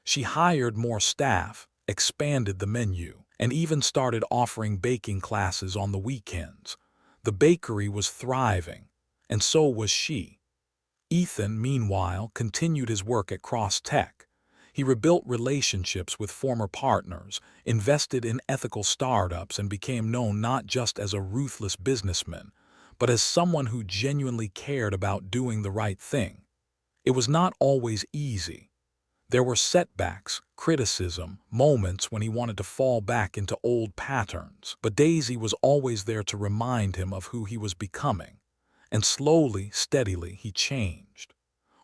She hired more staff, expanded the menu, and even started offering baking classes on the weekends. The bakery was thriving, and so was she. Ethan, meanwhile, continued his work at Cross Tech. He rebuilt relationships with former partners, invested in ethical startups, and became known not just as a ruthless businessman, but as someone who genuinely cared about doing the right thing. It was not always easy. There were setbacks, criticism, moments when he wanted to fall back into old patterns, but Daisy was always there to remind him of who he was becoming. And slowly, steadily, he changed.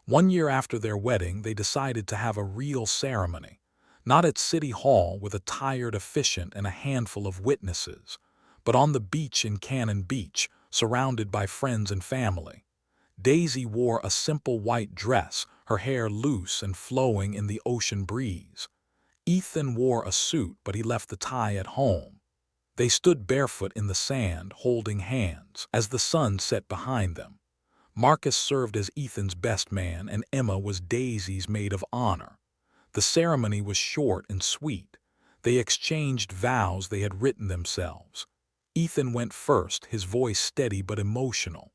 1 year after their wedding, they decided to have a real ceremony. Not at City Hall with a tired officiant and a handful of witnesses, but on the beach in Cannon Beach, surrounded by friends and family. Daisy wore a simple white dress, her hair loose and flowing in the ocean breeze. Ethan wore a suit, but he left the tie at home. They stood barefoot in the sand, holding hands, as the sun set behind them. Marcus served as Ethan's best man, and Emma was Daisy's maid of honor. The ceremony was short and sweet. They exchanged vows they had written themselves. Ethan went first, his voice steady but emotional.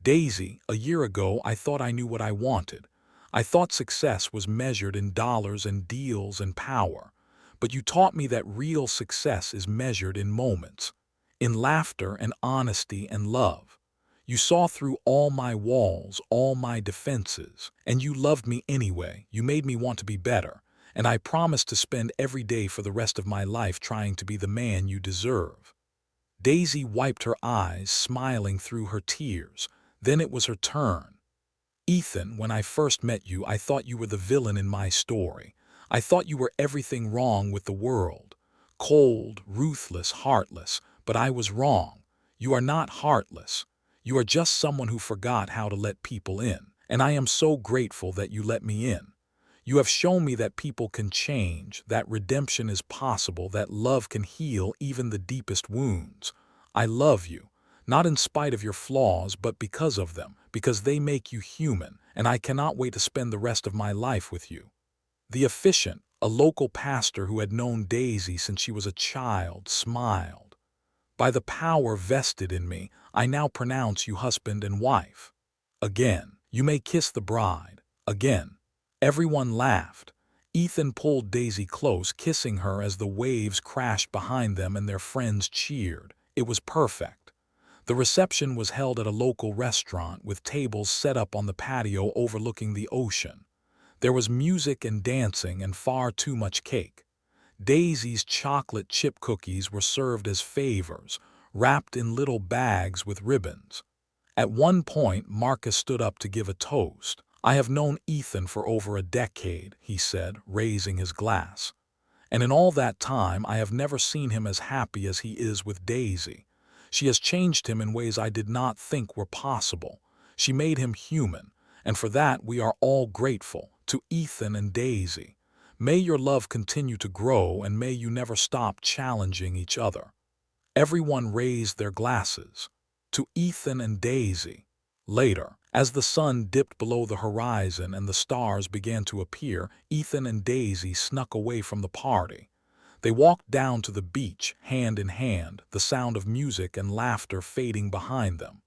Daisy, a year ago I thought I knew what I wanted. I thought success was measured in dollars and deals and power. But you taught me that real success is measured in moments, in laughter and honesty and love. You saw through all my walls, all my defenses, and you loved me anyway. You made me want to be better, and I promised to spend every day for the rest of my life trying to be the man you deserve. Daisy wiped her eyes, smiling through her tears. Then it was her turn. Ethan, when I first met you, I thought you were the villain in my story. I thought you were everything wrong with the world. Cold, ruthless, heartless. But I was wrong. You are not heartless. You are just someone who forgot how to let people in. And I am so grateful that you let me in. You have shown me that people can change, that redemption is possible, that love can heal even the deepest wounds. I love you. Not in spite of your flaws, but because of them, because they make you human, and I cannot wait to spend the rest of my life with you. The officiant, a local pastor who had known Daisy since she was a child, smiled. By the power vested in me, I now pronounce you husband and wife. Again. You may kiss the bride. Again. Everyone laughed. Ethan pulled Daisy close, kissing her as the waves crashed behind them and their friends cheered. It was perfect. The reception was held at a local restaurant with tables set up on the patio overlooking the ocean. There was music and dancing and far too much cake. Daisy's chocolate chip cookies were served as favors, wrapped in little bags with ribbons. At one point, Marcus stood up to give a toast. "I have known Ethan for over a decade," he said, raising his glass. "And in all that time, I have never seen him as happy as he is with Daisy. She has changed him in ways I did not think were possible. She made him human, and for that we are all grateful, to Ethan and Daisy. May your love continue to grow, and may you never stop challenging each other." Everyone raised their glasses. To Ethan and Daisy. Later, as the sun dipped below the horizon and the stars began to appear, Ethan and Daisy snuck away from the party. They walked down to the beach, hand in hand, the sound of music and laughter fading behind them.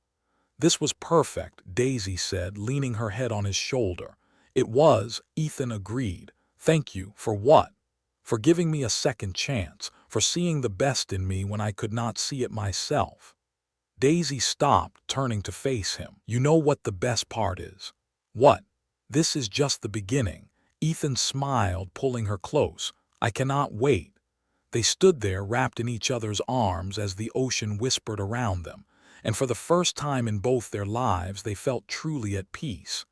"This was perfect," Daisy said, leaning her head on his shoulder. "It was," Ethan agreed. "Thank you for what?" "For giving me a second chance, for seeing the best in me when I could not see it myself." Daisy stopped, turning to face him. "You know what the best part is?" "What?" "This is just the beginning." Ethan smiled, pulling her close. "I cannot wait." They stood there, wrapped in each other's arms as the ocean whispered around them, and for the first time in both their lives they felt truly at peace.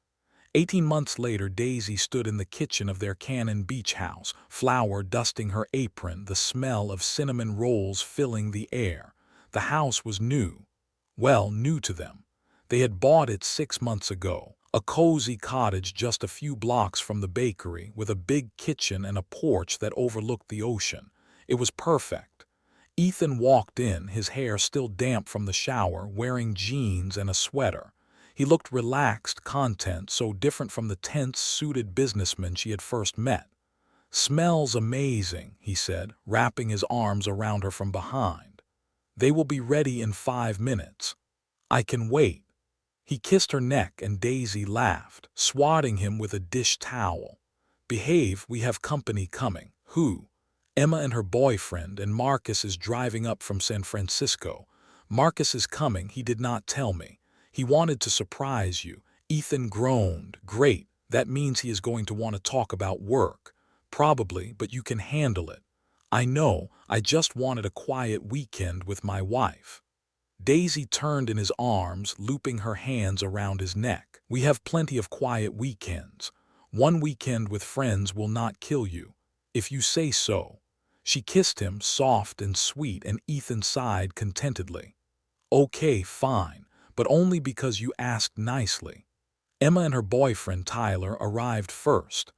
18 months later, Daisy stood in the kitchen of their Cannon Beach house, flour dusting her apron, the smell of cinnamon rolls filling the air. The house was new. Well, new to them. They had bought it 6 months ago. A cozy cottage just a few blocks from the bakery, with a big kitchen and a porch that overlooked the ocean. It was perfect. Ethan walked in, his hair still damp from the shower, wearing jeans and a sweater. He looked relaxed, content, so different from the tense, suited businessman she had first met. "Smells amazing," he said, wrapping his arms around her from behind. "They will be ready in 5 minutes. I can wait." He kissed her neck and Daisy laughed, swatting him with a dish towel. "Behave, we have company coming." "Who?" "Emma and her boyfriend, and Marcus is driving up from San Francisco." "Marcus is coming, he did not tell me. He wanted to surprise you." Ethan groaned. "Great, that means he is going to want to talk about work." "Probably, but you can handle it." "I know, I just wanted a quiet weekend with my wife." Daisy turned in his arms, looping her hands around his neck. "We have plenty of quiet weekends. One weekend with friends will not kill you." "If you say so." She kissed him, soft and sweet, and Ethan sighed contentedly. "Okay, fine, but only because you asked nicely." Emma and her boyfriend Tyler arrived first.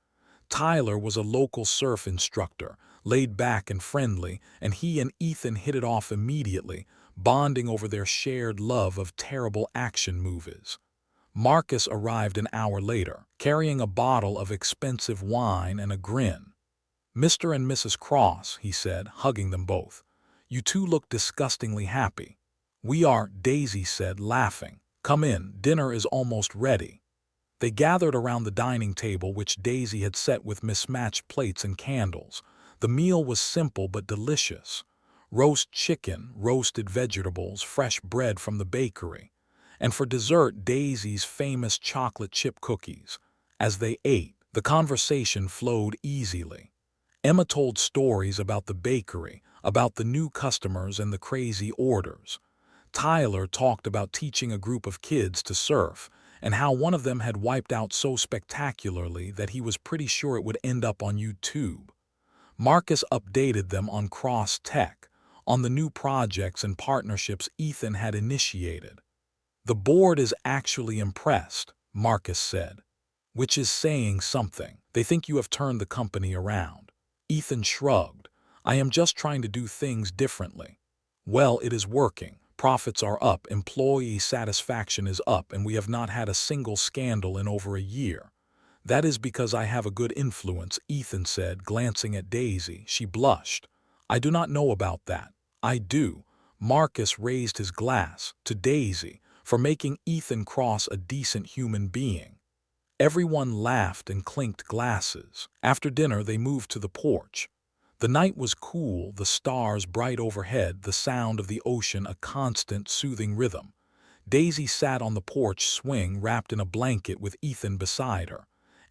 Tyler was a local surf instructor, laid back and friendly, and he and Ethan hit it off immediately, bonding over their shared love of terrible action movies. Marcus arrived an hour later, carrying a bottle of expensive wine and a grin. "Mr. and Mrs. Cross," he said, hugging them both. "You two look disgustingly happy." "We are," Daisy said, laughing. "Come in, dinner is almost ready." They gathered around the dining table, which Daisy had set with mismatched plates and candles. The meal was simple but delicious. Roast chicken, roasted vegetables, fresh bread from the bakery. And for dessert, Daisy's famous chocolate chip cookies. As they ate, the conversation flowed easily. Emma told stories about the bakery, about the new customers and the crazy orders. Tyler talked about teaching a group of kids to surf, and how one of them had wiped out so spectacularly that he was pretty sure it would end up on YouTube. Marcus updated them on Cross Tech, on the new projects and partnerships Ethan had initiated. "The board is actually impressed," Marcus said. "Which is saying something. They think you have turned the company around." Ethan shrugged. "I am just trying to do things differently." "Well, it is working. Profits are up, employee satisfaction is up, and we have not had a single scandal in over a year." "That is because I have a good influence," Ethan said, glancing at Daisy. She blushed. "I do not know about that." "I do." Marcus raised his glass to Daisy. for making Ethan Cross a decent human being. Everyone laughed and clinked glasses. After dinner, they moved to the porch. The night was cool, the stars bright overhead, the sound of the ocean a constant, soothing rhythm. Daisy sat on the porch swing, wrapped in a blanket with Ethan beside her.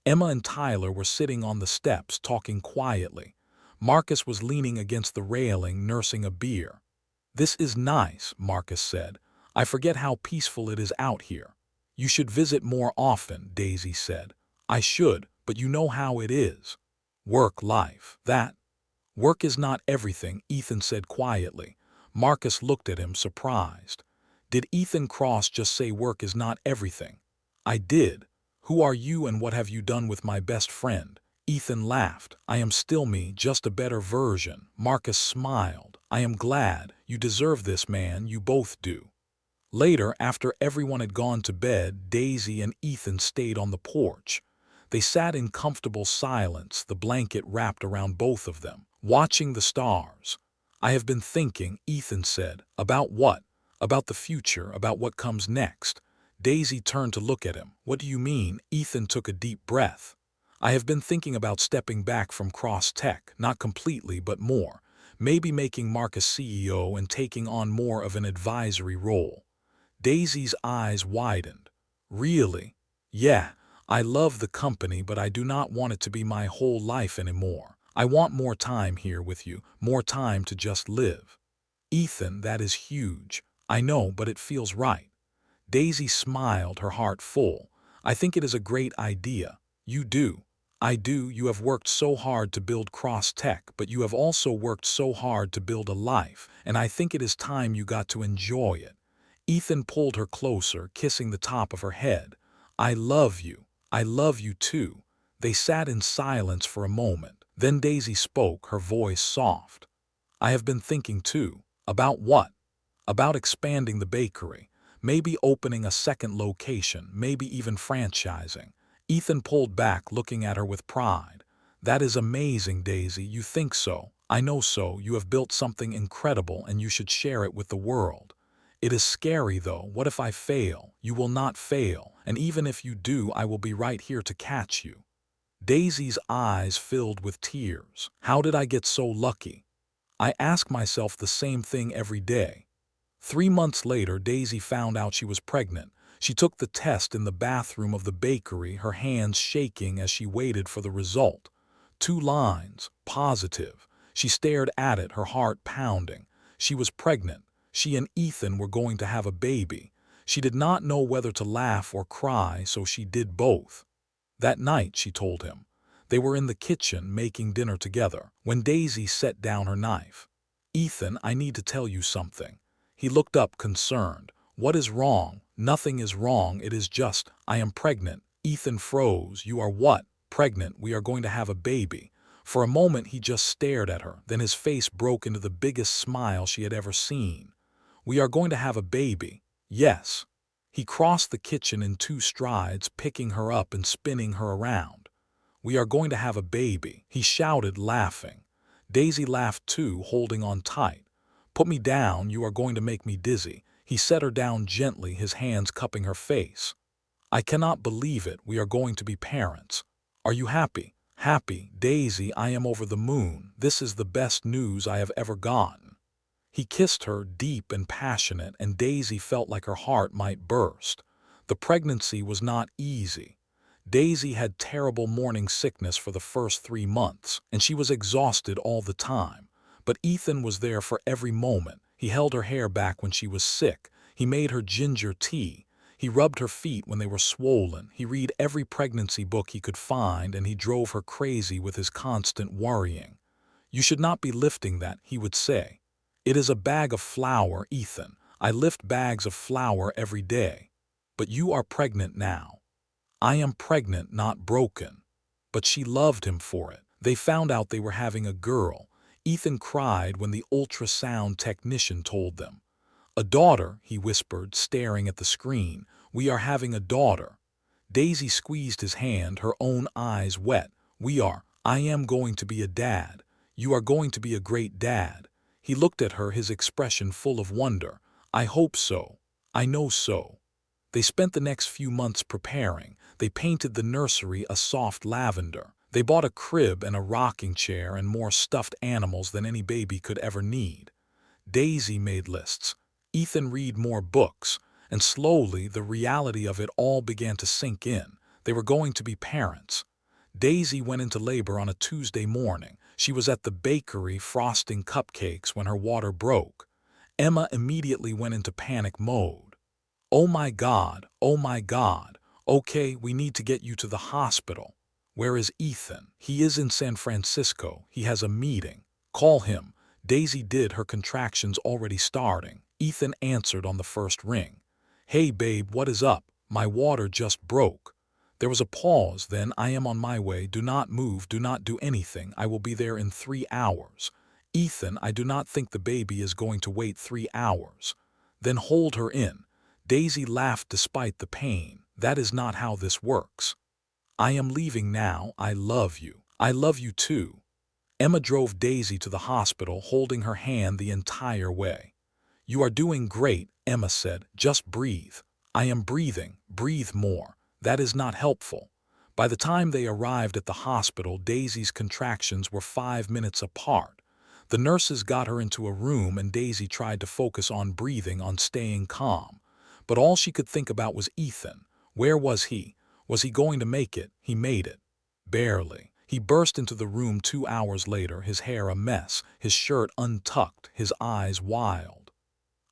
Emma and Tyler were sitting on the steps, talking quietly. Marcus was leaning against the railing, nursing a beer. "This is nice," Marcus said. "I forget how peaceful it is out here." "You should visit more often," Daisy said. "I should, but you know how it is. Work life, that." "Work is not everything," Ethan said quietly. Marcus looked at him, surprised. "Did Ethan Cross just say work is not everything?" "I did. Who are you and what have you done with my best friend?" Ethan laughed. "I am still me, just a better version." Marcus smiled. "I am glad. You deserve this, man, you both do." Later, after everyone had gone to bed, Daisy and Ethan stayed on the porch. They sat in comfortable silence, the blanket wrapped around both of them, watching the stars. "I have been thinking," Ethan said. "About what?" "About the future, about what comes next." Daisy turned to look at him. "What do you mean?" Ethan took a deep breath. "I have been thinking about stepping back from Cross Tech, not completely, but more. Maybe making Marcus CEO and taking on more of an advisory role." Daisy's eyes widened. "Really?" "Yeah, I love the company, but I do not want it to be my whole life anymore. I want more time here with you, more time to just live." "Ethan, that is huge." "I know, but it feels right." Daisy smiled, her heart full. "I think it is a great idea." "You do." "I do. You have worked so hard to build Cross Tech, but you have also worked so hard to build a life, and I think it is time you got to enjoy it." Ethan pulled her closer, kissing the top of her head. "I love you. I love you too." They sat in silence for a moment. Then Daisy spoke, her voice soft. "I have been thinking too." "About what?" "About expanding the bakery. Maybe opening a second location, maybe even franchising." Ethan pulled back, looking at her with pride. "That is amazing, Daisy. You think so. I know so. You have built something incredible and you should share it with the world." "It is scary though. What if I fail?" "You will not fail, and even if you do, I will be right here to catch you." Daisy's eyes filled with tears. "How did I get so lucky?" "I ask myself the same thing every day." 3 months later, Daisy found out she was pregnant. She took the test in the bathroom of the bakery, her hands shaking as she waited for the result. 2 lines, positive. She stared at it, her heart pounding. She was pregnant. She and Ethan were going to have a baby. She did not know whether to laugh or cry, so she did both. That night, she told him. They were in the kitchen making dinner together when Daisy set down her knife. "Ethan, I need to tell you something." He looked up, concerned. "What is wrong?" "Nothing is wrong, it is just, I am pregnant." Ethan froze. "You are what?" "Pregnant. We are going to have a baby." For a moment he just stared at her, then his face broke into the biggest smile she had ever seen. "We are going to have a baby." "Yes." He crossed the kitchen in 2 strides, picking her up and spinning her around. "We are going to have a baby," he shouted, laughing. Daisy laughed too, holding on tight. "Put me down, you are going to make me dizzy." He set her down gently, his hands cupping her face. "I cannot believe it, we are going to be parents." "Are you happy?" "Happy, Daisy, I am over the moon. This is the best news I have ever gotten." He kissed her, deep and passionate, and Daisy felt like her heart might burst. The pregnancy was not easy. Daisy had terrible morning sickness for the first 3 months, and she was exhausted all the time. But Ethan was there for every moment. He held her hair back when she was sick. He made her ginger tea. He rubbed her feet when they were swollen. He read every pregnancy book he could find, and he drove her crazy with his constant worrying. "You should not be lifting that," he would say. "It is a bag of flour, Ethan. I lift bags of flour every day. But you are pregnant now." "I am pregnant, not broken." But she loved him for it. They found out they were having a girl. Ethan cried when the ultrasound technician told them. "A daughter," he whispered, staring at the screen. "We are having a daughter." Daisy squeezed his hand, her own eyes wet. "I am going to be a dad. You are going to be a great dad." He looked at her, his expression full of wonder. "I hope so. I know so." They spent the next few months preparing. They painted the nursery a soft lavender. They bought a crib and a rocking chair and more stuffed animals than any baby could ever need. Daisy made lists. Ethan read more books. And slowly, the reality of it all began to sink in. They were going to be parents. Daisy went into labor on a Tuesday morning. She was at the bakery frosting cupcakes when her water broke. Emma immediately went into panic mode. Oh my God, oh my God. Okay, we need to get you to the hospital. Where is Ethan? He is in San Francisco. He has a meeting. Call him. Daisy did, her contractions already starting. Ethan answered on the first ring. Hey babe, what is up? My water just broke. There was a pause, then I am on my way. Do not move, do not do anything. I will be there in 3 hours. Ethan, I do not think the baby is going to wait 3 hours. Then hold her in. Daisy laughed despite the pain. That is not how this works. I am leaving now. I love you. I love you too. Emma drove Daisy to the hospital, holding her hand the entire way. You are doing great, Emma said. Just breathe. I am breathing. Breathe more. That is not helpful. By the time they arrived at the hospital, Daisy's contractions were 5 minutes apart. The nurses got her into a room and Daisy tried to focus on breathing, on staying calm. But all she could think about was Ethan. Where was he? Was he going to make it? He made it. Barely. He burst into the room 2 hours later, his hair a mess, his shirt untucked, his eyes wild.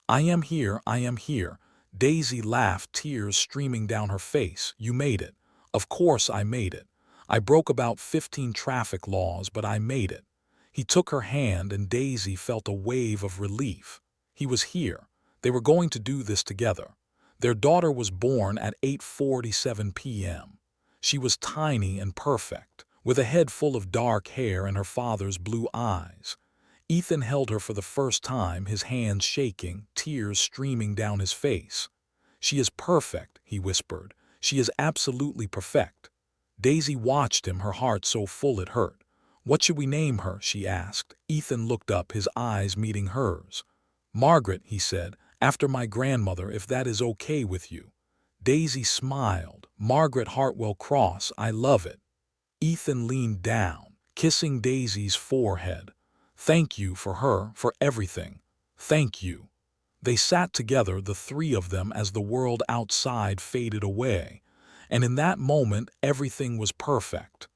I am here, I am here. Daisy laughed, tears streaming down her face. You made it. Of course I made it. I broke about 15 traffic laws, but I made it. He took her hand and Daisy felt a wave of relief. He was here. They were going to do this together. Their daughter was born at 8:47 p.m. She was tiny and perfect, with a head full of dark hair and her father's blue eyes. Ethan held her for the first time, his hands shaking, tears streaming down his face. She is perfect, he whispered. She is absolutely perfect. Daisy watched him, her heart so full it hurt. What should we name her? She asked. Ethan looked up, his eyes meeting hers. Margaret, he said, after my grandmother, if that is okay with you. Daisy smiled. Margaret Hartwell Cross, I love it. Ethan leaned down, kissing Daisy's forehead. Thank you for her, for everything. Thank you. They sat together, the three of them, as the world outside faded away. And in that moment, everything was perfect.